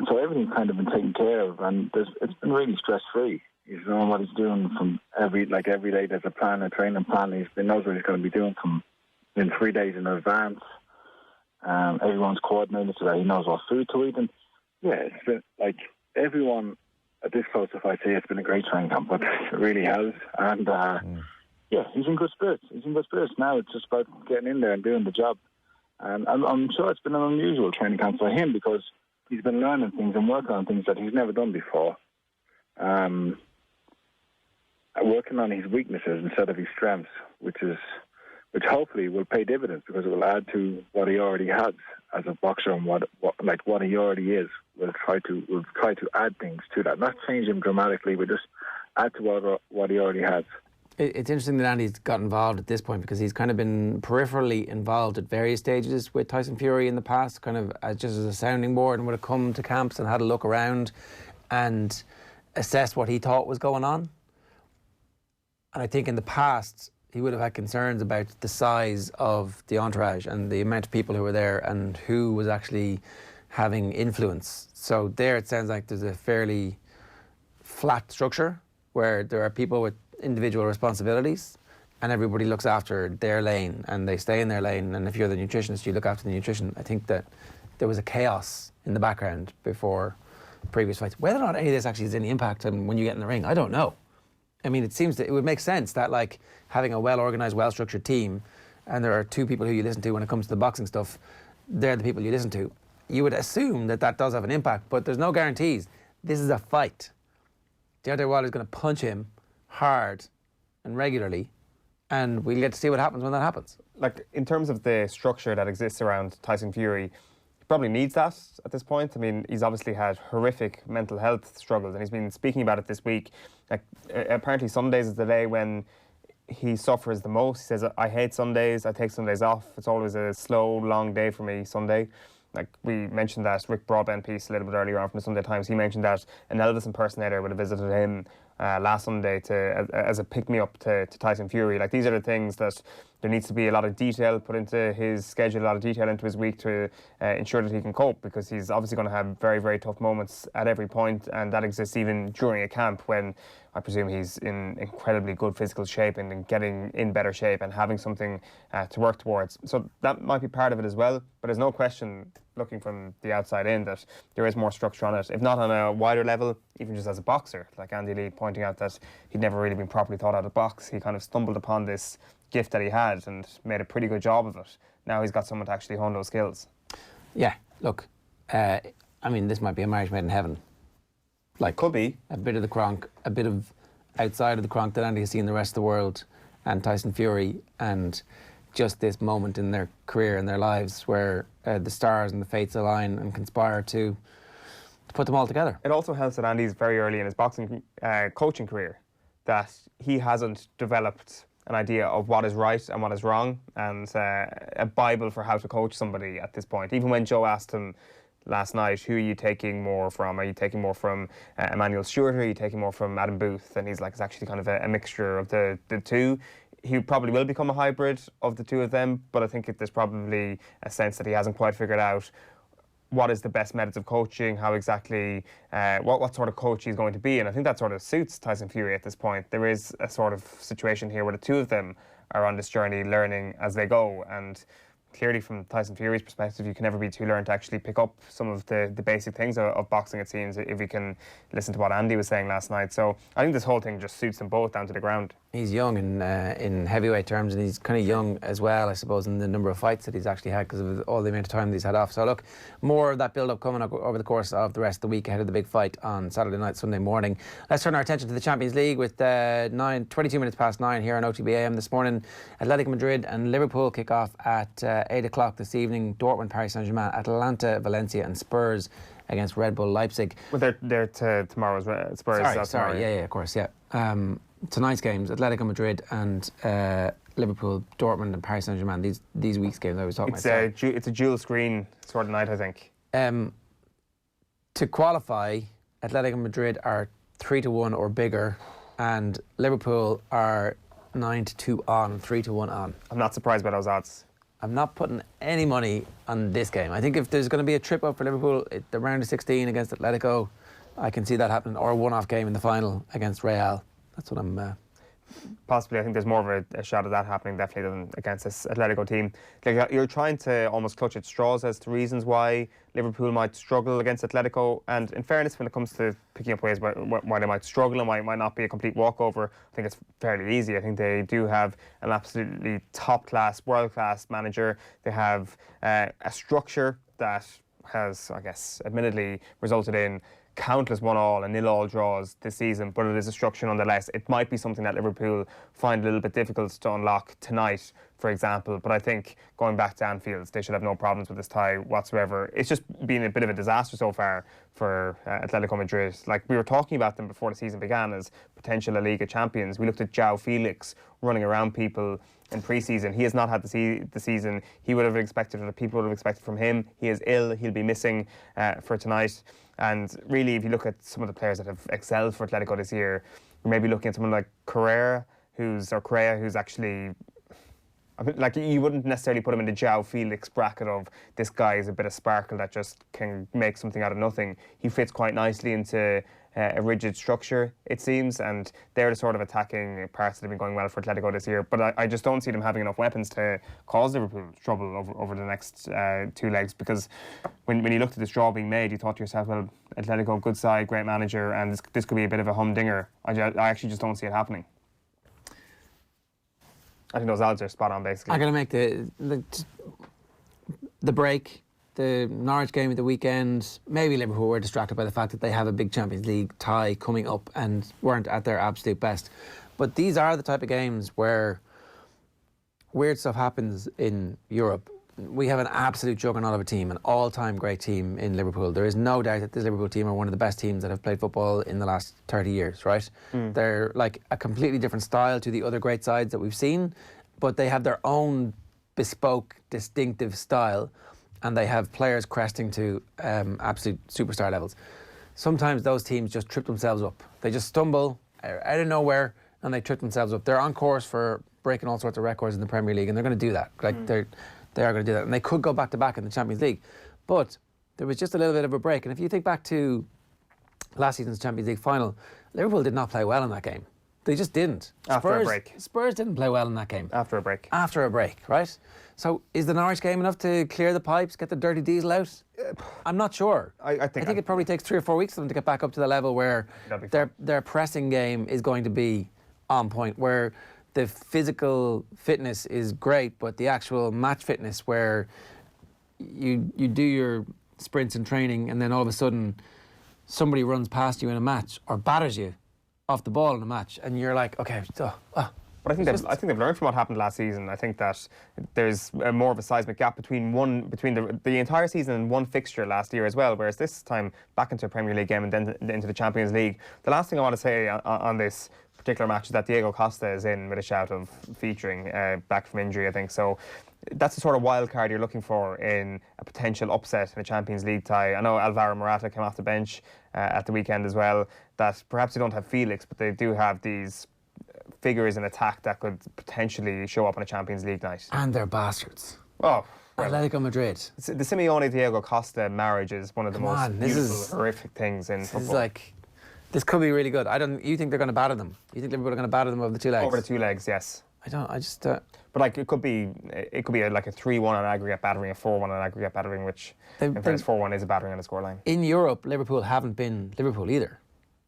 So everything's kind of been taken care of, and it's been really stress-free. He's knowing what he's doing from every day. There's a plan, a training plan. He knows what he's going to be doing in 3 days in advance. Everyone's coordinated so that he knows what food to eat. And yeah, it's been like everyone at this close to fight say it's been a great training camp, but it really has. And yeah, he's in good spirits. Now it's just about getting in there and doing the job. And I'm sure it's been an unusual training camp for him because he's been learning things and working on things that he's never done before. Working on his weaknesses instead of his strengths, which hopefully will pay dividends because it will add to what he already has as a boxer and what he already is. We'll try to add things to that, not change him dramatically, but just add to what he already has. It's interesting that Andy's got involved at this point because he's kind of been peripherally involved at various stages with Tyson Fury in the past, kind of just as a sounding board, and would have come to camps and had a look around and assessed what he thought was going on. And I think in the past he would have had concerns about the size of the entourage and the amount of people who were there and who was actually having influence. So there it sounds like there's a fairly flat structure where there are people with individual responsibilities and everybody looks after their lane and they stay in their lane, and if you're the nutritionist you look after the nutrition. I think that there was a chaos in the background before previous fights. Whether or not any of this actually has any impact on when you get in the ring, I don't know. I mean, it seems that it would make sense that, like, having a well-organised, well-structured team, and there are two people who you listen to when it comes to the boxing stuff, they're the people you listen to. You would assume that that does have an impact, but there's no guarantees. This is a fight. Deontay Wilder's going to punch him hard and regularly, and we'll get to see what happens when that happens. Like, in terms of the structure that exists around Tyson Fury, he probably needs that at this point. I mean, he's obviously had horrific mental health struggles, and he's been speaking about it this week. Like, apparently some days is the day when he suffers the most. He says, I hate Sundays, I take Sundays off. It's always a slow, long day for me, Sunday. Like we mentioned that Rick Broadbent piece a little bit earlier on from the Sunday Times, he mentioned that an Elvis impersonator would have visited him last Sunday as a pick-me-up to Tyson Fury. Like, these are the things that there needs to be a lot of detail put into his schedule, a lot of detail into his week to ensure that he can cope, because he's obviously going to have very, very tough moments at every point, and that exists even during a camp when I presume he's in incredibly good physical shape and getting in better shape and having something to work towards. So that might be part of it as well, but there's no question, looking from the outside in, that there is more structure on it, if not on a wider level, even just as a boxer, like Andy Lee pointing out that he'd never really been properly taught how to box. He kind of stumbled upon this gift that he had and made a pretty good job of it. Now he's got someone to actually hone those skills. Yeah, look, I mean, this might be a marriage made in heaven. Like, could be. A bit of the Kronk, a bit of outside of the Kronk that Andy has seen the rest of the world, and Tyson Fury, and just this moment in their career and their lives where the stars and the fates align and conspire to put them all together. It also helps that Andy's very early in his boxing coaching career, that he hasn't developed an idea of what is right and what is wrong, and a Bible for how to coach somebody at this point. Even when Joe asked him last night, who are you taking more from? Are you taking more from Emmanuel Stewart, or are you taking more from Adam Booth? And he's like, it's actually kind of a mixture of the two. He probably will become a hybrid of the two of them, but I think there's probably a sense that he hasn't quite figured out what is the best methods of coaching, how exactly, what sort of coach he's going to be. And I think that sort of suits Tyson Fury at this point. There is a sort of situation here where the two of them are on this journey learning as they go. And clearly from Tyson Fury's perspective, you can never be too learned to actually pick up some of the basic things of boxing, it seems, if we can listen to what Andy was saying last night. So I think this whole thing just suits them both down to the ground. He's young in heavyweight terms, and he's kind of young as well, I suppose, in the number of fights that he's actually had because of all the amount of time that he's had off. So look, more of that build-up coming up over the course of the rest of the week ahead of the big fight on Saturday night, Sunday morning. Let's turn our attention to the Champions League with 22 minutes past 9 here on OTBAM this morning. Atletico Madrid and Liverpool kick off at 8 o'clock this evening. Dortmund, Paris Saint-Germain, Atalanta, Valencia and Spurs against Red Bull Leipzig. Well, they're tomorrow's Spurs. Sorry, yeah, of course, yeah. Tonight's games, Atletico Madrid and Liverpool, Dortmund and Paris Saint-Germain, these week's games I was talking about. It's a dual screen sort of night, I think. To qualify, Atletico Madrid are 3-1 or bigger, and Liverpool are 9-2 on, 3-1 on. I'm not surprised by those odds. I'm not putting any money on this game. I think if there's going to be a trip up for Liverpool, the round of 16 against Atletico, I can see that happening, or a one-off game in the final against Real. That's what I'm... Possibly, I think there's more of a shot of that happening definitely than against this Atletico team. Like, you're trying to almost clutch at straws as to reasons why Liverpool might struggle against Atletico, and in fairness, when it comes to picking up ways why they might struggle and why it might not be a complete walkover, I think it's fairly easy. I think they do have an absolutely top-class, world-class manager. They have a structure that has, I guess, admittedly resulted in countless 1-1 and 0-0 draws this season, but it is a structure nonetheless. It might be something that Liverpool find a little bit difficult to unlock tonight, for example, but I think going back to Anfield, they should have no problems with this tie whatsoever. It's just been a bit of a disaster so far for Atletico Madrid. Like, we were talking about them before the season began as potential La Liga champions. We looked at João Felix running around people in pre-season. He has not had the season he would have expected, or people would have expected from him. He is ill. He'll be missing for tonight. And really, if you look at some of the players that have excelled for Atletico this year, you're maybe looking at someone like Correa, who's actually, like, you wouldn't necessarily put him in the João Felix bracket of this guy is a bit of sparkle that just can make something out of nothing. He fits quite nicely into a rigid structure, it seems, and they're the sort of attacking parts that have been going well for Atletico this year. But I just don't see them having enough weapons to cause Liverpool trouble over the next two legs, because when you looked at this draw being made, you thought to yourself, well, Atletico, good side, great manager, and this could be a bit of a humdinger. I actually just don't see it happening. I think those odds are spot on, basically. I'm going to make the break. The Norwich game at the weekend, maybe Liverpool were distracted by the fact that they have a big Champions League tie coming up and weren't at their absolute best. But these are the type of games where weird stuff happens in Europe. we have an absolute juggernaut of a team, an all-time great team in Liverpool. There is no doubt that this Liverpool team are one of the best teams that have played football in the last 30 years, right? They're like a completely different style to the other great sides that we've seen, but they have their own bespoke, distinctive style, and they have players cresting to absolute superstar levels. Sometimes those teams just trip themselves up. They just stumble out of nowhere and they trip themselves up. They're on course for breaking all sorts of records in the Premier League, and they're going to do that. Like they are going to do that, and they could go back to back in the Champions League. But there was just a little bit of a break, and if you think back to last season's Champions League final, Liverpool did not play well in that game. They just didn't. After a break. Spurs didn't play well in that game. After a break. After a break, right? So is the Norwich game enough to clear the pipes, get the dirty diesel out? I'm not sure. I think it probably takes 3 or 4 weeks for them to get back up to the level where their pressing game is going to be on point, where the physical fitness is great, but the actual match fitness where you do your sprints and training and then all of a sudden somebody runs past you in a match or batters you off the ball in a match and you're like, okay, But I think they've learned from what happened last season. I think that there's more of a seismic gap between the entire season and one fixture last year as well, whereas this time back into a Premier League game and then into the Champions League. The last thing I want to say on this particular match is that Diego Costa is in with a shout of featuring back from injury, I think. So that's the sort of wild card you're looking for in a potential upset in a Champions League tie. I know Alvaro Morata came off the bench at the weekend as well, that perhaps they don't have Felix, but they do have these figures in attack that could potentially show up on a Champions League night. And they're bastards. Oh, Atletico Madrid. The Simeone-Diego Costa marriage is one of the most beautiful, horrific things in football. This could be really good. You think they're going to batter them? You think Liverpool are going to batter them over the 2 legs? Over the 2 legs, yes. But like it could be like a 3-1 on aggregate battering, a 4-1 on aggregate battering, which in fairness 4-1 is a battering on the scoreline. In Europe, Liverpool haven't been Liverpool either.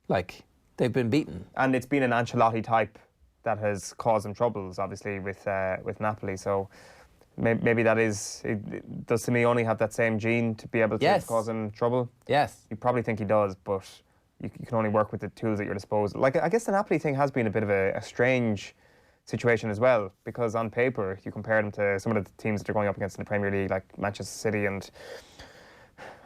Like, they've been beaten. And it's been an Ancelotti type that has caused them troubles, obviously, with Napoli. So maybe that is... Does Simeone have that same gene to be able to cause them trouble? Yes. You probably think he does, but you can only work with the tools at your disposal. Like, I guess the Napoli thing has been a bit of a strange situation as well, because on paper, you compare them to some of the teams that are going up against in the Premier League, like Manchester City and,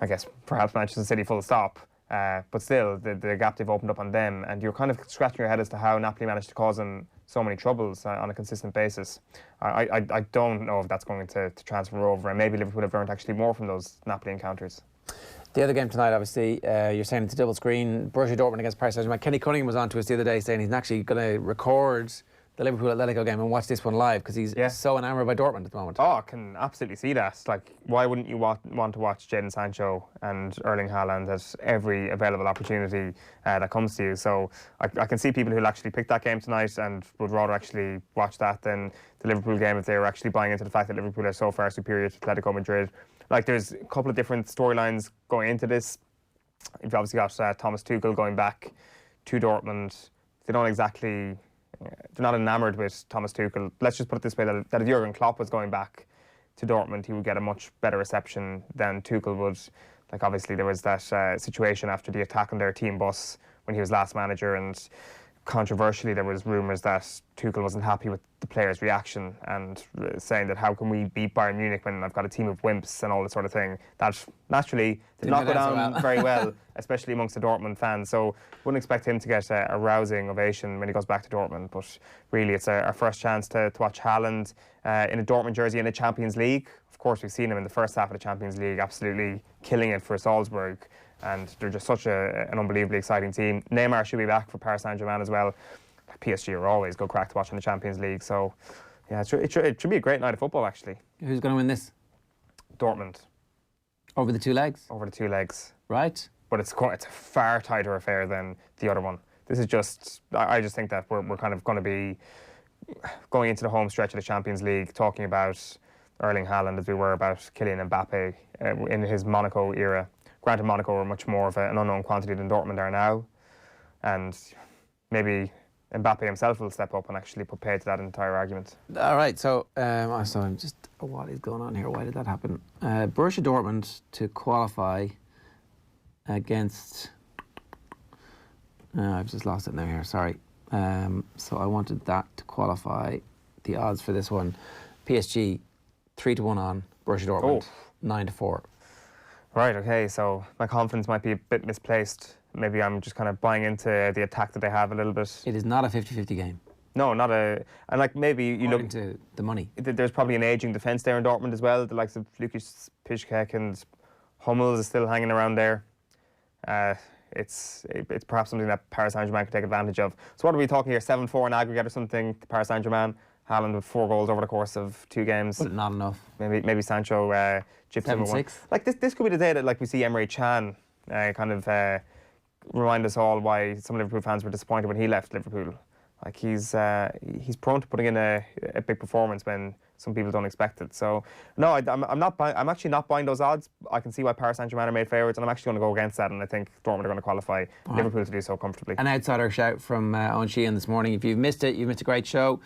I guess, perhaps Manchester City full stop. But still, the gap they've opened up on them, and you're kind of scratching your head as to how Napoli managed to cause them so many troubles on a consistent basis. I don't know if that's going to transfer over, and maybe Liverpool have learned actually more from those Napoli encounters. The other game tonight, obviously, you're saying it's a double screen. Borussia Dortmund against Paris Saint-Germain. Kenny Cunningham was on to us the other day saying he's actually going to record the Liverpool Atletico game and watch this one live because he's so enamoured by Dortmund at the moment. Oh, I can absolutely see that. Like, why wouldn't you want to watch Jadon Sancho and Erling Haaland at every available opportunity that comes to you? So I can see people who'll actually pick that game tonight and would rather actually watch that than the Liverpool game if they were actually buying into the fact that Liverpool are so far superior to Atletico Madrid. Like, there's a couple of different storylines going into this. You've obviously got Thomas Tuchel going back to Dortmund. They don't exactly... They're not enamoured with Thomas Tuchel. Let's just put it this way, that if Jurgen Klopp was going back to Dortmund, he would get a much better reception than Tuchel would. Like, obviously, there was that situation after the attack on their team bus when he was last manager, and controversially, there was rumours that Tuchel wasn't happy with the players' reaction and saying that how can we beat Bayern Munich when I've got a team of wimps and all this sort of thing. That naturally did not go down very well, especially amongst the Dortmund fans. So wouldn't expect him to get a rousing ovation when he goes back to Dortmund. But really, it's our first chance to watch Haaland in a Dortmund jersey in the Champions League. Of course, we've seen him in the first half of the Champions League, absolutely killing it for Salzburg. And they're just such an unbelievably exciting team. Neymar should be back for Paris Saint-Germain as well. PSG are always good crack to watch in the Champions League. So, yeah, it should be a great night of football, actually. Who's going to win this? Dortmund. Over the 2 legs? Over the 2 legs. Right. But it's a far tighter affair than the other one. This is just... I just think that we're kind of going to be going into the home stretch of the Champions League talking about Erling Haaland as we were about Kylian Mbappe in his Monaco era. Granted, Monaco were much more of an unknown quantity than Dortmund are now. And maybe Mbappe himself will step up and actually put paid to that entire argument. All right, so I'm just... What is going on here? Why did that happen? Borussia Dortmund to qualify against... I've just lost it now here, sorry. So I wanted that to qualify. The odds for this one. PSG, 3-1 on. Borussia Dortmund, 9-4. Right, okay, so my confidence might be a bit misplaced. Maybe I'm just kind of buying into the attack that they have a little bit. It is not a 50-50 game. No, not a... And like maybe you look... to the money. There's probably an ageing defence there in Dortmund as well. The likes of Lukas Piszczek and Hummels is still hanging around there. It's perhaps something that Paris Saint-Germain could take advantage of. So what are we talking here? 7-4 in aggregate or something to Paris Saint-Germain. Haaland with 4 goals over the course of 2 games. But not enough. Maybe Sancho chips in with 1. Like this could be the day that like we see Emre Can kind of remind us all why some Liverpool fans were disappointed when he left Liverpool. Like he's prone to putting in a big performance when some people don't expect it. So no, I'm actually not buying those odds. I can see why Paris Saint-Germain are made favourites, and I'm actually going to go against that. And I think Dortmund are going to qualify. Liverpool to do so comfortably. An outsider shout from Eoin Sheahan this morning. If you've missed it, you've missed a great show.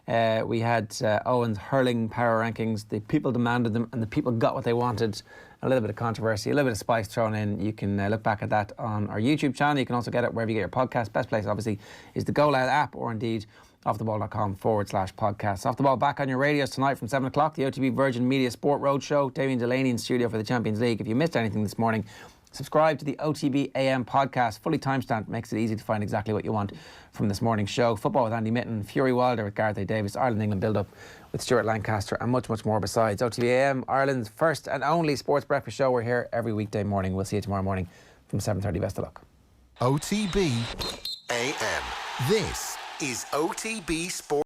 We had Eoin's hurling power rankings. The people demanded them, and the people got what they wanted. A little bit of controversy, a little bit of spice thrown in. You can look back at that on our YouTube channel. You can also get it wherever you get your podcast. Best place, obviously, is the Go Loud app, or indeed offtheball.com/podcasts. Off the Ball back on your radios tonight from 7 o'clock. The OTB Virgin Media Sport Roadshow. Damien Delaney in studio for the Champions League. If you missed anything this morning, subscribe to the OTBAM podcast. Fully timestamped, makes it easy to find exactly what you want from this morning's show. Football with Andy Mitten, Fury Wilder with Gareth A. Davies, Ireland-England build-up with Stewart Lancaster, and much, much more besides. OTBAM, Ireland's first and only sports breakfast show. We're here every weekday morning. We'll see you tomorrow morning from 7:30. Best of luck. OTB AM. This is OTB Sport.